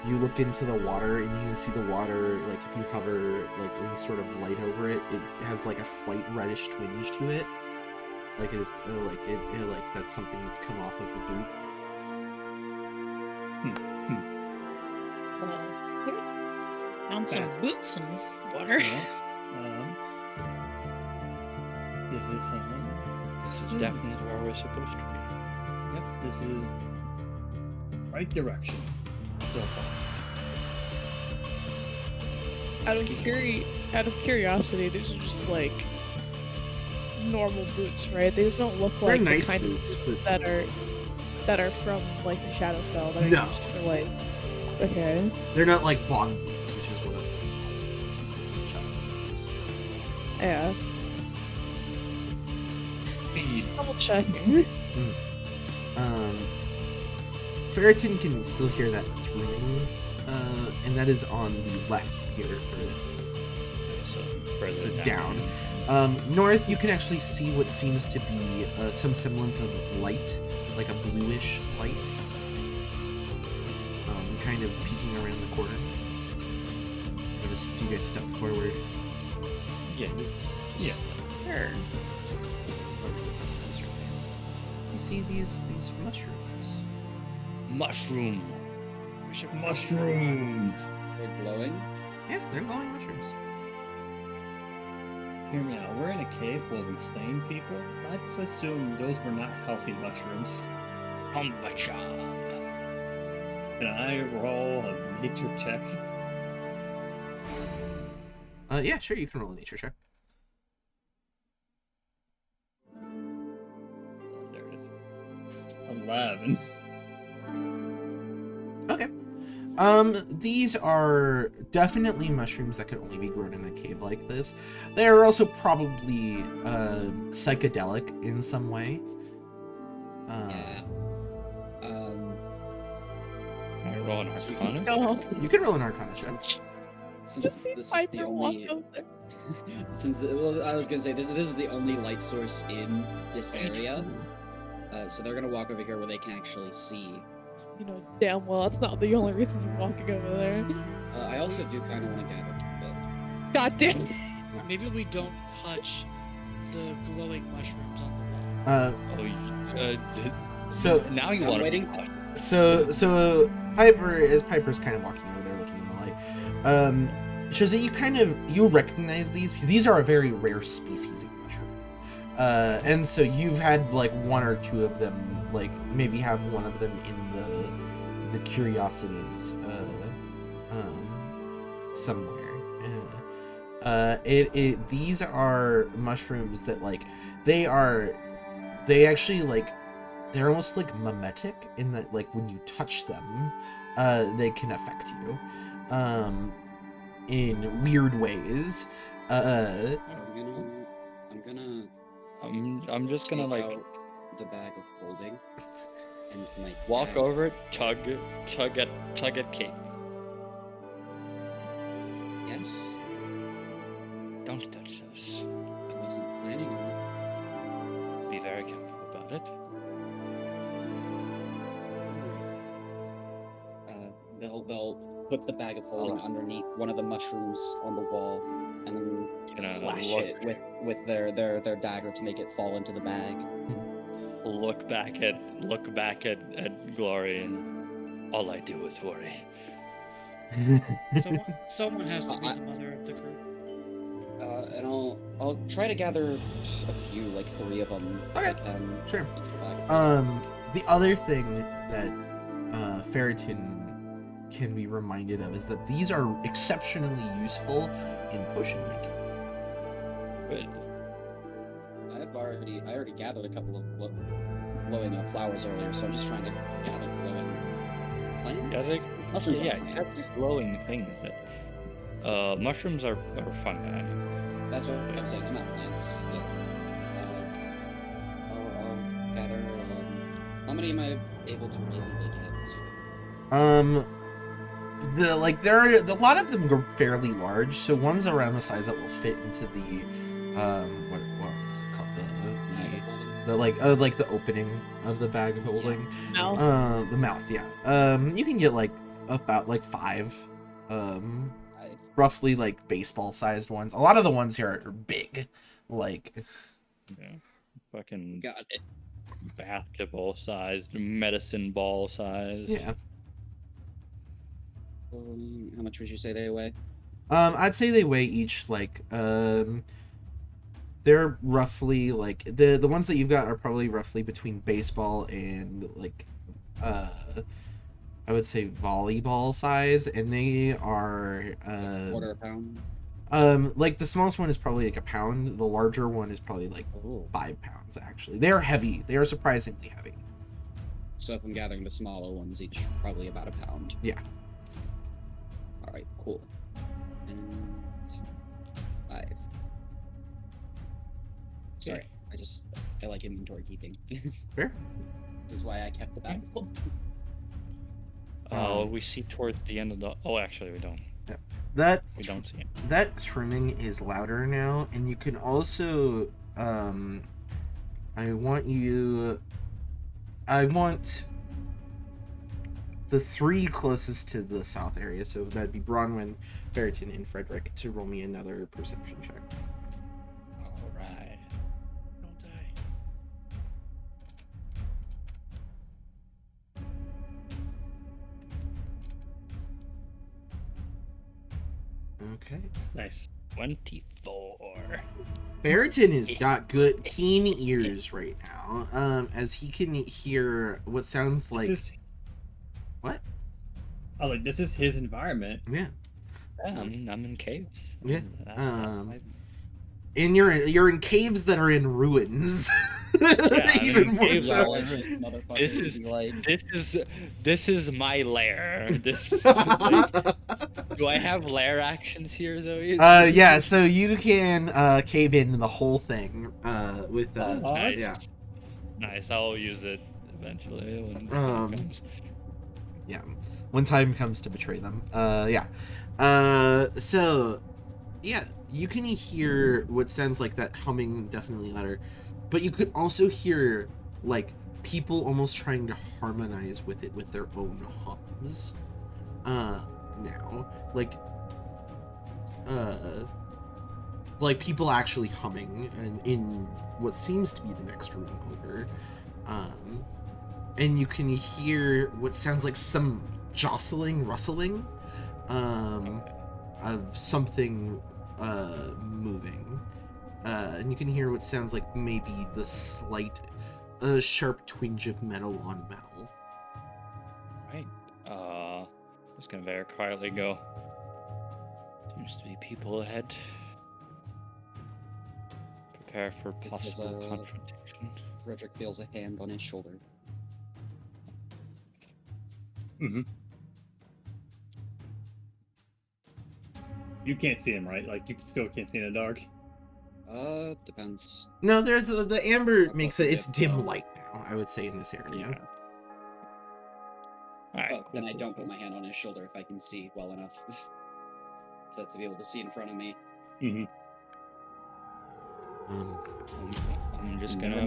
You look into the water and you can see the water, like if you hover like any sort of light over it, it has like a slight reddish twinge to it. Like it is, like that's something that's come off of the boot. Found some Fast. boots and water. This is This is definitely where we're supposed to be. Yep, this is right direction so far. Out of curiosity, these are just like normal boots, right? They just don't look They're like nice the kind boots, of but boots that are from like the Shadowfell that are No. used for like. Okay. they're not like bog boots, which is what a Yeah. Just double checking. Ferritin can still hear that ringing, and that is on the left here. Further So down. North, you can actually see what seems to be some semblance of light, like a bluish light, kind of peeking around the corner. Notice, do you guys step forward? Yeah. Sure. You see these mushrooms. Mushroom. We should Mushroom! They're glowing. Yeah, they're glowing mushrooms. Hear me out. We're in a cave full of insane people. Let's assume those were not healthy mushrooms. Kombucha. Can I roll a nature check? Yeah, sure, you can roll a nature check. Oh, there it is. 11. Okay. These are definitely mushrooms that could only be grown in a cave like this. They are also probably psychedelic in some way. Yeah. roll an Arcana? No. You can roll an Arcana check. Since Just see this is Piper the walk only, over there. since well, I was gonna say this is the only light source in this area, so they're gonna walk over here where they can actually see. You know damn well that's not the only reason you're walking over there. I also do kind of want to gather, but God damn it. Maybe we don't touch the glowing mushrooms on the wall. So now you I'm want waiting. so Piper's kind of walking over there looking in the light. Shows that you recognize these because these are a very rare species of mushroom. And so you've had like one or two of them, like maybe have one of them in the curiosities somewhere. These are mushrooms that like they actually like they're almost like mimetic in that like when you touch them, they can affect you in weird ways. I'm just gonna take like out the bag of holding and like walk over it, tug at Kate. Yes, Don't touch this. I wasn't planning on Be very careful about it. it. They'll put the bag of holding underneath one of the mushrooms on the wall, and then slash it with their dagger to make it fall into the bag. Look back at Glory, and all I do is worry. Someone has to be the mother of the group. And I'll try to gather a few, like 3 of them. Okay. If I can. Sure. The other thing that Ferritin can be reminded of is that these are exceptionally useful in potion making. Good. I already gathered a couple of glowing flowers earlier, so I'm just trying to gather glowing plants. Mushrooms are plants. That's glowing things that mushrooms are fun to have. That's what I'm saying. I'm not plants. Yeah. I'll gather. How many am I able to reasonably get? There are a lot of them go fairly large, so one's around the size that will fit into the what is it called, the opening of the bag of holding. Mouth. The mouth, yeah. You can get like about like 5 roughly like baseball sized ones. A lot of the ones here are big, like Fucking Got it. basketball sized, medicine ball sized. yeah. How much would you say they weigh? I'd say they weigh each like they're roughly like the ones that you've got are probably roughly between baseball and like I would say volleyball size, and they are Quarter a pound. like the smallest one is probably like a pound. The larger one is probably like 5 pounds actually. They are heavy. They are surprisingly heavy. So if I'm gathering the smaller ones, each probably about a pound. Yeah. All right, cool. And 5. Sorry, I like inventory keeping. Fair. This is why I kept the bag full. We see towards the end of the. Oh, actually, we don't. That We don't see it. that trimming is louder now, and you can also I want the 3 closest to the south area, so that'd be Bronwyn, Ferritin, and Frederick, to roll me another perception check. All right. Don't die. Okay. Nice. 24. Ferritin has got good keen ears right now, as he can hear what sounds like what? Oh, like this is his environment. Yeah. Yeah, I'm in caves. Yeah. That's And you're in caves that are in ruins. I'm Even in more caves so. This is my lair. This is like, do I have lair actions here, Zoe? Yeah, so you can cave in the whole thing with nice. yeah. Nice. I'll use it eventually when it Um, comes. yeah, when time comes to betray them. So yeah, you can hear what sounds like that humming definitely louder, but you could also hear like people almost trying to harmonize with it with their own hums. Now, like people actually humming in what seems to be the next room over. And you can hear what sounds like some jostling, rustling, of something moving. And you can hear what sounds like maybe the slight, sharp twinge of metal on metal. Right. Just gonna very quietly go. Seems to be people ahead. Prepare for possible confrontation. Frederick feels a hand on his shoulder. Mm-hmm. You can't see him, right? Like, you still can't see in the dark? Depends. No, there's the amber makes it. It's difficult. dim light now, I would say, in this area. Yeah. Alright. Oh, then I don't put my hand on his shoulder if I can see well enough. to be able to see in front of me. Mm-hmm. I'm just gonna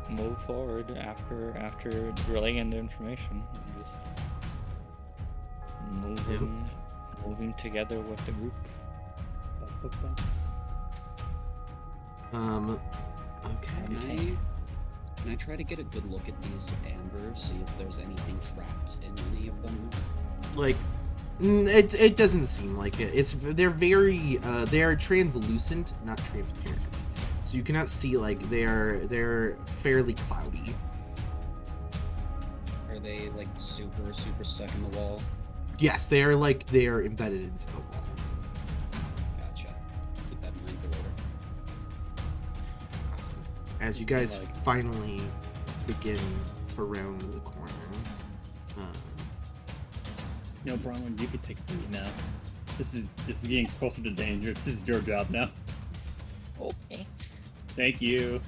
move forward after drilling in the information. Just moving together with the group. Okay. Can I try to get a good look at these ambers, see if there's anything trapped in any of them? Like, it doesn't seem like it. They're very they are translucent, not transparent. So you cannot see, like, they're fairly cloudy. Are they like super stuck in the wall? Yes, they are embedded into the wall. Gotcha. Keep that in mind for later. As you guys finally begin to round the corner. You know, Bronwyn, you could take the lead now. This is getting closer to danger. This is your job now. Okay. Thank you.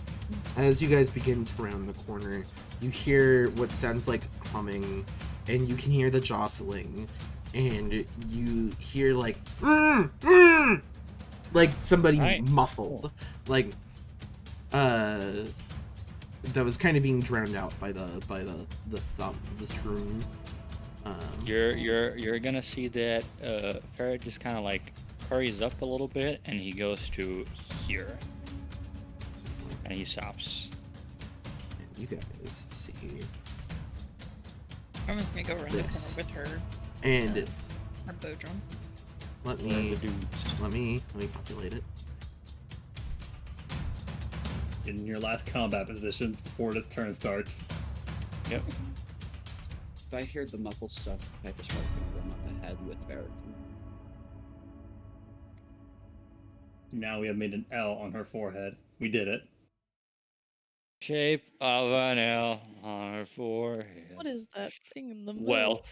As you guys begin to round the corner, you hear what sounds like humming, and you can hear the jostling, and you hear like somebody muffled, like that was kind of being drowned out by the thrum. You're gonna see that Ferret just kind of like hurries up a little bit, and he goes to here, and he stops. And you guys see. I'm just gonna go around the corner with her. And her bow drum. Let me populate it. In your last combat positions before this turn starts. Yep. If I hear the muffled stuff, Piper's probably gonna run up ahead with Ferret. Now we have made an L on her forehead. We did it. Shape of an L on her forehead. What is that thing in the middle? Well,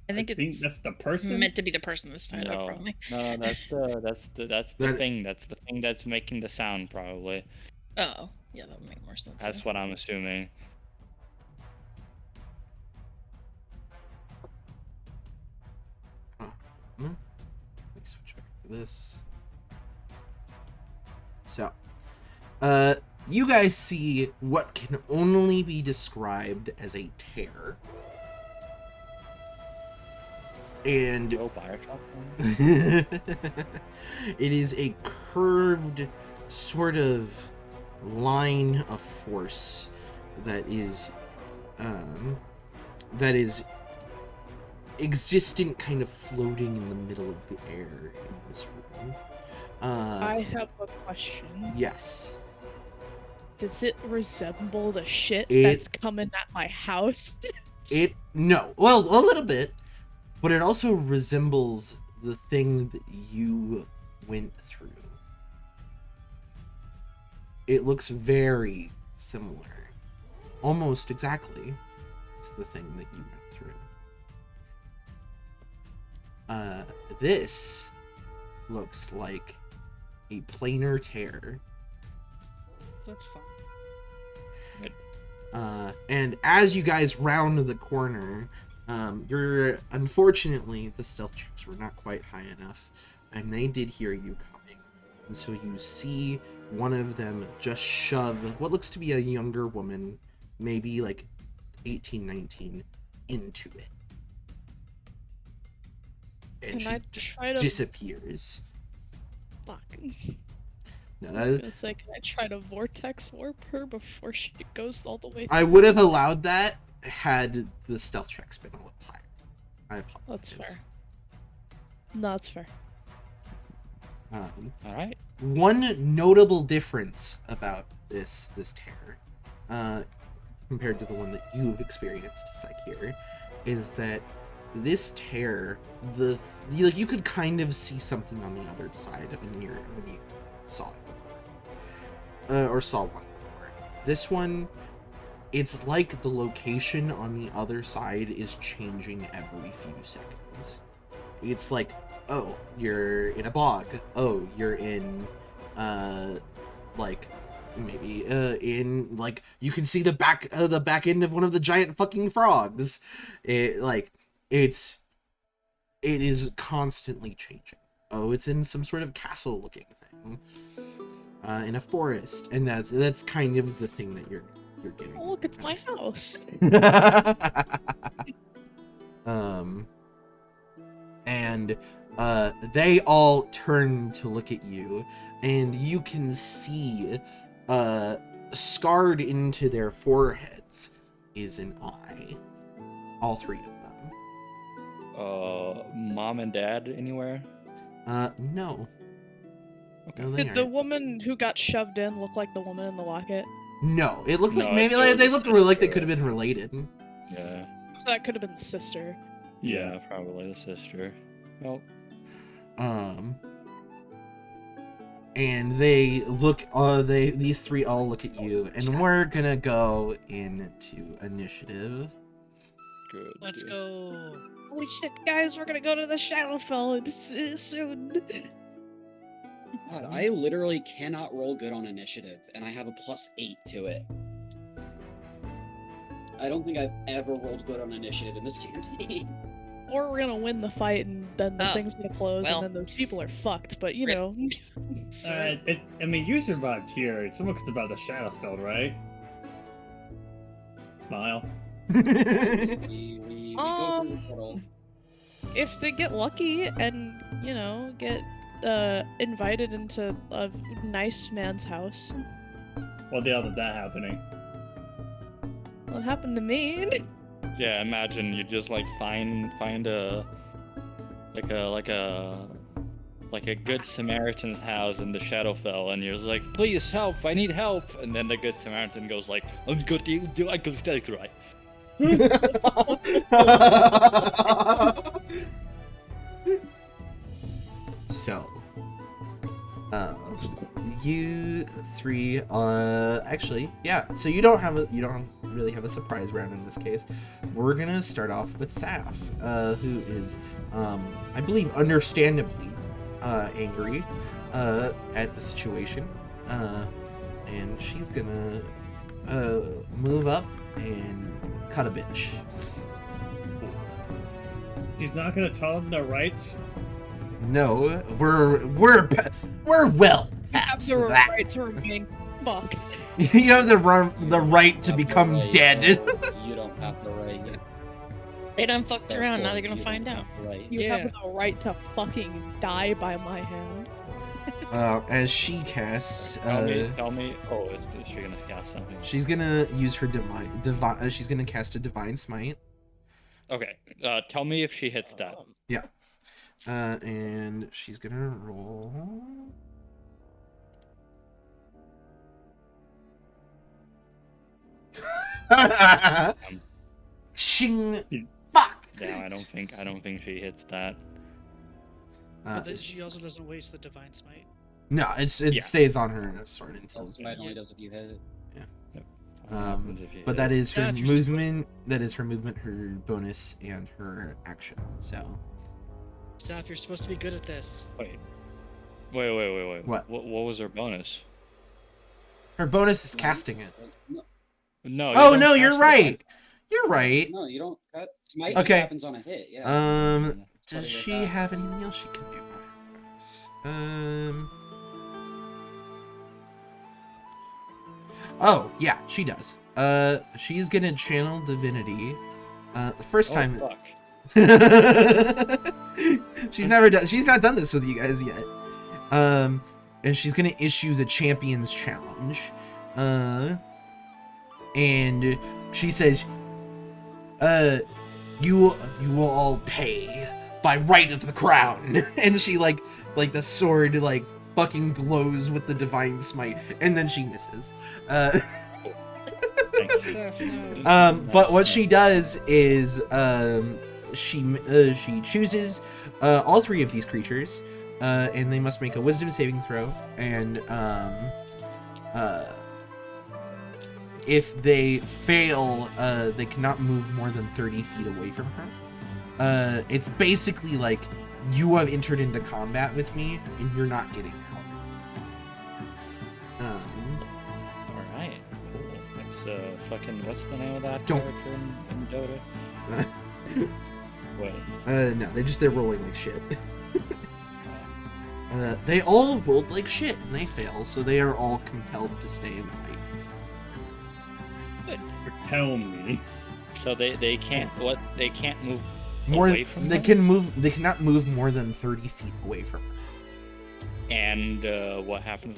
I think that's the person. Meant to be the person this time, no, probably. no, that's the thing. That's the thing that's making the sound, probably. Oh, yeah, that would make more sense. That's what I'm assuming. Let me switch back to this. So, you guys see what can only be described as a tear. And it is a curved sort of line of force that is existent, kind of floating in the middle of the air in this room. I have a question. Yes. Does it resemble the shit that's coming at my house? No. Well, a little bit. But it also resembles the thing that you went through. It looks very similar. Almost exactly to the thing that you went through. This looks like a planar tear. That's fine. And as you guys round the corner, unfortunately, the stealth checks were not quite high enough, and they did hear you coming. And so you see one of them just shove what looks to be a younger woman, maybe like 18, 19, into it. And Can I just try to- disappears. Fuck. No, I was gonna say, can I try to vortex warp her before she goes all the way I through? would have allowed that had the stealth checks been a little higher. I apologize. That's fair. No, that's fair. All right. One notable difference about this terror, compared to the one that you've experienced, Psyche, is that this terror, you could kind of see something on the other side when you saw it before, or saw one before. This one, it's like the location on the other side is changing every few seconds. It's like, oh, you're in a bog. Oh, you're in, like, maybe in, like, you can see the back end of one of the giant fucking frogs. It is constantly changing. Oh, it's in some sort of castle looking thing, in a forest, and that's kind of the thing that you're getting. Oh, look, it's my house. And they all turn to look at you, and you can see scarred into their foreheads is an eye. All three of them. Mom and dad anywhere? No. Okay. No, they Did the aren't. woman who got shoved in look like the woman in the locket? No, it looked like No, maybe it like, they was looked like they sister. could have been related. Yeah. So that could have been the sister. Yeah, probably the sister. Well, And they look. These three all look at you, and we're gonna go into initiative. good. Let's go. Holy shit, guys, we're gonna go to the Shadowfell soon. God, I literally cannot roll good on initiative, and I have a +8 to it. I don't think I've ever rolled good on initiative in this campaign. Or we're gonna win the fight and then the Oh, thing's gonna close well. and then those people are fucked, but you Rip. know. I mean, you survived here. Someone could survive the Shadowfell, right? Smile. We go through the portal. If they get lucky and, you know, get invited into a nice man's house. Well, the other that happening. What happened to me? Yeah, imagine you just like find a good Samaritan's house in the Shadowfell, and you're just like, please help, I need help, and then the good Samaritan goes like, I'm good, do I go take right? So, you three, actually, yeah. So you don't really have a surprise round in this case. We're gonna start off with Saf, who is, I believe, understandably, angry, at the situation, and she's gonna, move up and cut a bitch. She's not gonna tell them their rights. No, we're well past The that. right to remain fucked. You have the right to Have the become right, dead. You don't have the right. They done fucked around. Now they're Therefore, gonna you find don't out. have the right. You Yeah. have the right to fucking die by my hand. As she casts, Tell me. Oh, is she gonna cast something? she's gonna use her divine. She's gonna cast a divine smite. Okay. Tell me if she hits that. And she's gonna roll. Shing. Fuck. Yeah, I don't think she hits that. But then she also doesn't waste the divine smite. No, it Yeah. stays on her sword until. Smite only does if you hit it. What happens if you But hit that it? is her Yeah, if you're still- movement. That is her movement, her bonus, and her action. So. Staff, you're supposed to be good at this. Wait. What? What was her bonus? Her bonus is casting it. No, No. Oh you no, don't you're cast right. You're right. No, you don't cut. Smite Okay. just happens on a hit. Yeah. it. Does of she that. have anything else she can do on her bonus? Oh yeah, she does. She's gonna channel divinity. The first time. Fuck. She's not done this with you guys yet. And she's gonna issue the Champions Challenge. And she says, you will all pay by right of the crown. And she like the sword like fucking glows with the divine smite, and then she misses. Thanks. But what she does is she chooses all three of these creatures, and they must make a wisdom saving throw, and if they fail, they cannot move more than 30 feet away from her. It's basically like you have entered into combat with me and you're not getting out. Alright, cool. That's fucking, what's the name of that Don't- character in Dota? Wait. No, they're rolling like shit. They all rolled like shit and they fail, so they are all compelled to stay and fight. Tell me. So they can't move More, away from they her? they cannot move more than 30 feet away from her. And what happens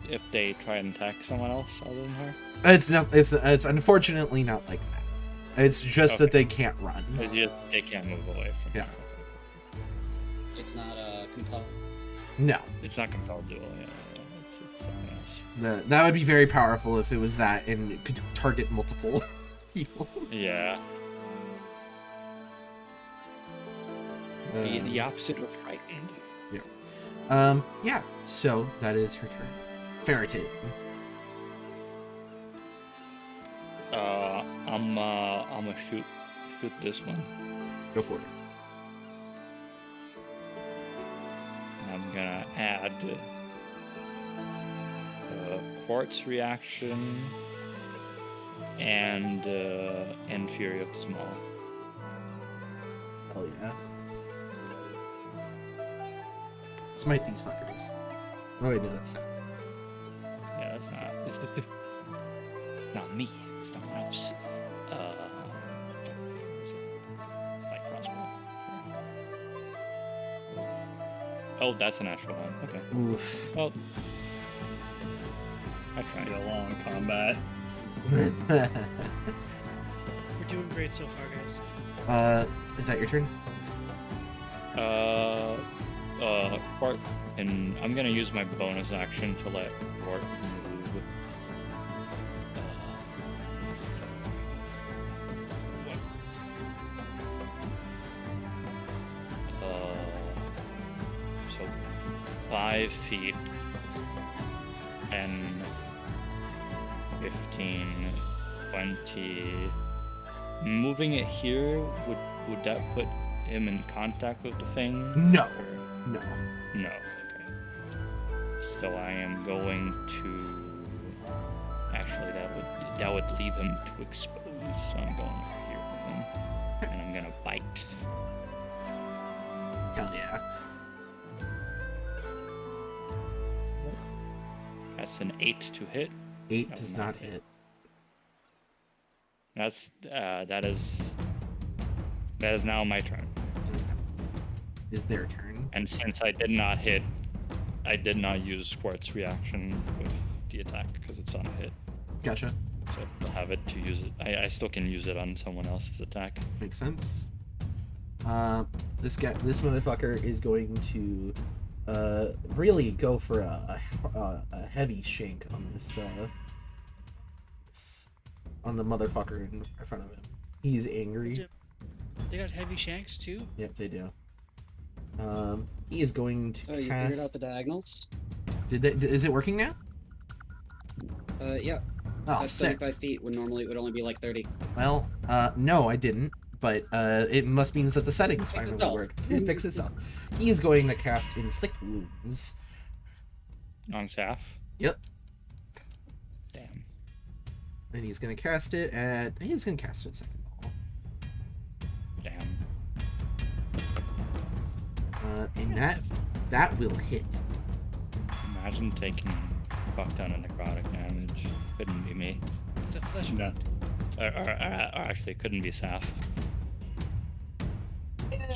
if they try and attack someone else other than her? It's unfortunately not like that. It's just that Okay. they can't run. They can't move away from Yeah. her. It's not compelled. No. It's not compelled duel, yeah. It's something else. That would be very powerful if it was that and it could target multiple people. Yeah. The opposite of frightened. Yeah, so that is her turn. Ferreted. I'm gonna shoot this one. Go for it. I'm gonna add quartz reaction and Fury of the Small. Hell yeah. Smite these fuckers. Oh wait, no, that's not. Yeah, that's not. It's not me. It's someone else. Light crossbow. Oh, that's an actual one. Okay. Oof. Well, I tried. Be a long combat. We're doing great so far, guys. Is that your turn? Quart, and I'm gonna use my bonus action to let Quart move. So 5 feet and 15, 20. Moving it here, would that put him in contact with the thing? No. Or- No. No. Okay. So I am going to. Actually, that would leave him to expose. So I'm going over here with him, and I'm gonna bite. Hell yeah. That's an 8 to hit. 8 That does would not not hit. hit. That is now my turn. Is their turn. And since I did not hit, I did not use Quartz reaction with the attack because it's on a hit. Gotcha. So I'll have it to use it. I still can use it on someone else's attack. Makes sense. This motherfucker is going to really go for a heavy shank on this on the motherfucker in front of him. He's angry. They got heavy shanks too. Yep, they do. He is going to Oh, you cast. figured out the diagonals? Is it working now? Yeah. Oh, That's sick. 75 feet when normally it would only be like 30. Well, no, I didn't. But it must mean that the settings Fix finally itself. worked. It fixed itself. He is going to cast Inflict Wounds. On staff? Yep. Damn. And he's gonna cast it at second level. Damn. And that will hit. Imagine taking fuck ton of necrotic damage. Couldn't be me. It's a flesh No. Or actually, couldn't be Saf.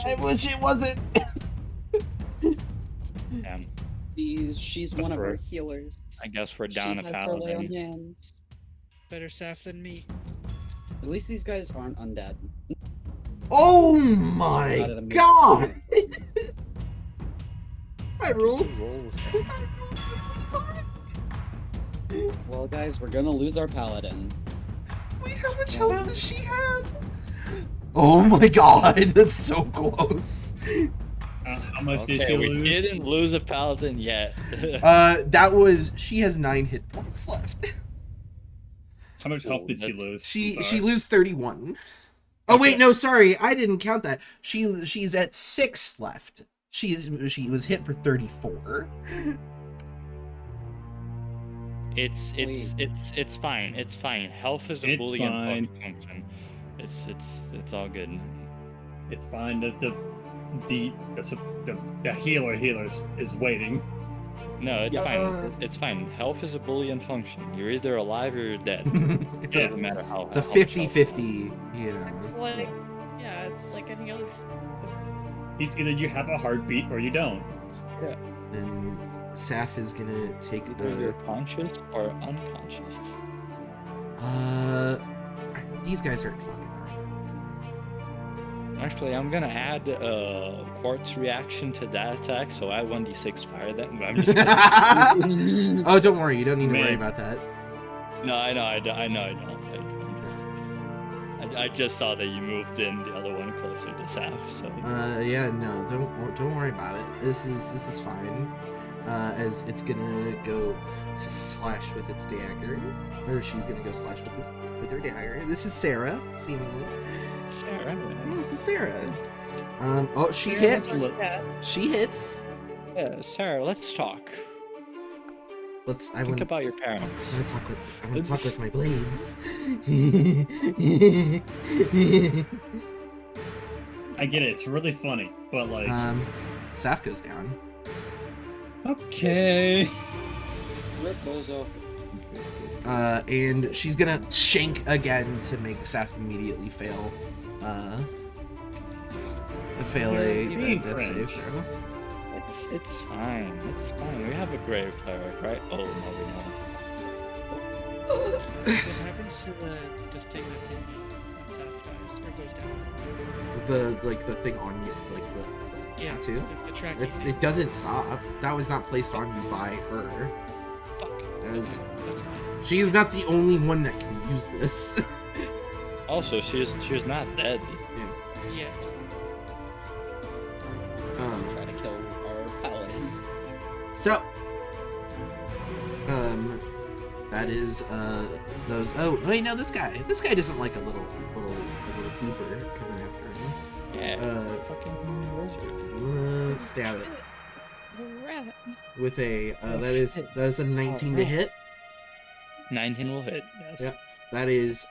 I wish it wasn't. Damn. She's one of our healers. I guess we're down she a has her lay on paladin. hands. better Saf than me. At least these guys aren't undead. Oh Not my an amazing god! I rolled. Well, guys, we're gonna lose our paladin. Wait, how much health does she have? Oh my god, that's so close. How much did Okay, she we lose? didn't lose a paladin yet. She has 9 hit points left. How much health did she lose? She I'm sorry. lose 31. Oh wait, no, sorry, I didn't count that. She's at 6 left. She was hit for 34. It's fine. It's fine. Health is a It's Boolean fine. function. It's all good. It's fine. The healer is waiting. No, it's Yeah. fine. It's fine. Health is a Boolean function. You're either alive or you're dead. It's It a doesn't matter how. it's a how much health 50-50, you you know. It's like, yeah, it's like any other. It's either you have a heartbeat or you don't. And Saf is gonna take have. Either you're conscious or unconscious. these guys aren't fucking around. Actually, I'm gonna add a quartz reaction to that attack, so I 1d6 fire that. I'm just. Oh, don't worry, you don't need to worry Man. about that. No, I know, I don't. I just saw that you moved in the other one closer to Saf, so. Yeah, no, don't worry about it. This is fine. As it's gonna go to slash with its dagger, or she's gonna go slash with her dagger. This is Sarah, seemingly. Sarah. Yeah, this is Sarah. Oh, she Sarah hits. was yeah. She hits. Yeah, Sarah, let's talk. I Think want about your parents. I want to talk with my blades. I get it. It's really funny, but like, Saf goes down. okay. Rip Bozo. And she's gonna shank again to make Saf immediately fail. Fail a Being death save cringe. throw. It's fine. It's fine. We have a grave cleric, right? Oh no, we don't. What happens to the thing that's in me when Saf dies or goes down? The thing on you, like the Yeah, tattoo. the tracking. It doesn't stop. That was not placed on you by her. Fuck. That is, That's fine. she is not the only one that can use this. Also, she's not dead. Yeah. Someone try to kill our paladin. So, that is those. Oh wait, no, this guy doesn't like a little booper coming after him. Yeah. Fucking Stab it Rat. with a that is a 19 to hit. 19 will hit. Yes. Yep. That is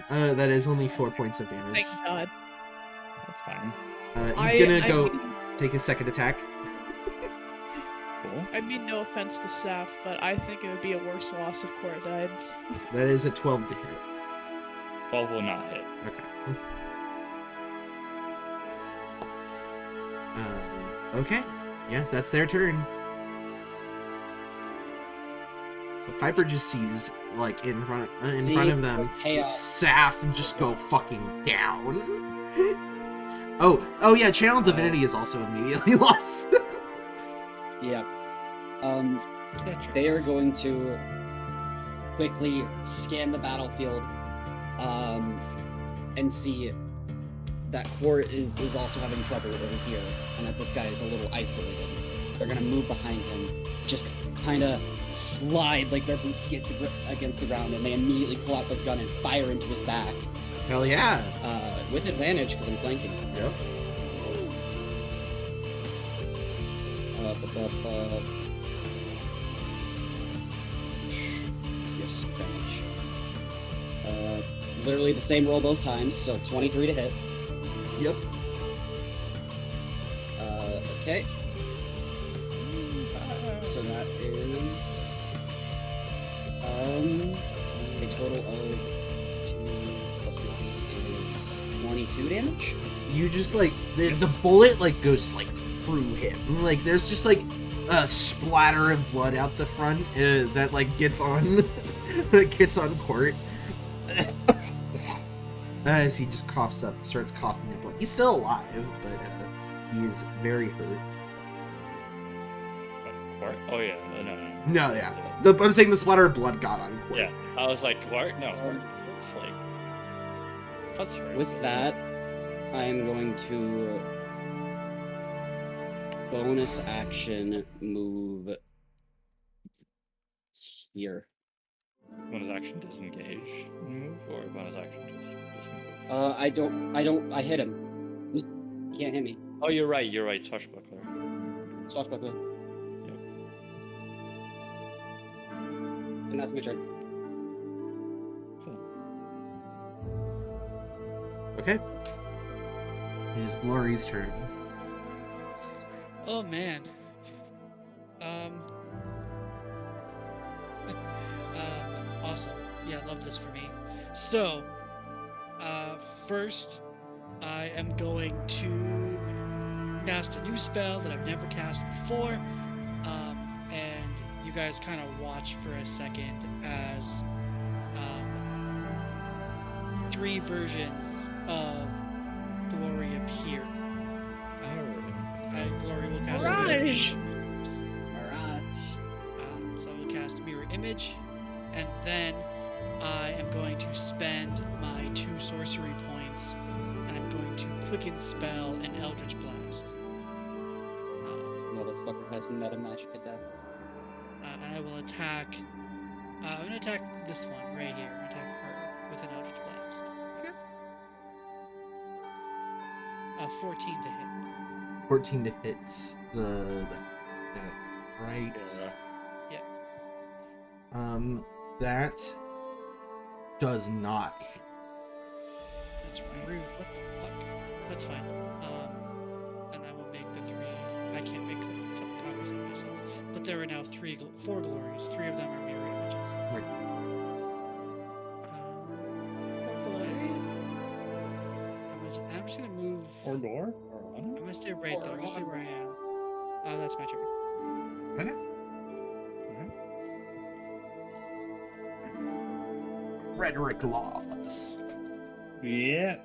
that is only 4 points of damage. Thank God. That's fine. He's gonna go take his second attack. Cool. I mean, no offense to Saf, but I think it would be a worse loss if Cora died. That is a 12 to hit. 12 will not hit. Okay. Okay. Yeah, that's their turn. So Piper just sees, like, in front of them, Chaos. Saf just go fucking down. Oh yeah, Channel Divinity is also immediately lost. Yeah. They are going to quickly scan the battlefield, and see that Quart is also having trouble over here, and that this guy is a little isolated. They're gonna move behind him, just kind of slide like their boots against the ground, and they immediately pull out the gun and fire into his back. Hell yeah. With advantage because I'm flanking. Yep. literally the same roll both times, so 23 to hit. Yep. Okay. So that is a total of 2 plus 9 is 22 damage. You just like the bullet like goes like through him. Like there's just like a splatter of blood out the front that like gets on that gets on Court as he just coughs up, starts coughing up blood. He's still alive, but he is very hurt. Quart? Oh yeah, no. No, yeah. I'm saying the splatter of blood got on Court. Yeah, I was like, Quart? No, it's like. That's right. With that, I am going to bonus action move here. Bonus action disengage and move, or bonus action just move? I hit him. He can't hit me. Oh, you're right. Swashbuckler. Swashbuckler. Yep. And that's my turn. Okay. It is Glory's turn. Oh man. Awesome. Yeah, love this for me. So, first, I am going to cast a new spell that I've never cast before, and you guys kind of watch for a second as 3 versions of Glory appear. Glory will cast Mirage! So I will cast Mirror Image, and then I am going to spend my 2 sorcery points, and I'm going to Quicken Spell and Eldritch Blast. Motherfucker has meta magic adept. And I will attack. I'm going to attack this one right here. I'm going to attack her with an Eldritch Blast. Okay. 14 to hit. 14 to hit the right. Yeah. That does not hit. That's rude. What the fuck? That's fine. And I will make the 3. I can't make copies of myself. But there are now 4 glories. 3 of them are mirror images. Right. I'm just gonna move. Or gore? Or I'm gonna stay right there. I'm gonna stay where I am. That's my turn. Okay. Rhetoric laws. Yeah.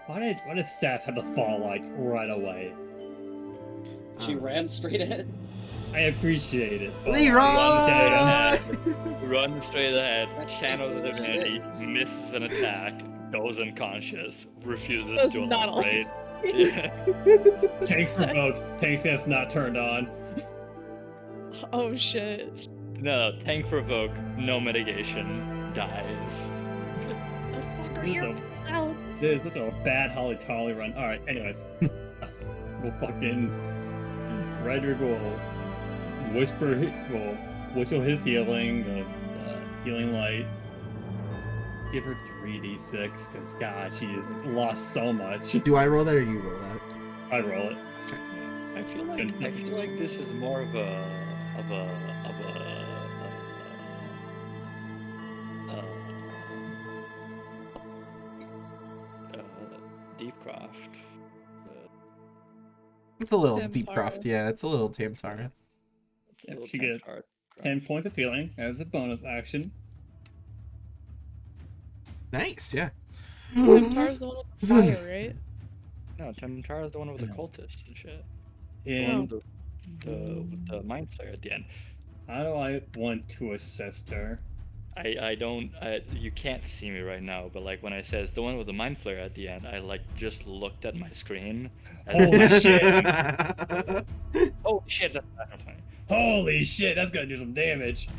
Why did Staff have to fall like right away? She ran straight ahead. I appreciate it. Leroy! Run straight ahead, channels a divinity, misses an attack, goes unconscious, refuses That's to not all. elaborate. Yeah. Tank provoked. Tank sense not turned on. Oh shit. No, tank provoke, no mitigation, dies. This is a bad Holly Collie run. Alright, anyways. We'll fucking. Frederick will whistle his healing of healing light. Give her 3d6, because god, she has lost so much. Do I roll that or you roll that? I roll it. I feel like this is more of a deep craft. It's a little Tamtara. deep craft, yeah. It's a little Tamtara. She gets 10 points of healing as a bonus action. Nice, yeah. Tamtara's the one with the fire, right? No, Tamtara's the one with the cultist and shit. And With the mind flayer at the end. how do I want to assist her? I don't. You can't see me right now, but like when I said it's the one with the mind flare at the end, I like just looked at my screen. Holy shit! Oh shit! That's not funny. Holy shit, that's gonna do some damage.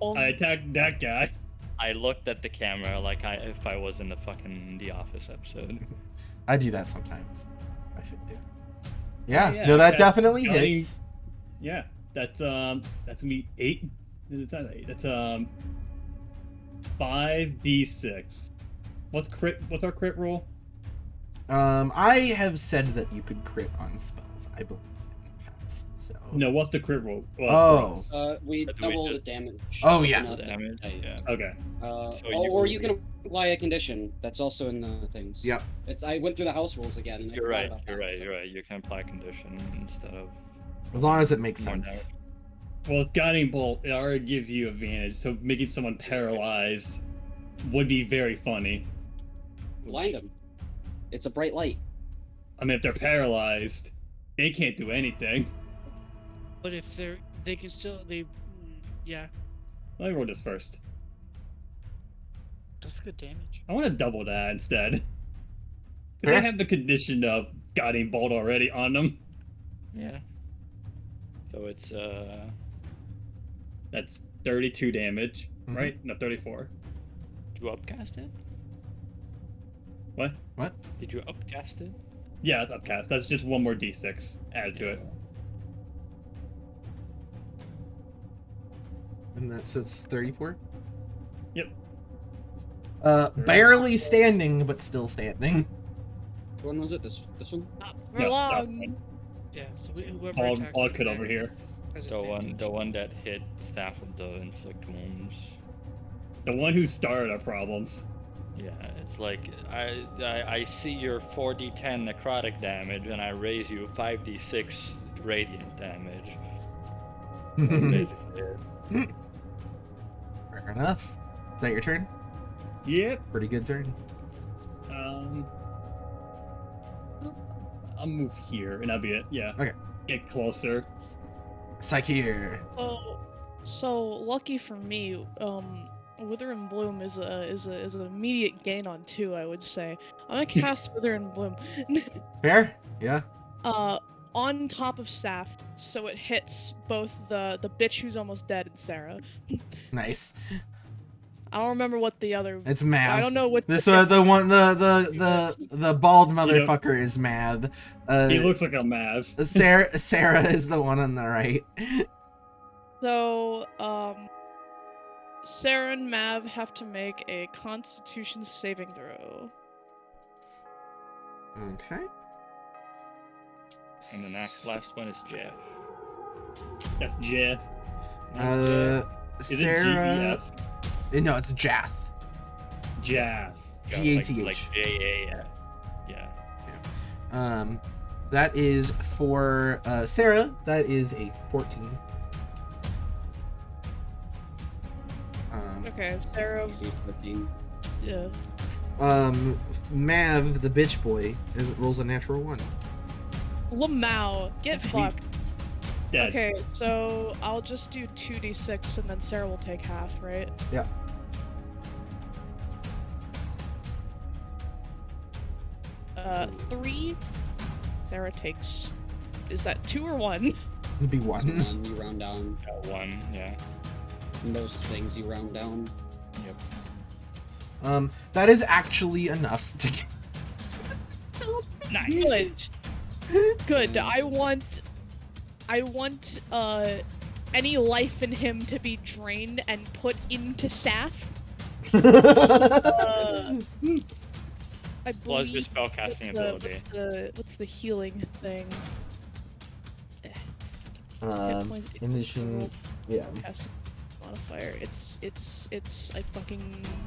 I attacked that guy. I looked at the camera like if I was in the Office episode. I do that sometimes. I should do. Yeah, Yeah, no, that that's definitely cutting- hits. Yeah, that's gonna be 8 It's not 8. It's 5d6. What's our crit roll? I have said that you could crit on spells, I believe, in the past. So. No, what's the crit roll? Oh. We Do we double the just- damage. Oh, yeah. not the Damage, dice. yeah. Okay. Or you can apply a condition. That's also in the things. Yep. I went through the house rules again. And I You're forgot right. about You're that, right. so- You're right. You can apply condition instead of. As long as it makes More sense. Well, with Guiding Bolt, it already gives you advantage, so making someone paralyzed would be very funny. Blind them. It's a bright light. I mean, if they're paralyzed, they can't do anything. But if they can still yeah, Let me roll this first. that's good damage. I want to double that instead. Because Sure. they have the condition of Guiding Bolt already on them. Yeah. So it's That's 32 damage, Mhm. right? No, 34. Did you upcast it? What? What? Did you upcast it? Yeah, it's upcast. That's just one more d6 added to it. And that says 34? Yep. Barely standing, but still standing. Which one was it? This one? Not for No, stop. long. Yeah, so whoever All attacks I the could next over here. has The advantage. one that hit staff with the inflict wounds. The one who started our problems. Yeah, it's like I see your 4d10 necrotic damage and I raise you 5d6 radiant damage. That's basically it. Fair enough. Is that your turn? Yep. Pretty good turn. I'll move here and that'll be it. Yeah. Okay. Get closer. Sakir. So lucky for me, Wither and Bloom is an immediate gain on 2, I would say. I'm gonna cast Wither and Bloom. Fair? Yeah. On top of Saf, so it hits both the bitch who's almost dead and Sarah. Nice. I don't remember what the other. It's Mav. I don't know what This the the one the bald You know- motherfucker is Mav. He looks like a Mav. Sarah is the one on the right. So, Sarah and Mav have to make a Constitution saving throw. Okay. And the last one is Jeff. That's Jeff. That's Is it Sarah. GEF? No, it's Jath. Jaff. Jeff. G-A-T-H. Like J-A. Yeah. That is for Sarah. That is a 14. Okay, Sarah. AC 13. Yeah. Mav, the bitch boy, rolls a natural 1. Lamau, get fucked. Dead. Okay, so I'll just do 2d6 and then Sarah will take half, right? Yeah. Uh, 3. Sarah takes. Is that 2 or 1? It'd be So 1. 1, you round down. Got one. Yeah. Most things you round down. Yep. That is actually enough to get. Nice. Good. Good. I want any life in him to be drained and put into Saf. I Plus your believe spellcasting ability. what's the healing thing? Initiation. Yeah. Casting modifier. It's I fucking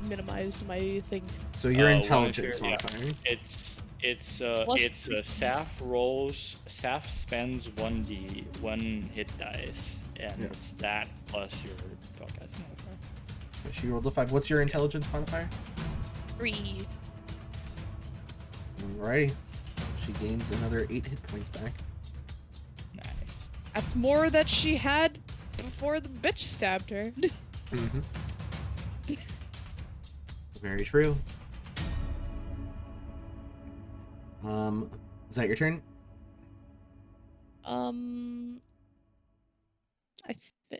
minimized my thing. So your One of intelligence your- yeah. modifier. Plus It's Saf rolls. Saf spends 1 hit dice, and Yeah. it's that plus your spellcasting modifier. She rolled a 5. What's your intelligence modifier? 3. Alrighty. She gains another 8 hit points back. Nice. That's more that she had before the bitch stabbed her. Mm-hmm. Very true. Is that your turn?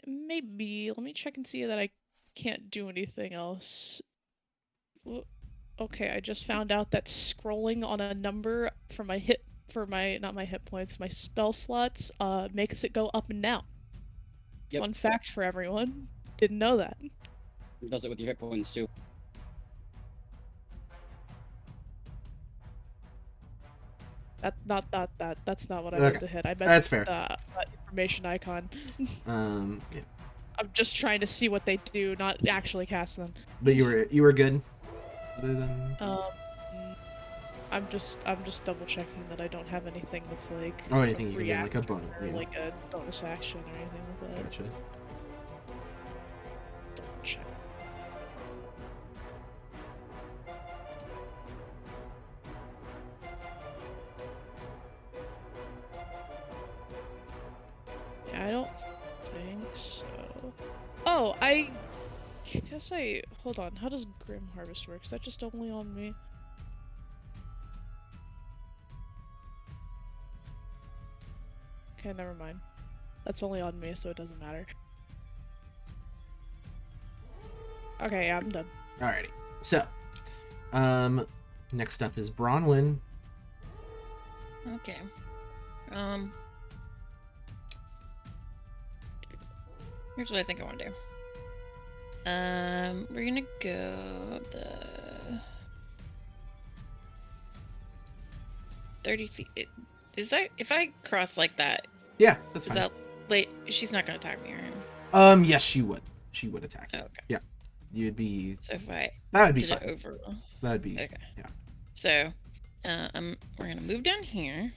Maybe. Let me check and see that I can't do anything else. Okay, I just found out that scrolling on a number for my not my hit points, my spell slots, makes it go up and down. Yep. Fun fact for everyone. Didn't know that. It does it with your hit points too. That's not what I Okay, meant to hit. I meant that's fair. the information icon. Yeah. I'm just trying to see what they do, not actually cast them. But you were good. Other than I'm just double checking that I don't have anything that's like anything you can do, like a bonus, or yeah. like a bonus action or anything like that. Gotcha. Double check. Yeah, I don't think so. Oh, I guess hold on. How does Grim Harvest work? Is that just only on me? Okay, never mind. That's only on me, so it doesn't matter. Okay, yeah, I'm done. Alrighty. So, next up is Bronwyn. Okay. Here's what I think I want to do. We're gonna go the 30 feet. Is that if I cross like that? Yeah, that's Is fine. that wait? She's not gonna attack me, right? Yes, she would. She would attack you. Oh, okay. Yeah, you'd be. So if I That would be did it fine. over. That would be. Okay. Yeah. So, we're gonna move down here.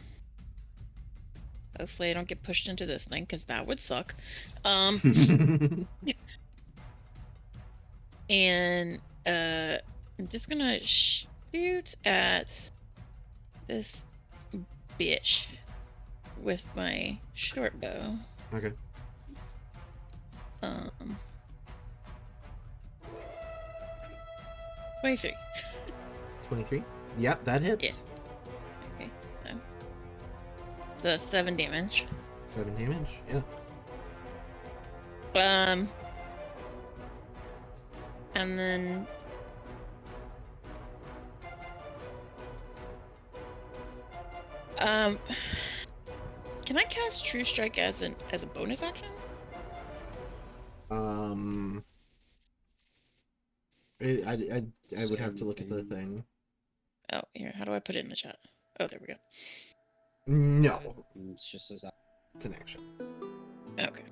Hopefully, I don't get pushed into this thing because that would suck. And I'm just gonna shoot at this bitch with my short bow. Okay. 23. 23. Yep, that hits. Okay. So that's 7 damage. 7 damage. Yeah. And then can I cast True Strike as a bonus action? I would have to look at the thing. Oh, here. How do I put it in the chat? Oh, there we go. No, It's just as it's an action. Okay.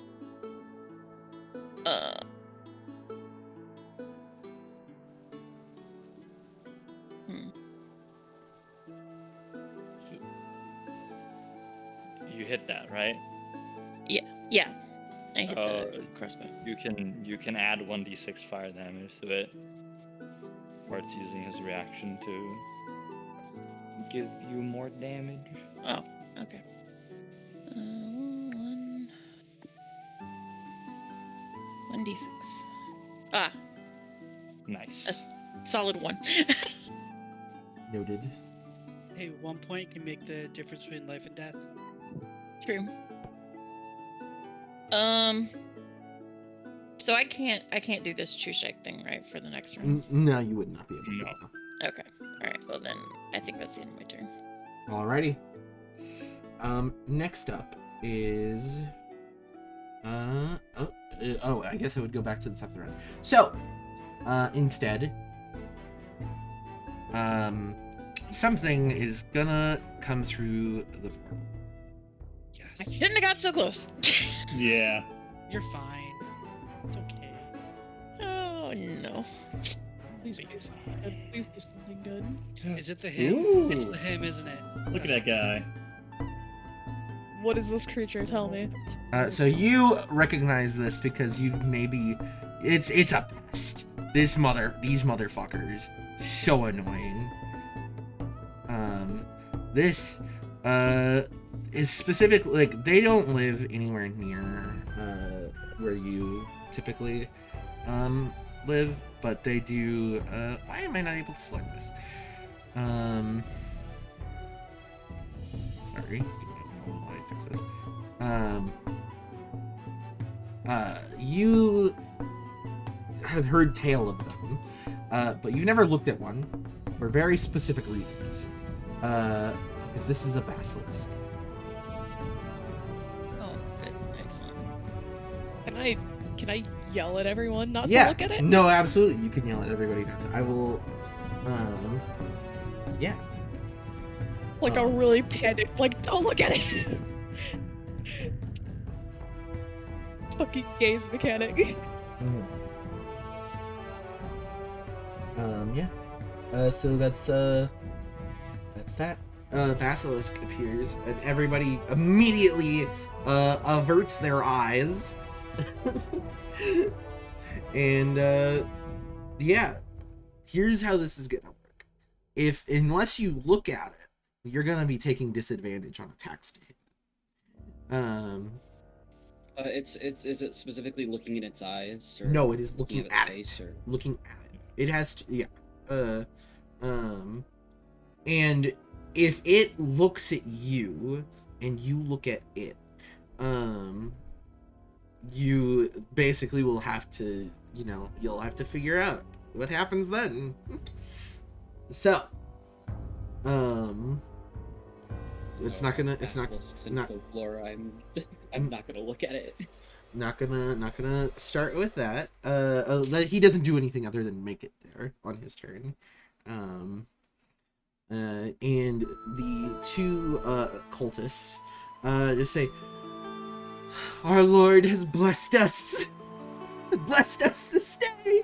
You hit that, right? Yeah. I hit the crossbow. You can add 1d6 fire damage to it, or it's using his reaction to give you more damage. Oh, okay. 1d6. Ah, Nice. solid 1. Noted. Hey, 1 point can make the difference between life and death. True. So I can't do this true strike thing, right, for the next round? No, you would not be able to. No. Okay. Alright, well then I think that's the end of my turn. Alrighty. Next up is I guess I would go back to the top of the round. So, instead, something is gonna come through the portal. I Yes. shouldn't have got so close. Yeah. You're fine. It's okay. Oh no. Please be something good. Please be something good. Is it the him? Ooh. It's the him, isn't it? Look at that guy. What is this creature? Tell me. So you recognize this because you maybe it's a pest. These motherfuckers, so annoying. This is specific, like they don't live anywhere near where you typically live, but they do. Why am I not able to select this? Sorry, give me a moment while I fix this. You have heard tale of them, but you've never looked at one for very specific reasons. Because this is a basilisk. Oh, good. Excellent. Can I yell at everyone not to Yeah. look at it? No, absolutely. You can yell at everybody not to. I will. Yeah. Like a really panicked, like, don't look at it! Fucking gaze mechanic. Yeah. So that's that. Basilisk appears, and everybody immediately averts their eyes. And yeah, here's how this is gonna work. Unless you look at it, you're gonna be taking disadvantage on attacks to hit. Is it specifically looking in its eyes? Or No, it is looking its at face, it. or- Looking at it. It has to, yeah. And if it looks at you and you look at it, you basically will have to, you'll have to figure out what happens then. So, it's not gonna, it's not, Basilisks in not- folklore. I'm not gonna look at it. not gonna start with that. He doesn't do anything other than make it there on his turn. And the two cultists just say, "Our Lord has blessed us this day."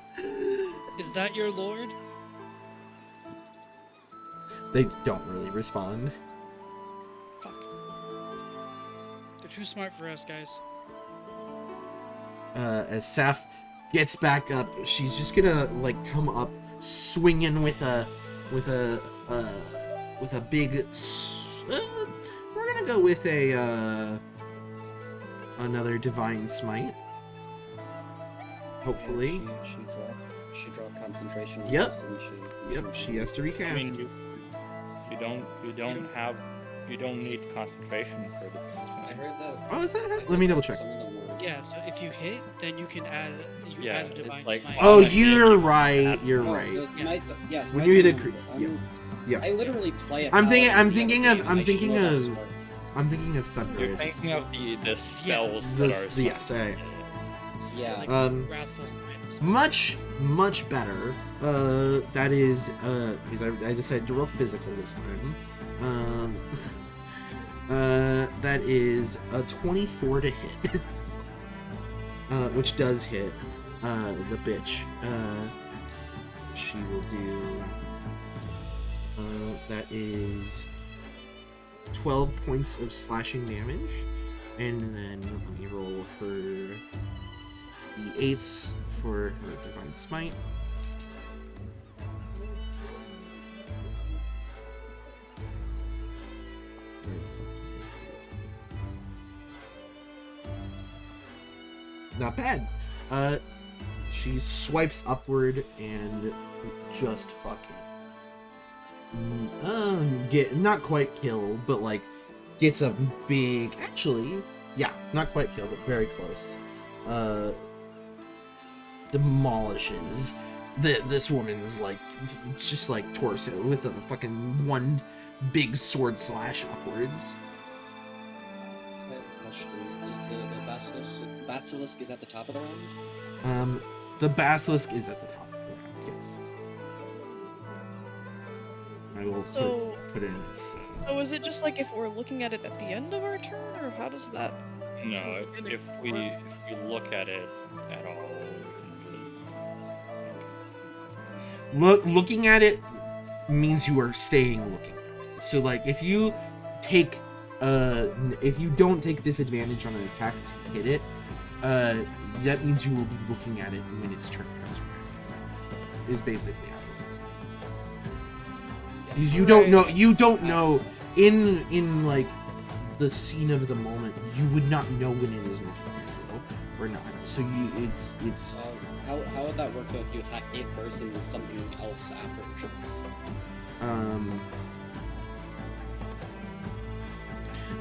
Is that your lord? They don't really respond. Fuck. They're too smart for us, guys. As Saf gets back up, she's just gonna come up swinging with a big. We're gonna go with another divine smite. Hopefully. She dropped concentration. On Yep. this, didn't she? Yep, she has to I recast. mean, you don't need concentration for defense. I heard that. Oh, is that I it? heard Let me that double check. some of them were- Yeah, so if you hit, then you can add Yeah, add a it's divine like- smite. Oh, Yeah, you're right. You're No, right. yes. When I you hit a do cre- remember. yeah. I literally play a I'm thinking- paladin I'm the thinking other of- day, I'm and I thinking should know of- that part. I'm thinking of You're Thunderous. thinking of the spells This- that are yes, smite. Yeah. Wrathful smite. Much better. That is because I decided to roll physical this time. That is a 24 to hit. Which does hit the bitch. She will do that is 12 points of slashing damage, and then let me roll her d8s for her divine smite. Not bad. She swipes upward and just fucking get not quite kill, but gets a big, actually, yeah, not quite kill, but very close. Demolishes this woman's just torso with a fucking one big sword slash upwards. I have a question. Is the basilisk is at the top of the round? The basilisk is at the top of the round, yes. I will put in its. So is it just if we're looking at it at the end of our turn, or how does that? No, if we look at it at all. Looking at it means you are staying looking at it. So if you take if you don't take disadvantage on an attack to hit it, that means you will be looking at it when its turn comes around. Is basically how this is. Because you don't know in the scene of the moment, you would not know when it is looking at you or not. So it's How would that work though if you attack it first and something else afterwards?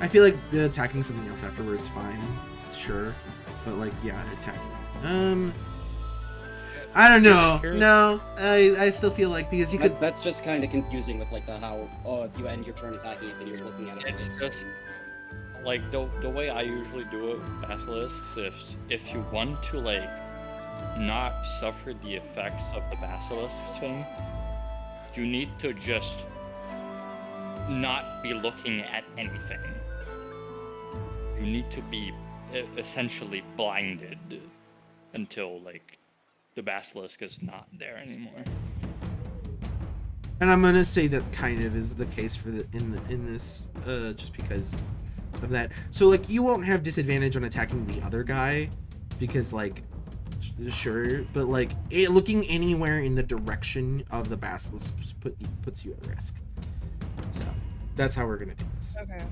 I feel like the attacking something else afterwards fine, sure, but yeah, attacking. I don't know. No, I still feel because you could. That's just kind of confusing with the how if you end your turn attacking it, then you're looking at it. It's first. just the way I usually do it with basilisks. If you want to not suffer the effects of the basilisk thing, you need to just not be looking at anything. You need to be essentially blinded until like the basilisk is not there anymore. And I'm gonna say that kind of is the case for in this, just because of that. So like you won't have disadvantage on attacking the other guy, because like, sure, but like looking anywhere in the direction of the basilisk puts you at risk. So that's how we're gonna do this. Okay.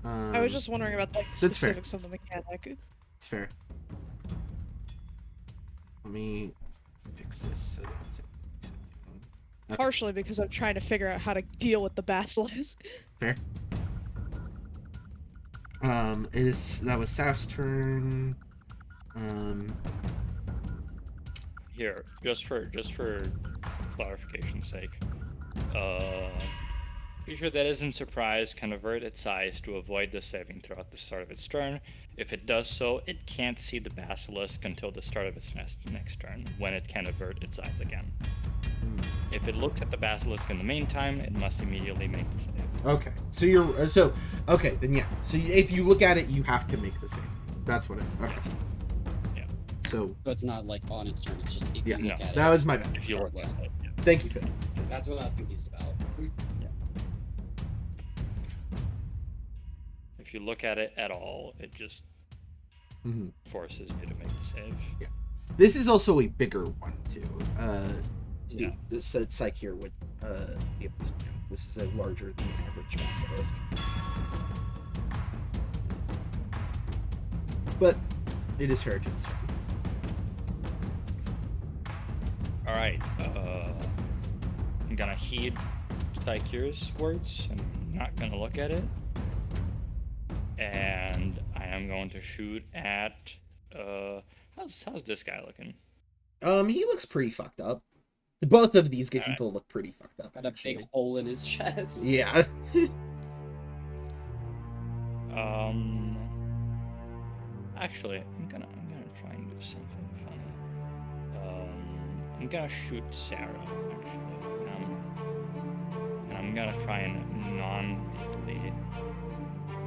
I was just wondering about like that's fair. specifics of the mechanic. It's fair. Let me fix this so that's it. Okay. Partially because I'm trying to figure out how to deal with the basilisk. Fair. That was Saf's turn. Here, just for clarification's sake, creature that isn't surprised can avert its eyes to avoid the saving throw at the start of its turn. If it does so, it can't see the basilisk until the start of its next turn, when it can avert its eyes again. If it looks at the basilisk in the meantime, it must immediately make the save. Okay, so okay, then yeah. So if you look at it, you have to make the save. That's what it. Okay. Yeah. So it's not like on its turn. It's just if yeah. you look at That it. was my bad. If you look at it, yeah. Thank you, Phil. That's what I was confused about. If you look at it at all, it just forces you to make the save. Yeah. This is also a bigger one too. Yeah. This Psyche here would be able to do. This is a larger than average basilisk. But it is Ferritin's turn. Alright, I'm gonna heed Psyche's words. I'm not gonna look at it. And I am going to shoot at how's this guy looking? He looks pretty fucked up. Both of these people look pretty fucked up. Got a big hole in his chest. Yeah. Actually, I'm gonna try and do something funny. I'm gonna shoot Sarah actually. And I'm gonna try and non-lethally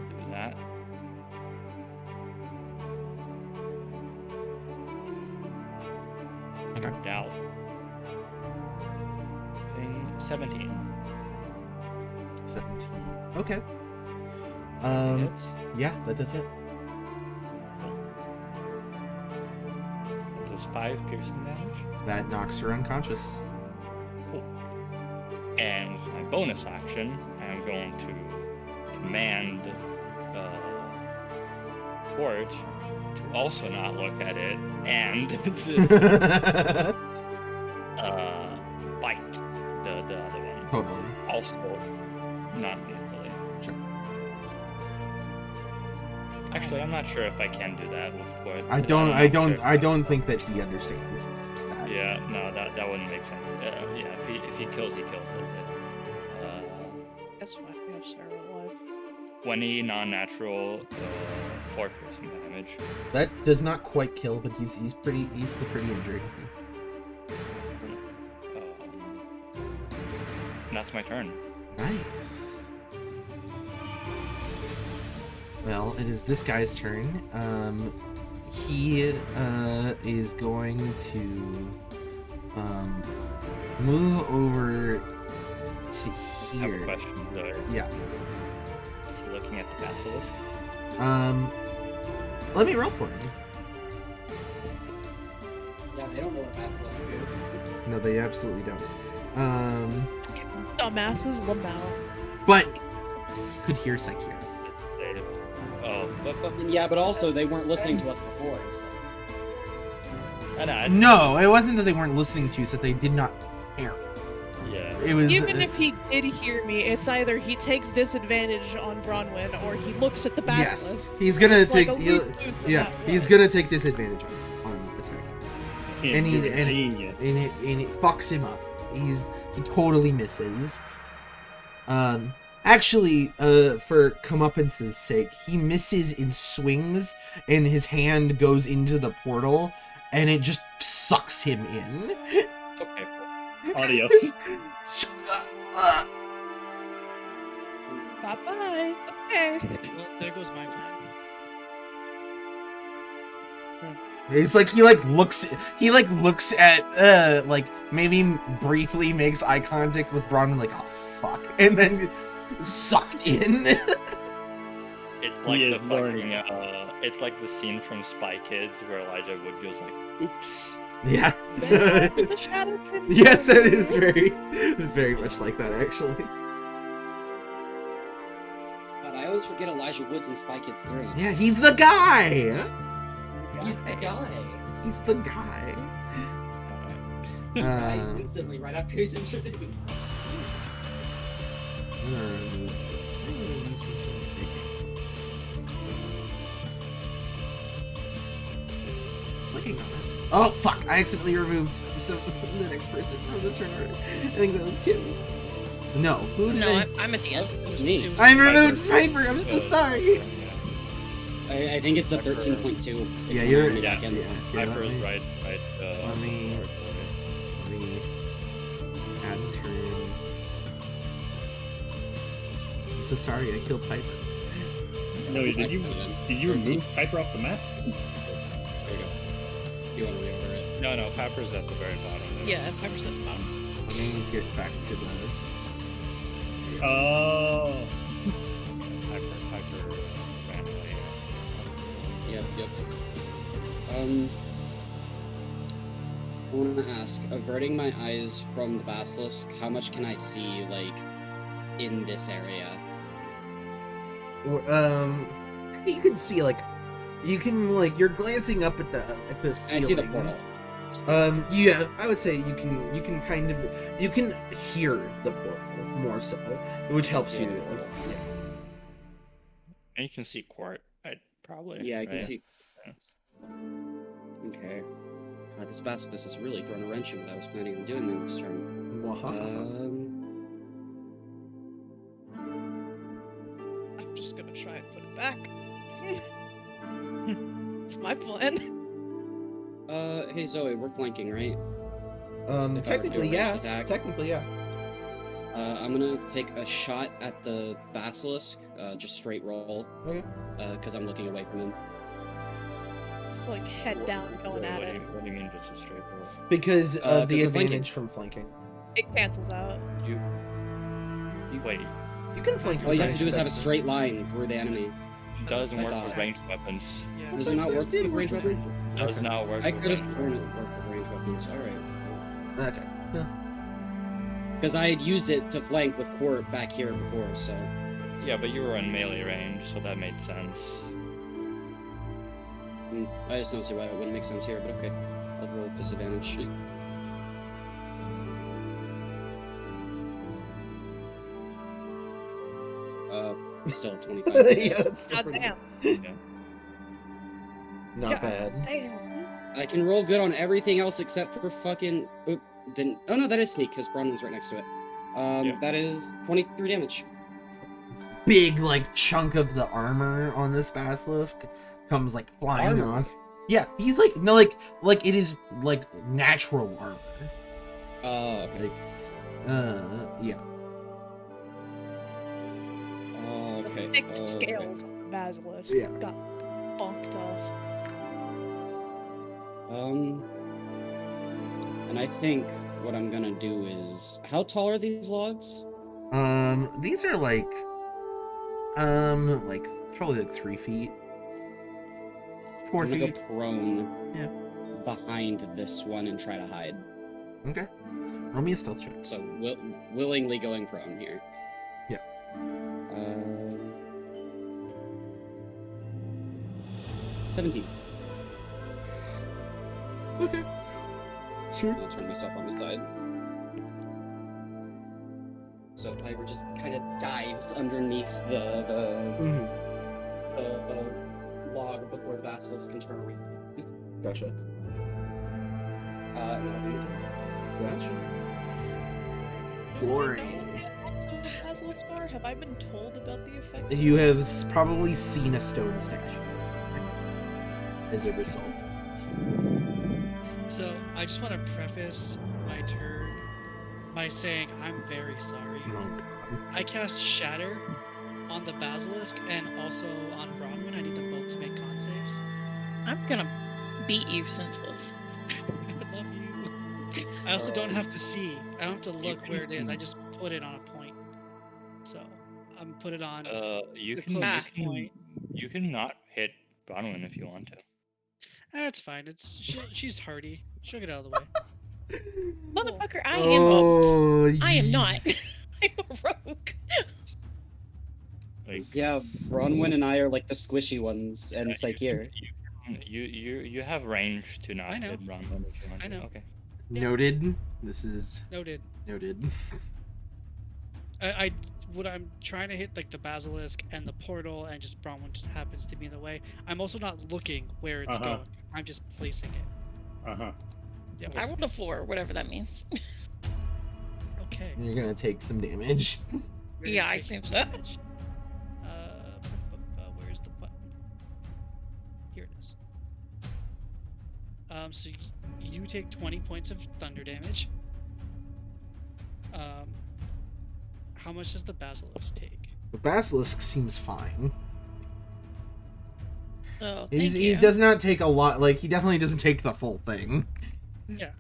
do that. Okay. Doubt. 17. 17. Okay. Hits. Yeah, that does hit. That does 5 piercing damage. That knocks her unconscious. Cool. And with my bonus action, I am going to command Torch to also not look at it and bite the other one. Totally. Also not lethally. Sure. Actually, I'm not sure if I can do that with Torch. I don't think that he understands that. Yeah, no, that wouldn't make sense. Yeah, if he kills, he kills. That's it. That's why we have Sarah alive. 20 non-natural, 4 piercing damage. That does not quite kill, but he's still pretty injured. And that's my turn. Nice. Well, it is this guy's turn. He is going to move over to I have a here. question though. Yeah. Is he looking at the basilisk? Let me roll for him. Yeah, they don't know what basilisk is. No, they absolutely don't. Dumbasses, Lamau. But he could hear Sekiro. Oh, Yeah, but also they weren't listening to us before. So. No, it wasn't that they weren't listening to you, it's that they did not care. Yeah. It was Even if he did hear me, it's either he takes disadvantage on Bronwyn or he looks at the basilisk. yes, he's gonna It's like take. a loose tooth in that He's way. gonna take disadvantage on attacking, and it fucks him up. He totally misses. Actually, for comeuppance's sake, he misses and swings, and his hand goes into the portal, and it just sucks him in. Okay, cool. Adios. Bye bye. Okay. Well, there goes my plan. It's like he looks at maybe briefly makes eye contact with Bronwyn, like, oh fuck, and then sucked in. It's like He the is fucking, learning. it's like the scene from Spy Kids where Elijah Wood goes like, "Oops." Yeah. That's the shadow can Yes, that is very much like that, actually. God, I always forget Elijah Woods in Spy Kids 3. Yeah, he's the guy. He's the guy. He's the guy. Guys, instantly, right after he's introduced. Clicking on it. Oh fuck! I accidentally removed the next person from the turn order. I think that was Kim. No, who did No, I? I'm at the end. It was me. I removed Spiper. I'm so sorry. I think it's a 13.2. Yeah, you're. Yeah, Back in. Hyper is right. Let me add turn. I'm so sorry. I killed Piper. No, did you remove Piper off the map? There you go. You want to reorder it? No, Pepper's at the very bottom. Yeah, 5% at the bottom. Let me get back to the. Oh. Hyper ran away. Yep. I want to ask, averting my eyes from the basilisk, how much can I see, like, in this area? You can see you're glancing up at the ceiling. I see the portal. Yeah, I would say you can kind of hear the portal more so, which helps you. Yeah. And you can see Quart, probably. Yeah, I can right? see. Okay. God, this basilisk is really throwing a wrench in what I was planning on doing this turn. I'm just gonna try and put it back. It's my plan. Hey Zoe, we're flanking, right? Technically, do a yeah. ranged attack. Technically, yeah. I'm gonna take a shot at the basilisk, just straight roll. Okay. Because I'm looking away from him. Just like head down going at it. What do you mean just a straight roll? Because of the we're flanking. advantage from flanking. It cancels out. You wait. You can flank. All you have to with do is have a ranged straight line through the enemy. It doesn't I work thought. with ranged weapons. Yeah. Does it not work with ranged weapons? Does Okay. not work I with could have ranged sworn it worked with ranged weapons. Alright. Okay. Because I had used it to flank with Court back here before, so. Yeah, but you were in melee range, so that made sense. I just don't see why it wouldn't make sense here, but okay. I'll roll with disadvantage. Still 25. Yeah, that's still God pretty damn. Yeah. not Yeah. bad. Damn. I can roll good on everything else except for fucking. Oop, didn't. Oh no, that is sneak because Bronwyn's right next to it. Yeah. That is 23 damage. Big chunk of the armor on this basilisk comes flying Armor? off. Yeah, he's it is natural armor. Oh, okay. Yeah. Okay. Thick okay. scales on the basilisk Yeah. got bonked off. And I think what I'm gonna do is, how tall are these logs? These are probably 3 feet. 4 I'm gonna feet. go prone. Yeah. Behind this one and try to hide. Okay. Roll me a stealth check. So willingly going prone here. Yeah. 17. Okay. Sure. I'll turn myself on the side. So Piper just kind of dives underneath the log before the basilisk can turn around. Gotcha. No, Gotcha. Glory. Also, basilisk basilisk are? Have I been told about the effects? You have probably seen a stone statue as a result. So I just want to preface my turn by saying I'm very sorry. Oh, God. I cast Shatter on the Basilisk and also on Bronwyn. I need them both to make con saves. I'm gonna beat you senseless. I love you. I also don't have to see. I don't have to look where it is. I just put it on a point. So I'm put it on. You The can closest point. you can not hit Bronwyn if you want to. That's fine. She's hardy. She'll get out of the way. Motherfucker, I am not. I'm a rogue. Like, Yeah, Bronwyn and I are like the squishy ones, and it's like here. you have range to not I know. hit Bronwyn if you want I to. know. Okay. Noted. This is Noted. noted. What I'm trying to hit like the basilisk and the portal, and just Bronwyn just happens to be in the way. I'm also not looking where it's going. I'm just placing it. Yeah. I rolled a 4, whatever that means. Okay. You're gonna take some damage. We're Yeah, gonna I take assume some so. damage. Where's the button? Here it is. So you take 20 points of thunder damage. How much does the basilisk take? The basilisk seems fine. Oh, thank He you. does not take a lot. Like, he definitely doesn't take the full thing. Yeah.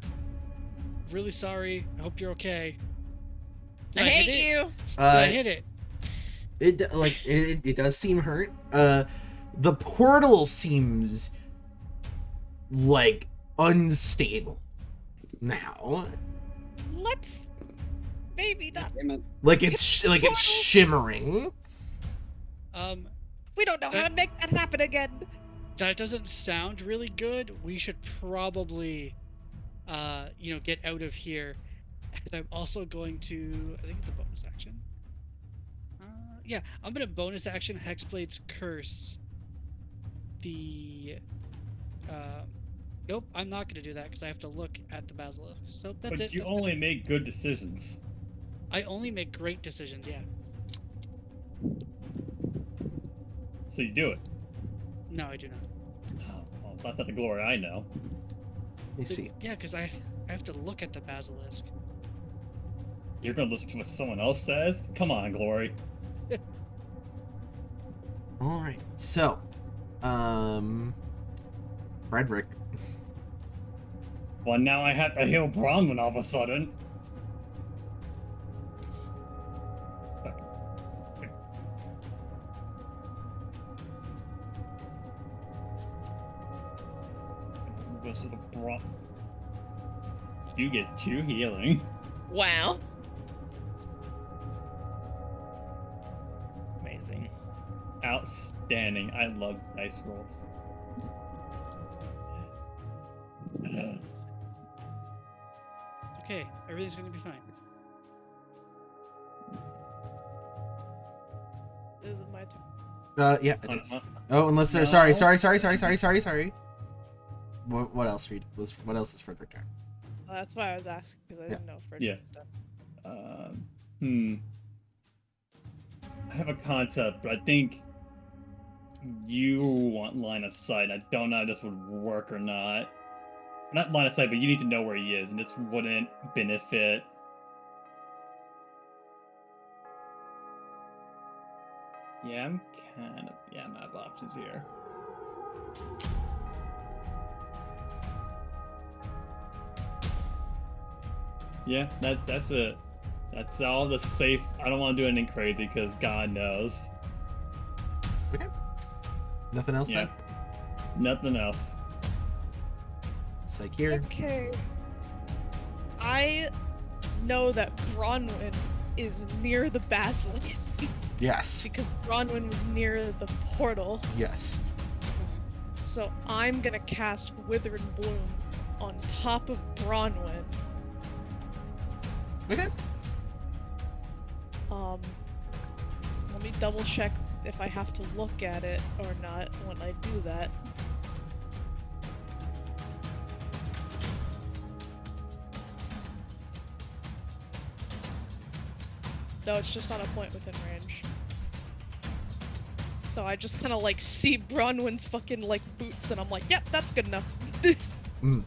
Really sorry. I hope you're okay. I Did hate hit it? you. Did I hit it. It does seem hurt. The portal seems like unstable now. Let's maybe not. Damn it. Like it's shimmering. We don't know how to make that happen again. That doesn't sound really good. We should probably, get out of here. And I'm also going to, I think it's a bonus action. Yeah, I'm gonna bonus action Hexblade's Curse. Nope, I'm not gonna do that because I have to look at the basilisk. So that's But it. you That's my only turn. make good decisions. I only make great decisions. Yeah. So you do it. No, I do not. Oh, well, that's not the glory I know. Let me see. Yeah, because I have to look at the basilisk. You're gonna listen to what someone else says? Come on, Glory. All right. So, Frederick. Well, now I have to heal Bronwyn all of a sudden. Goes to the You get 2 healing. Wow. Amazing. Outstanding. I love dice rolls. Okay, everything's gonna be fine. Is it my turn? Yeah, it is. Oh, unless there's sorry. What else? What else is Frederick doing? Well, that's why I was asking because I didn't know if Fred Yeah. was done. I have a concept, but I think you want line of sight. I don't know if this would work or not. Not line of sight, but you need to know where he is, and this wouldn't benefit. Yeah, I'm I have options here. Yeah, that's it. That's all the safe. I don't want to do anything crazy because God knows. Okay. Nothing else Yeah. then? Nothing else. Psych here. Okay. I know that Bronwyn is near the basilisk Yes. because Bronwyn was near the portal. Yes. So I'm gonna cast Wither and Bloom on top of Bronwyn. Okay. Let me double check if I have to look at it or not when I do that. No, it's just on a point within range. So I just kind of like see Bronwyn's fucking like boots, and I'm like, yep, that's good enough. Mm.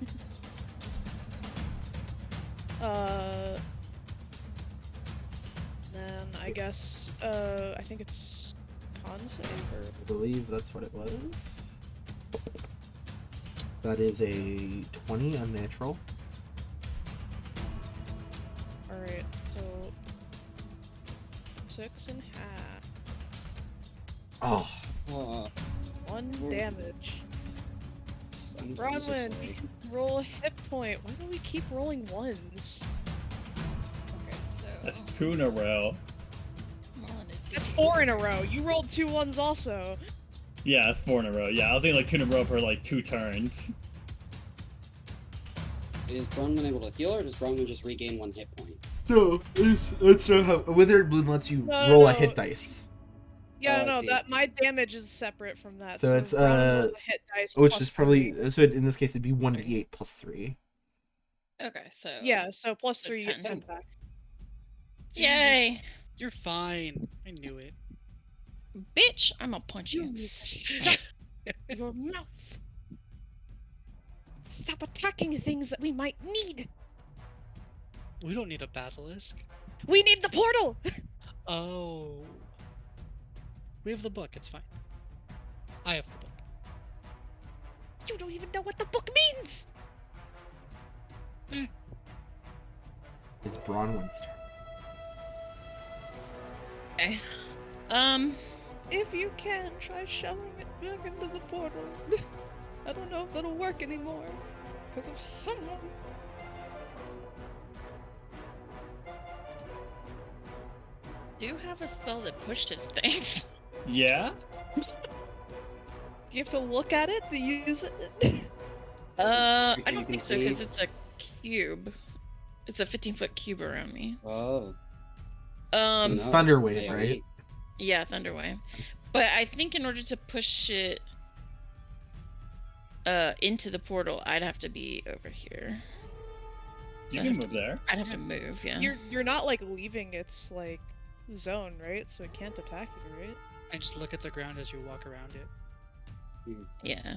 Then I guess I think it's con save or I believe that's what it was. That is a 20 unnatural. alright, so 6 and half. Oh, 1 damage. I'm so Bronwyn, sorry. roll a hit point. Why do we keep rolling ones? Okay, so That's 2 in a row. That's 4 in a row. You rolled 2 ones also. Yeah, that's 4 in a row. Yeah, I was thinking like 2 in a row per like 2 turns. Is Bronwyn able to heal, or does Bronwyn just regain 1 hit point? no, it's not how Withered Bloom lets you No, roll a no. hit dice, Yeah, Oh, I no, see. that my damage is separate from that. So it's, Bronwyn rolls a hit dice which plus is probably 3. so. In this case, it'd be 1d8 plus 3. okay, so Yeah, so plus So 3 you get 10. 10 back. Yay, You're fine. I knew it. bitch! I'm gonna punch You you. need to shut your mouth. Stop attacking things that we might need. We don't need a basilisk. We need the portal. Oh. We have the book. It's fine. I have the book. You don't even know what the book means. It's Bronwyn's turn. Okay. If you can, try shoving it back into the portal. I don't know if it'll work anymore because of someone. Do you have a spell that pushes things? Yeah? Do you have to look at it to use it? I you don't can think so because see? it's a cube. It's a 15-foot cube around me. Oh. It's no. Thunderwave, Yeah, right? Yeah, Thunderwave. But I think in order to push it into the portal, I'd have to be over here. You I'd can have move there. I'd have to move, yeah. You're not like leaving its like zone, right? So it can't attack you, right? And just look at the ground as you walk around it. Yeah.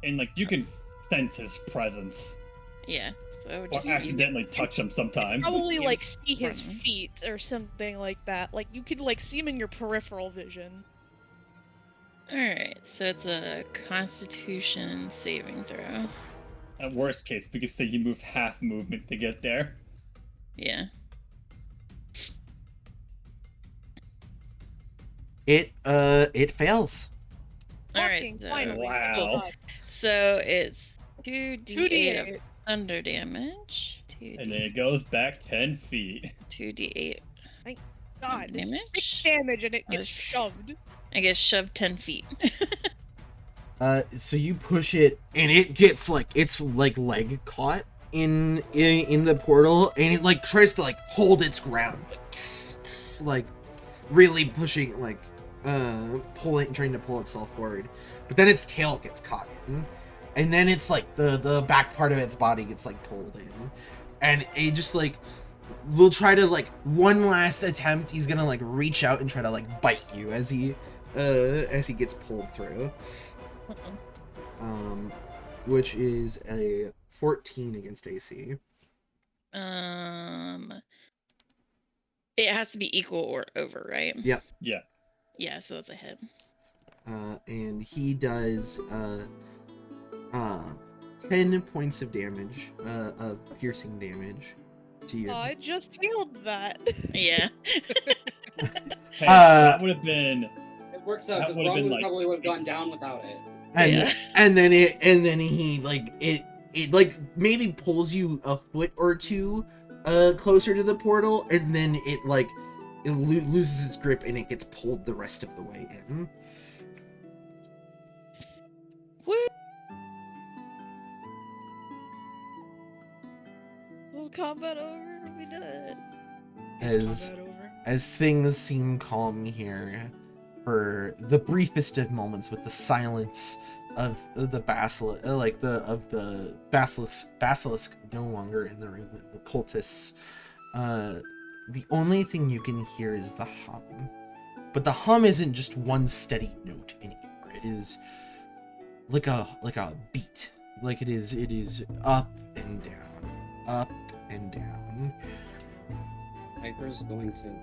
And like you can sense his presence. Yeah. So Or just accidentally touch him sometimes. Probably He like was see his prone. feet or something like that. Like you could like see him in your peripheral vision. Alright, so it's a Constitution saving throw. At worst case, we could say you move half movement to get there. Yeah. It fails. Alright, Fucking so, finally. Wow. so it's 2d8 2d8. of thunder damage. 2d, And then it goes back 10 feet. 2d8. God, it's Damage? 6 damage and it gets Nice. shoved. I get shoved 10 feet. So you push it, and it gets like its like leg caught in the portal, and it like tries to like hold its ground, like really pushing, like pulling, trying to pull itself forward. But then its tail gets caught in, and then it's like the back part of its body gets like pulled in, and it just like will try to like one last attempt. He's gonna like reach out and try to like bite you as he gets pulled through. Which is a 14 against AC. It has to be equal or over, right? Yep. Yeah. Yeah, so that's a hit. And he does 10 points of damage, of piercing damage to you. Oh, I just healed that. Yeah. Hey, that would have been. It works out That because would've been, Bronwyn like- probably would have gone down without it. And Yeah. and then he like it like maybe pulls you a foot or two closer to the portal, and then it loses its grip and it gets pulled the rest of the way in. Woo! Was combat over? We did it. Is combat over? As things seem calm here for the briefest of moments, with the silence of the basilisk no longer in the room with the cultists, the only thing you can hear is the hum. But the hum isn't just one steady note anymore. It is like a beat. Like it is up and down, up and down. Piper's going to,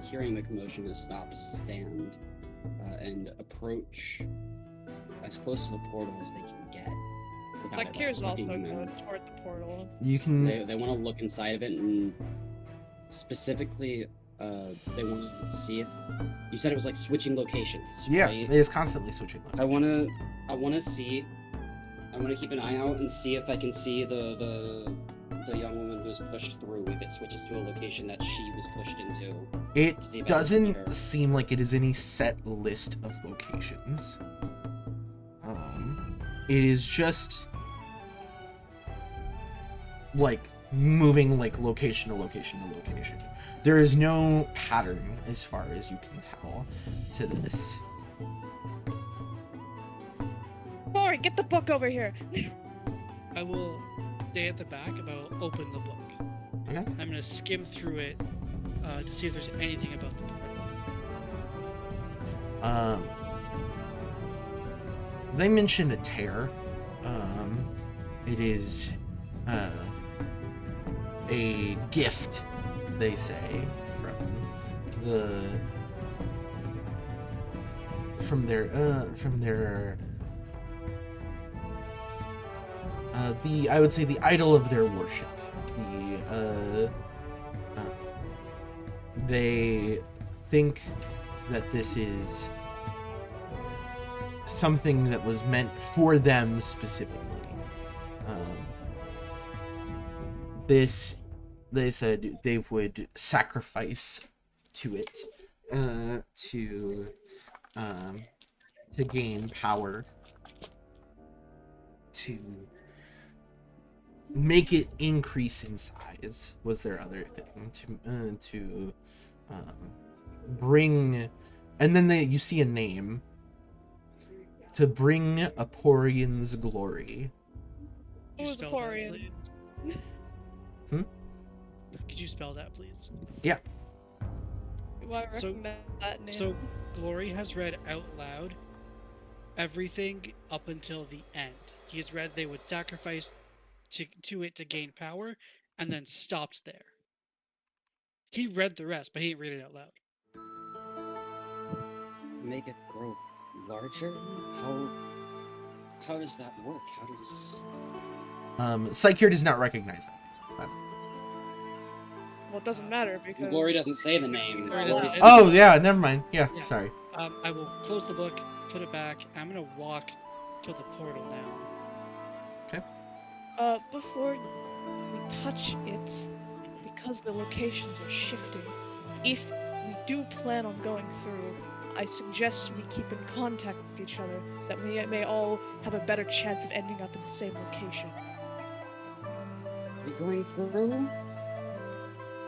hearing the commotion, to stop, stand, and approach as close to the portal as they can get. It's without like it, Kira's also slipping them going in. toward the portal. You can. They want to look inside of it, and specifically, they want to see if you said it was like switching locations. Yeah, right? it is constantly switching locations. I want to see. I want to keep an eye out and see if I can see the young woman who was pushed through, if it switches to a location that she was pushed into. It see if I can see her. doesn't seem like it is any set list of locations. It is just like moving like location to location to location. There is no pattern as far as you can tell to this. Lori, get the book over here. I will stay at the back, but I'll open the book. Okay. I'm gonna skim through it to see if there's anything about the portal. They mention a tear. It is a gift, they say, from their I would say the idol of their worship. They think that this is something that was meant for them specifically. This, they said, they would sacrifice to it to gain power, to make it increase in size was their other thing, to bring, and then you see a name, to bring Aporian's glory. Could you Who's spell that, Aporian? please? Could you spell that, please? Yeah. Do I So- recognize that name? So, Glory has read out loud everything up until the end. He has read they would sacrifice to it to gain power, and then stopped there. He read the rest, but he didn't read it out loud. Make it grow larger? How does that work? How does... Psyche does not recognize that. Well, it doesn't matter because Glory doesn't say the name. Glory doesn't say- Oh yeah, never mind. Yeah, Yeah. sorry. I will close the book, put it back. I'm gonna walk to the portal now. Before we touch it, because the locations are shifting, if we do plan on going through, I suggest we keep in contact with each other, that we may all have a better chance of ending up in the same location. We going through?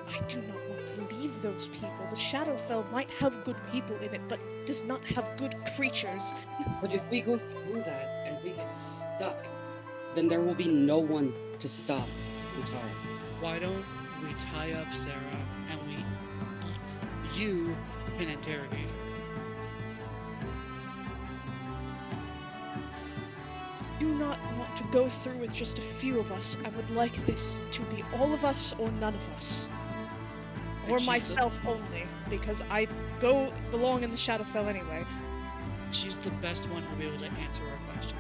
I do not want to leave those people. The Shadowfell might have good people in it, but does not have good creatures. But if we go through that and we get stuck, then there will be no one to stop Utara. Why don't we tie up Sarah and you can interrogate her? Do not want to go through with just a few of us. I would like this to be all of us or none of us. And Or she's the- myself only, because I belong in the Shadowfell anyway. She's the best one to be able to answer our questions.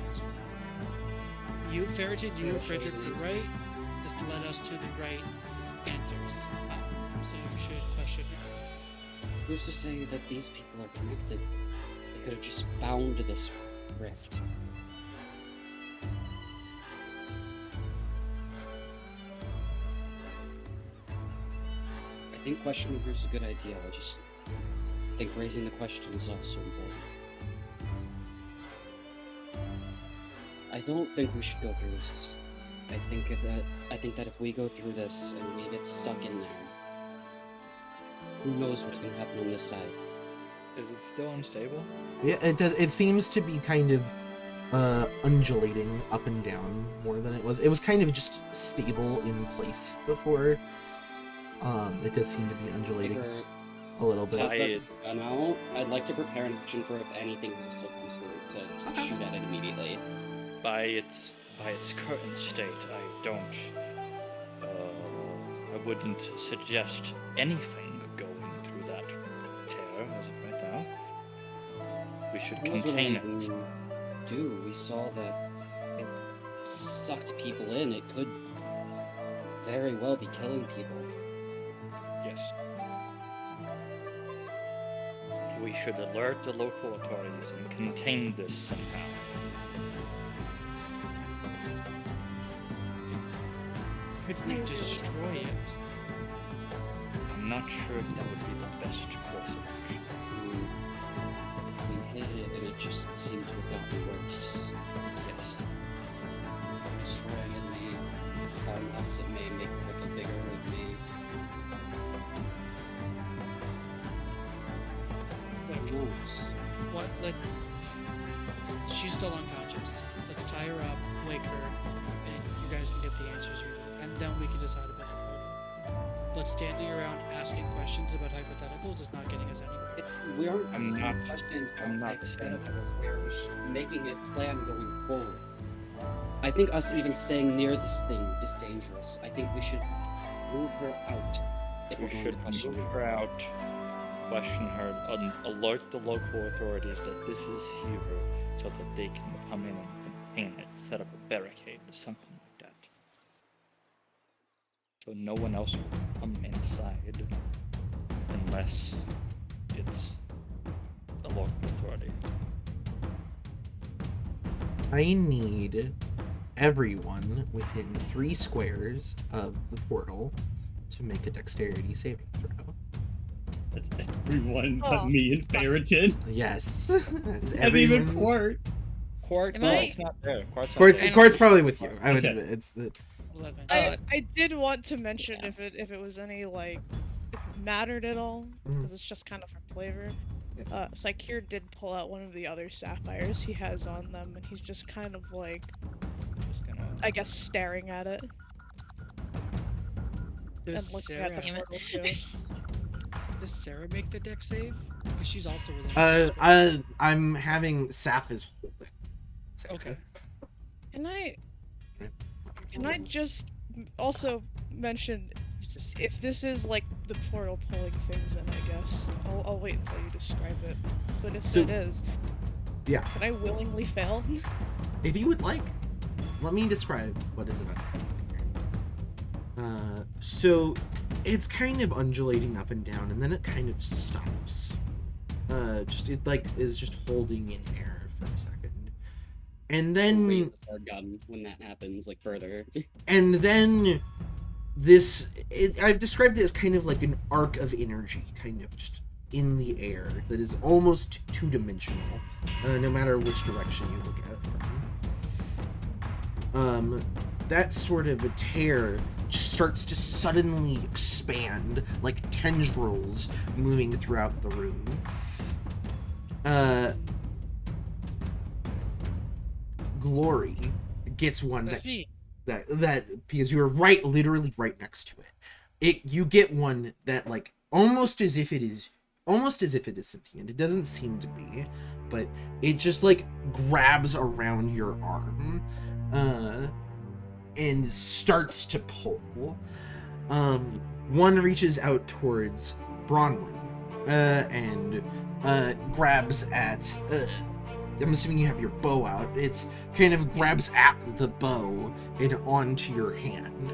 You, Ferritin, you and Frederick were right. This led us to the right answers. So you should question her. Who's to say that these people are connected? They could have just found this rift. I think questioning her is a good idea. I just think raising the question is also important. I don't think we should go through this. I think that if we go through this and we get stuck in there, who knows what's gonna happen on this side. Is it still unstable? Yeah, it does. It seems to be kind of undulating up and down more than it was. It was kind of just stable in place before. It does seem to be undulating Paper, a little bit. pass that I- gun out. I'd like to prepare an action for if anything hostile comes through to shoot at it immediately. By its current state, I don't. I wouldn't suggest anything going through that tear as of right now. We should What does it contain even it. do? We saw that it sucked people in. It could very well be killing people. Yes. We should alert the local authorities and contain this somehow. Could we destroy it? I'm not sure if that would be the best course of action. We hit it and it just seemed to have gotten worse. Yes. Destroying it may harm us, it may make it look bigger, it may... Who knows? What? She's still unconscious. Let's tie her up, wake her, and you guys can get the answers you need, and then we can decide about the portal. But standing around asking questions about hypotheticals is not getting us anywhere. We aren't I'm asking not- questions I'm about not saying- hypotheticals. We're making it plan going forward. I think us even staying near this thing is dangerous. I think we should move her out if We we're going should to question move her. her out, question her, alert the local authorities that this is here so that they can come in and contain it, set up a barricade or something like that. So no one else will come inside unless it's a local authority. I need everyone within 3 squares of the portal to make a dexterity saving throw. That's everyone Oh. but me and Ferritin. Yes. That's And even everyone. Quart. Quartz, Am I- not there. Quartz, Quart's probably with you. I would Okay. admit it's the 11. I did want to mention Yeah. if it was any like if it mattered at all because it's just kind of for flavor. Sakir did pull out one of the other sapphires he has on them, and he's just kind of like, just gonna. I guess, staring at it Does and looking Sarah, at the Damn it. portal too. does Sarah make the deck save? Because she's also within. I'm having Saf as holding. Okay. Can I just also mention if this is like the portal pulling things in? I guess I'll wait until you describe it. But if So- it is, Yeah. can I willingly fail? If you would like, let me describe what is about. So it's kind of undulating up and down, and then it kind of stops. It like is just holding in air for a second, and then Raise our gun when that happens, like further. and then this. I've described it as kind of like an arc of energy, kind of just in the air that is almost two-dimensional, no matter which direction you look at it from. That sort of a tear just starts to suddenly expand like tendrils moving throughout the room. Glory gets one That's me. that because you're literally right next to it. You get one that like almost as if it is sentient. It doesn't seem to be, but it just like grabs around your arm and starts to pull. One reaches out towards Bronwyn and grabs at I'm assuming you have your bow out. It's kind of grabs at the bow and onto your hand.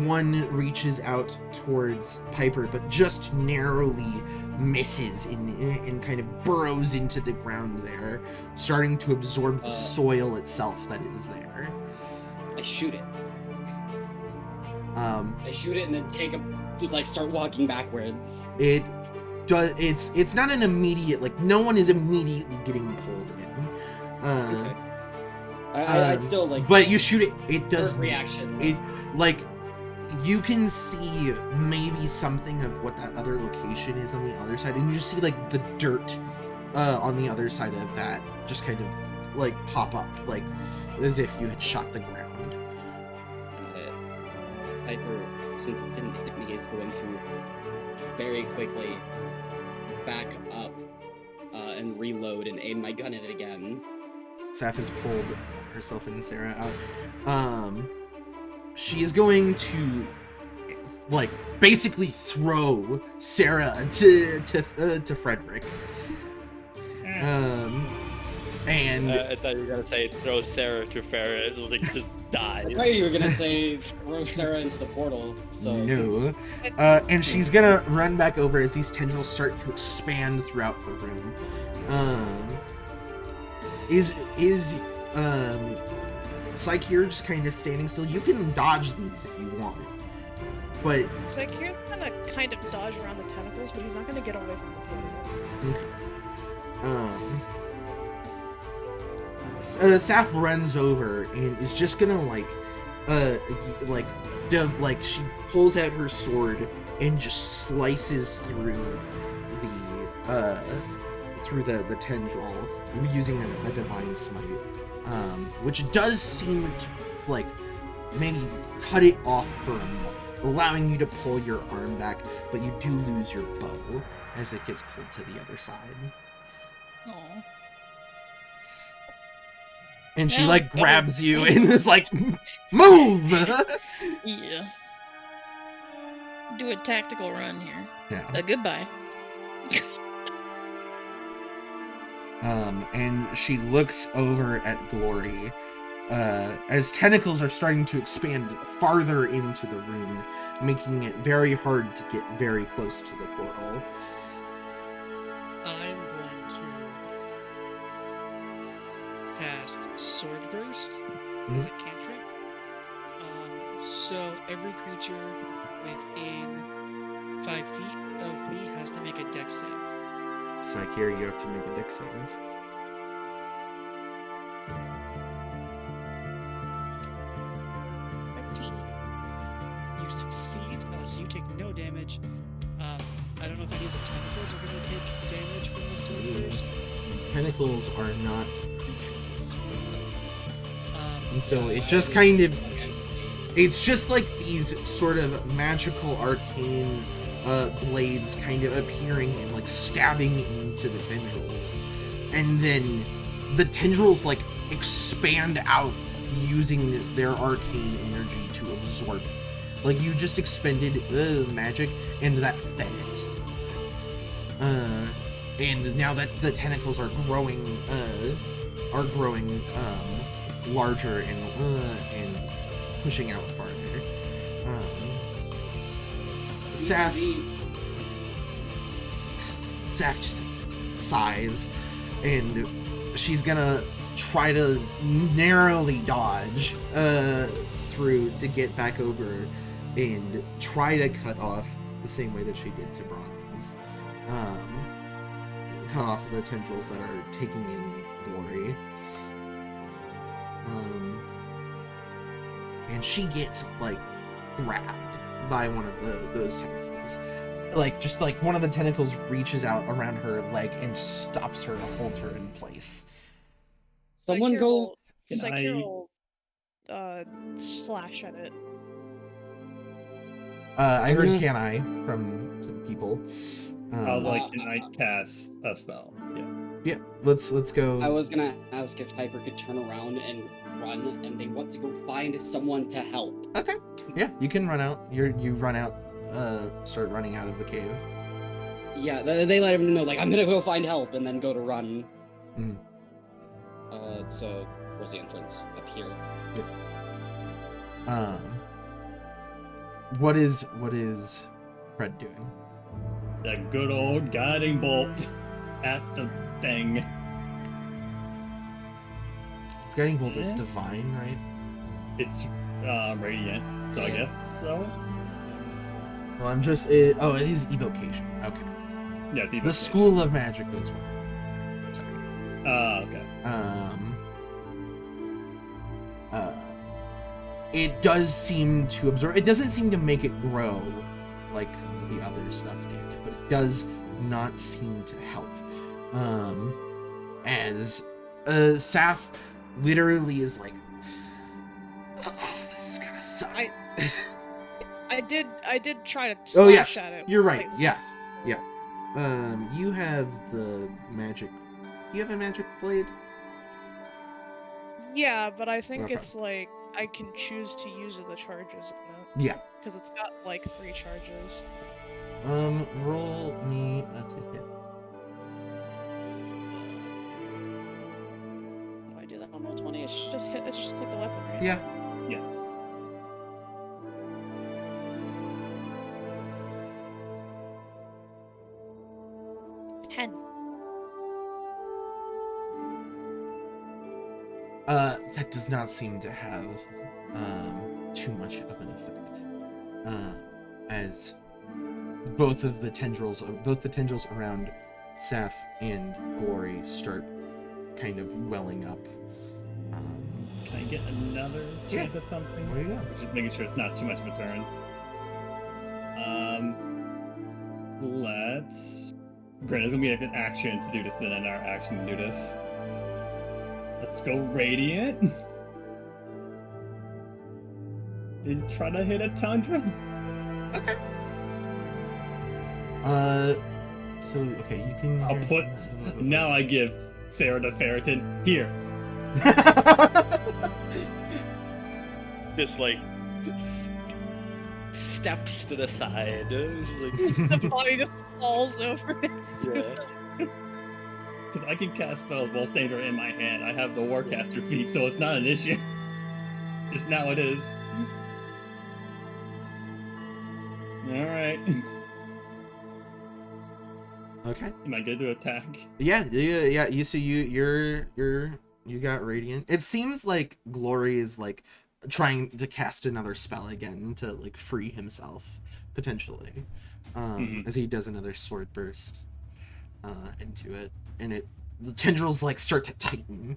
One reaches out towards Piper, but just narrowly misses and kind of burrows into the ground there, starting to absorb the soil itself that is there. I shoot it. Um, I shoot it and then start walking backwards. it does. It's not an immediate, like, no one is immediately getting pulled in. Okay. I still like. But you shoot it. It does. First reaction. It like you can see maybe something of what that other location is on the other side, and you just see like the dirt on the other side of that just kind of like pop up, like as if you had shot the ground. Piper, since it didn't hit me, is going to very quickly back up and reload and aim my gun at it again. Saf has pulled herself and Sarah out. She is going to, like, basically throw Sarah to Frederick. And I thought you were gonna say throw Sarah to Farrah. It was like just die. I thought you were gonna say throw Sarah into the portal. So no. And she's gonna run back over as these tendrils start to expand throughout the room. Is Psyche just kind of standing still? You can dodge these if you want, but Psyche's gonna kind of dodge around the tentacles, but he's not gonna get away from the portal. okay. Saf runs over and is just gonna she pulls out her sword and just slices through the tendril using a divine smite, which does seem to like maybe cut it off for a moment, allowing you to pull your arm back, but you do lose your bow as it gets pulled to the other side. Aw. And she Yeah, like that grabs you and is like, move! Yeah. Do a tactical run here. Yeah. Goodbye. And she looks over at Glory as tentacles are starting to expand farther into the room, making it very hard to get very close to the portal. I'm going to cast Sword Burst as a cantrip. So every creature within 5 feet of me has to make a dex save. Psyche, you have to make a dex save. 13. You succeed, so you take no damage. I don't know if any of the tentacles are going to take damage from the Sword Burst. Tentacles are not creatures. And so Yeah, it I just would- kind of, it's just like these sort of magical arcane blades kind of appearing and like stabbing into the tendrils. And then the tendrils like expand out using their arcane energy to absorb it. Like you just expended magic and that fed it. And now that the tentacles are growing larger and pushing out farther. Saf just sighs, and she's gonna try to narrowly dodge through to get back over and try to cut off the same way that she did to Bronwyn's. Cut off the tendrils that are taking in Glory. And she gets like grabbed by one of those tentacles. Like just like one of the tentacles reaches out around her leg and just stops her and holds her in place. Someone go. Psyche will slash at it. I heard gonna- "Can I" from some people. Can I cast a spell? Yeah. Yeah, let's go. I was gonna ask if Piper could turn around and run, and they want to go find someone to help. Okay. Yeah, you can run out. You run out. Start running out of the cave. Yeah, they let him know, like, I'm gonna go find help, and then go to run. Mhm. So, where's the entrance? Up here. What is Fred doing? That good old guiding bolt at the thing. Guiding bolt is Yeah. divine, right? It's radiant, so I guess so. Well, I'm just. It is evocation. Okay. Yeah, it's The School of Magic is one. Sorry. Okay. It does seem to absorb. It doesn't seem to make it grow like the other stuff did, but it does not seem to help. As Saf literally is like, oh, this is gonna suck. I did try to Oh slash yes, at it. you're right. like, Yes, yeah. You have the magic. Do you have a magic blade? Yeah, but I think Okay. it's like I can choose to use the charges in it. Yeah. Because it's got like 3 charges. Roll me to hit. When I do that on roll 20, it's just hit. It's just click the weapon, right? Yeah. Yeah. Ten. That does not seem to have too much of an effect. As both the tendrils around Saf and Glory start kind of welling up. Can I get another chance at something? There you go. Just making sure it's not too much of a turn. Let's. Great, it's gonna be an action to do this, and then our action to do this. Let's go Radiant. And try to hit a Tundra. Okay. So okay, you can. I'll put. Now I give Sarah to Ferritin. Here. Just like steps to the side. She's like, The body just falls over next to yeah. it. Because I can cast spells while things are in my hand. I have the Warcaster feat, so it's not an issue. Just now it is. Alright. Okay. Am I good to attack? Yeah. You see, you got Radiant. It seems like Glory is like trying to cast another spell again to like free himself potentially, as he does another sword burst into it, and the tendrils like start to tighten.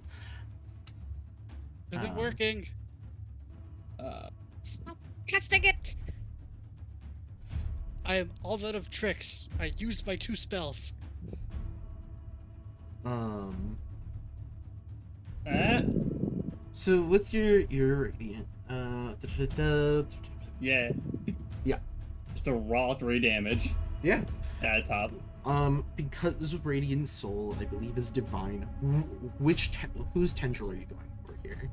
Is it working? Stop casting it! I am all out of tricks. I used my 2 spells. So with your Radiant, Yeah. Yeah. Just a raw 3 damage yeah. at the top. Because Radiant Soul, I believe, is divine. Whose tendril are you going for here?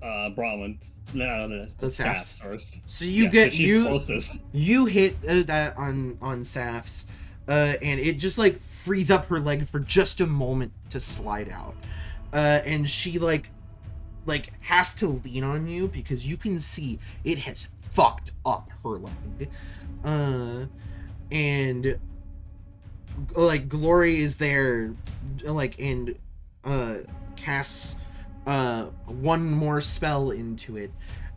Bronwyn's. No, the Saf's. Saf's first. So you Yeah, get she's closest. you hit that on Saf's, and it just like frees up her leg for just a moment to slide out, and she like has to lean on you because you can see it has fucked up her leg, and like Glory is there, like, and casts one more spell into it,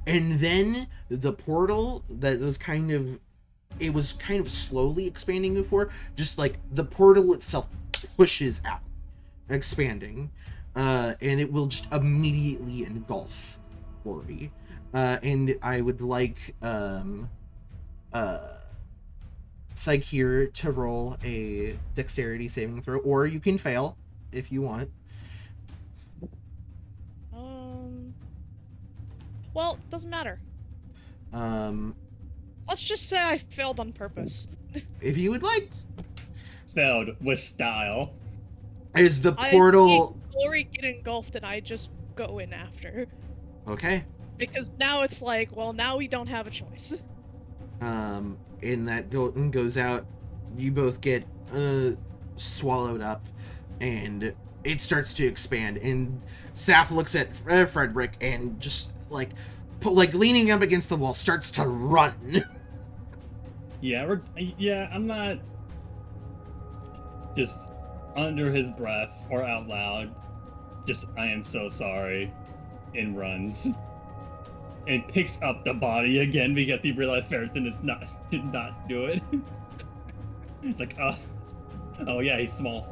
and then the portal that was kind of slowly expanding before, just like the portal itself pushes out, expanding, and it will just immediately engulf Glory. And I would like Psyche here to roll a dexterity saving throw, or you can fail if you want. Well, doesn't matter. Let's just say I failed on purpose. If you would like. Failed with style. Is the portal... I see Glory get engulfed and I just go in after. Okay. Because now it's like, well, now we don't have a choice. And that goes out. You both get swallowed up, and it starts to expand. And Saf looks at Frederick and just like leaning up against the wall, starts to run. Yeah, I'm not just under his breath or out loud. Just, I am so sorry, and runs. And picks up the body again because he realized Ferritin did not do it. It's like, oh yeah, he's small.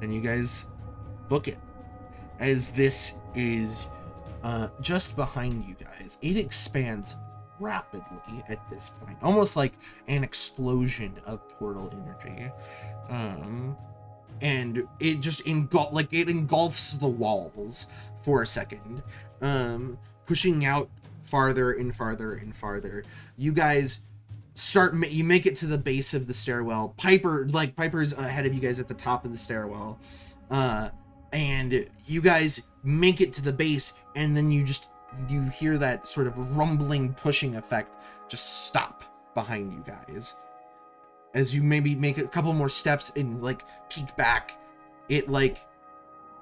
And you guys book it. As this is just behind you guys, it expands rapidly at this point, almost like an explosion of portal energy. And it just engulfs the walls for a second, pushing out farther and farther and farther. You guys you make it to the base of the stairwell. Piper's ahead of you guys at the top of the stairwell. And you guys make it to the base, and then you hear that sort of rumbling pushing effect just stop behind you guys. As you maybe make a couple more steps and like peek back, it like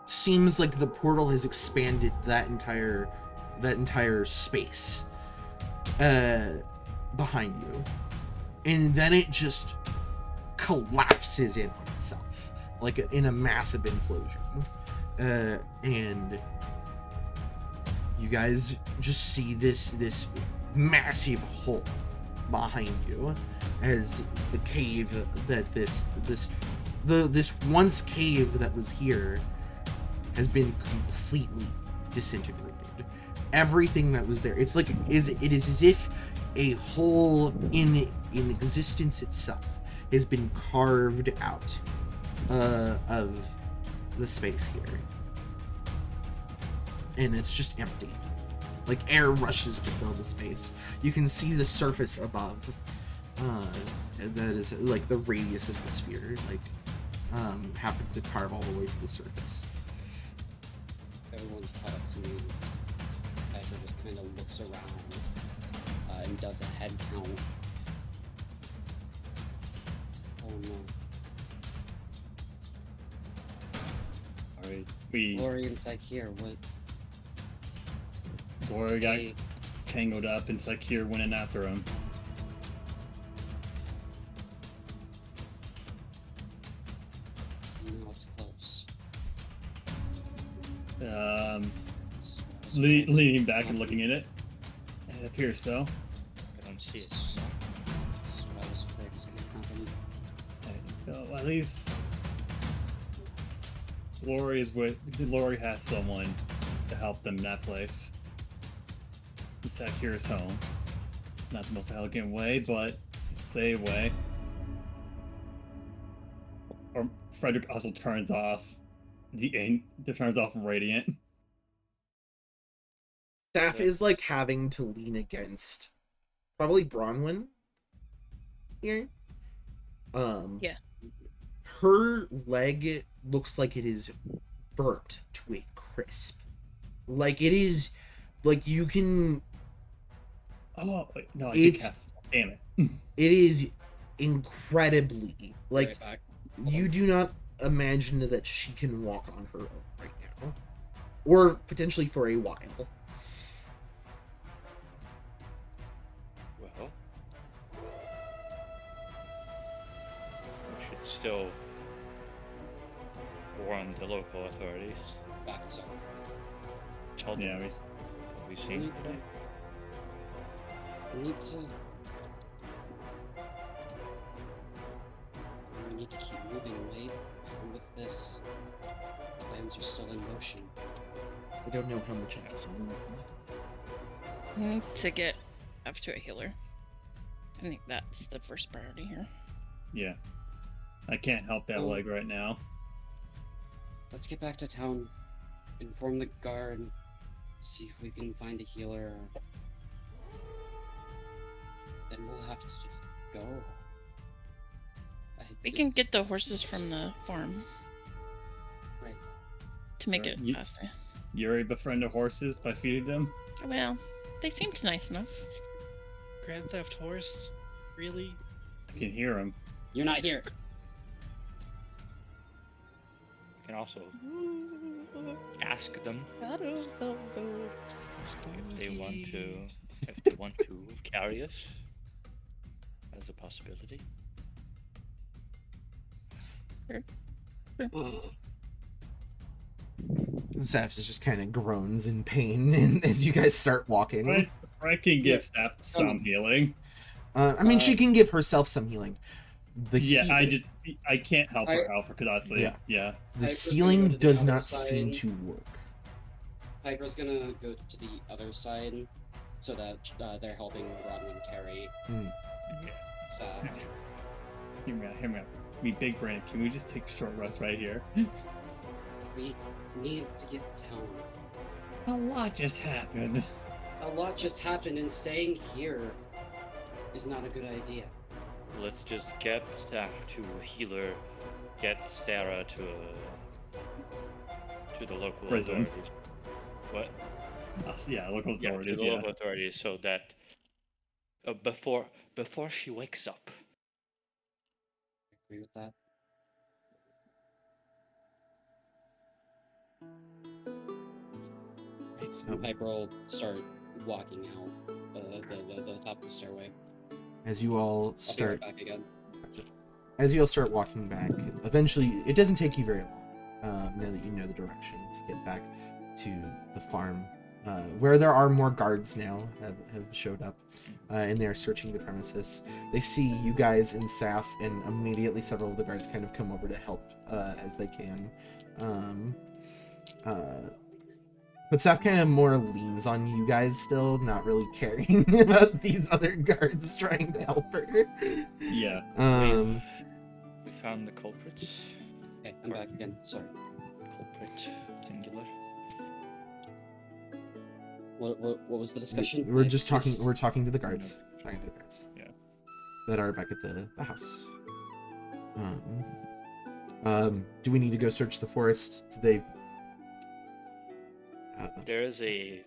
seems like the portal has expanded that entire space behind you, and then it just collapses in on itself like in a massive implosion, and you guys just see this massive hole behind you as the cave that this once cave that was here has been completely disintegrated. Everything that was there, it is as if a hole in existence itself has been carved out of the space here, and it's just empty. Like air rushes to fill the space. You can see the surface above. That is like the radius of the sphere. Like happened to carve all the way to the surface. Everyone's caught up to me. Piper just kind of looks around and does a head count. Oh no. Alright, Glory inside here. What? Glory got tangled up and Sakir went in after him. No, it's close. Leaning back and looking at it. It appears so. I don't see it. This is what I was afraid was gonna happen. So at least Glory has someone to help them in that place. Sakir's home. Not the most elegant way, but it's a way. Or Frederick also turns off Radiant. Staff is like having to lean against probably Bronwyn here. Yeah. Her leg looks like it is burnt to a crisp. Like it is, like you can. Oh wait, no, I It's- did cast. Damn it. It is incredibly like Right back. you do not imagine that she can walk on her own right now, or potentially for a while. Well, we should still warn the local authorities. Back, so. Tell them Yeah, what we've seen today. We need to keep moving, right? And with this, the plans are still in motion. I don't know how much I can move. To get up to a healer. I think that's the first priority here. Yeah. I can't help that leg right now. Let's get back to town, inform the guard, see if we can find a healer. Then we'll have to just go. We can get the horses from the farm. Right. To make Alright, it faster. Yuri befriended horses by feeding them. Well, they seemed nice enough. Grand Theft Horse? Really? I can hear them. You're not here. We can also ask them if they want to carry us as a possibility. Zeph just kind of groans in pain and as you guys start walking. I can give Staff some healing. I mean, she can give herself some healing. I can't help her because obviously, yeah. The Piper's healing gonna go to the does other not seem side. to work. Piper's gonna go to the other side so that they're helping Rodwin carry Saf. Hear me out. Me, Big Brain, can we just take a short rest right here? We need to get to town. A lot just happened. a lot just happened, and staying here is not a good idea. Let's just get staff to a healer, get Stara to the local Prison. authorities. What? Yeah, local Yeah, to authorities. the Yeah. local authorities, so that before she wakes up. I agree with that. Right, so Piper will start walking out the top of the stairway. As you all I'll be start right back again. as you all start walking back, eventually it doesn't take you very long, now that you know the direction, to get back to the farm, where there are more guards now have showed up, and they're searching the premises. They see you guys and Saf, and immediately several of the guards kind of come over to help as they can. But Saf kind of more leans on you guys still, not really caring about these other guards trying to help her. Yeah. We found the culprits. Okay, I'm back again. Sorry. Culprit, singular. What was the discussion? We're just talking. We're talking to the guards. Talking to the guards. Yeah. That are back at the house. Do we need to go search the forest? Did they? There is a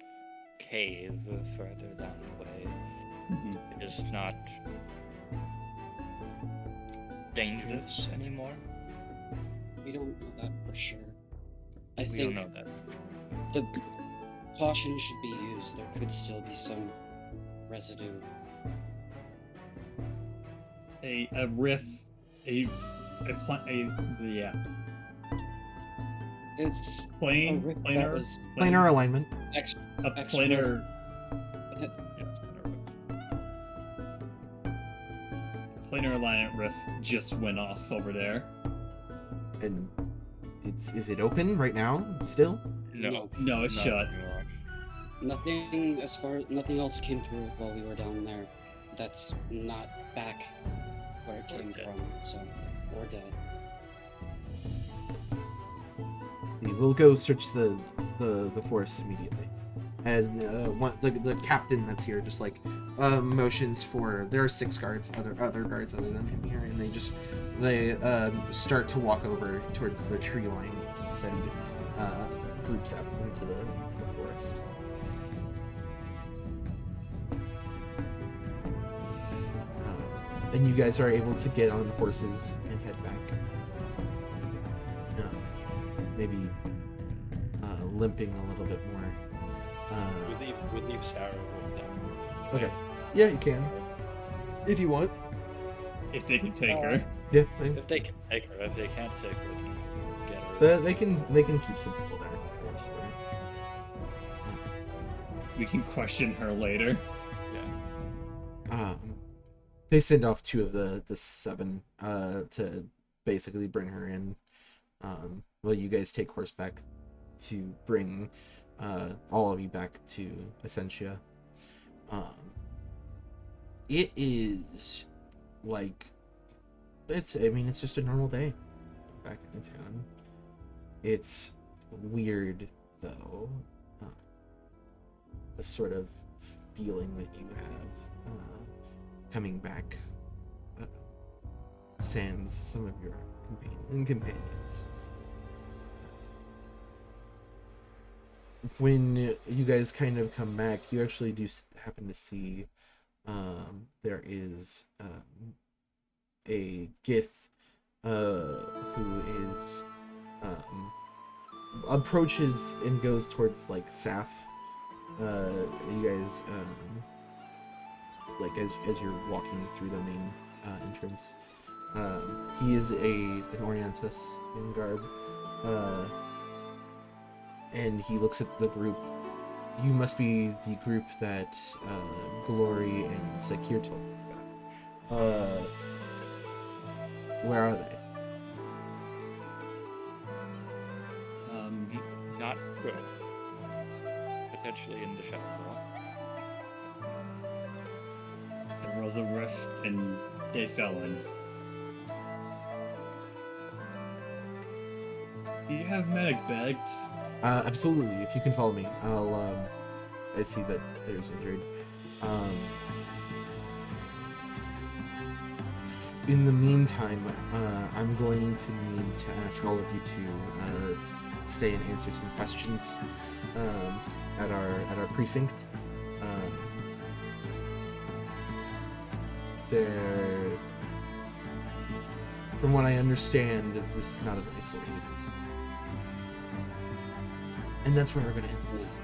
cave further down the way. Mhm. It is not dangerous anymore. We don't know that for sure. I We think don't know that. the caution should be used. There could still be some residue. A riff, yeah, It's a plane, rift that planar, was Planar alignment. extra. a extra- planar, planar alignment riff just went off over there. And is it open right now still? No. No, it's not shut. anymore. Nothing else came through while we were down there. That's not back where it came dead. from. So we're dead. See, we'll go search the forest immediately. As the captain that's here just like motions for, there are 6 guards, other guards other than him here, and they start to walk over towards the tree line to send groups out into the forest. And you guys are able to get on horses and head back. Maybe limping a little bit more. We leave Sarah with them. Okay. Yeah, you can. If you want. If they can take her. Yeah. If they can take her, if they can't take her, we can get her. They can keep some people there. We can question her later. Yeah. They send off 2 of the 7 to basically bring her in. Well, you guys take horseback to bring all of you back to Essentia. It is like it's just a normal day back in town. It's weird though, the sort of feeling that you have coming back sans some of your companions. When you guys kind of come back, you actually do happen to see there is a Gith who is approaches and goes towards like Saf. You guys like as you're walking through the main entrance. He is an Orientus in garb. And he looks at the group. You must be the group that Glory and Sakir told me about. Where are they? Not good. Potentially in the shadow. There was a rift and they fell in. Do you have medic bags? Absolutely. If you can follow me, I see that players injured. In the meantime, I'm going to need to ask all of you to stay and answer some questions at our precinct. There, from what I understand, this is not an isolated incident, and that's where we're going to end this.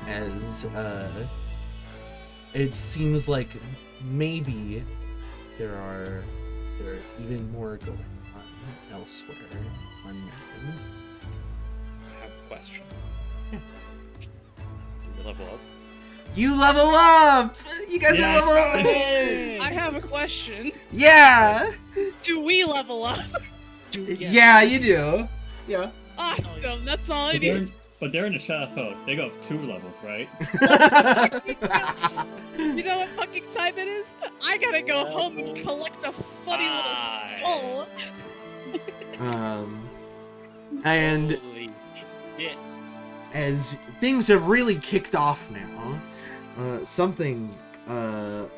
As it seems like maybe there's even more going on elsewhere on Manhattan. I have a question. Yeah. Do we level up? You level up! You guys are level up! Hey! I have a question. Yeah! Do we level up? Yeah, you do. Yeah. Awesome. That's all I But they're, need. but they're in the Shadowfell. They go up 2 levels, right? You know what fucking time it is? I gotta go home and collect a funny little skull. And Holy shit. as things have really kicked off now, something bad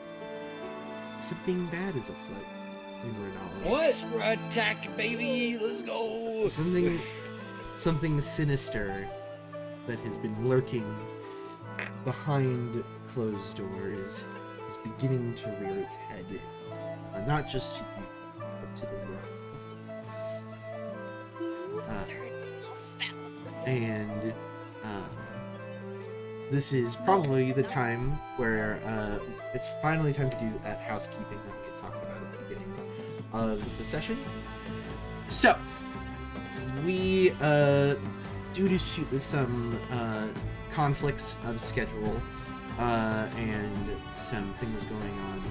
is afoot in Renala. What? Attack, baby! Let's go! Something sinister that has been lurking behind closed doors is beginning to rear its head, not just to you, but to the world. And this is probably the time where it's finally time to do that housekeeping that we had talked about at the beginning of the session. So, we, due to some conflicts of schedule and some things going on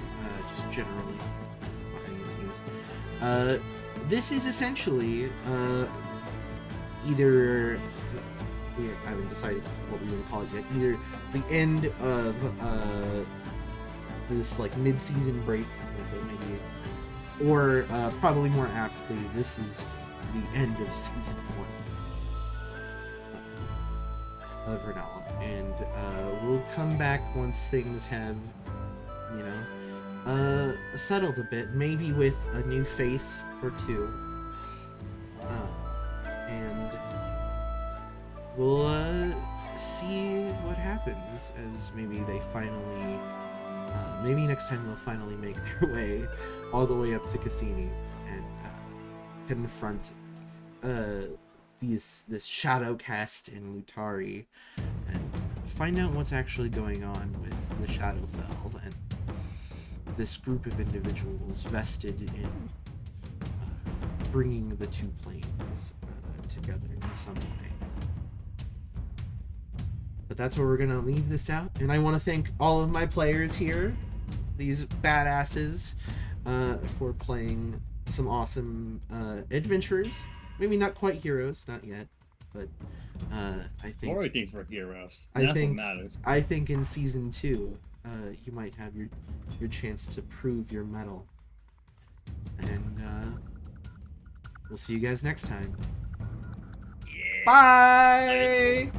just generally behind the scenes, this is essentially either, we haven't decided what we want to call it yet, either the end of this like mid-season break, maybe, or probably more aptly, this is the end of season 1 of Renala, and we'll come back once things have, settled a bit, maybe with a new face or two, and we'll see what happens as maybe they finally, maybe next time they'll finally make their way all the way up to Cassini and confront this shadow cast in Lutari and find out what's actually going on with the Shadowfell and this group of individuals vested in bringing the two planes together in some way. But that's where we're gonna leave this out, and I want to thank all of my players here, these badasses, for playing some awesome adventurers. Maybe not quite heroes, not yet, but I think Glory thinks we're heroes. I Nothing think matters. I think in season 2, you might have your chance to prove your mettle, and we'll see you guys next time. Yeah. Bye.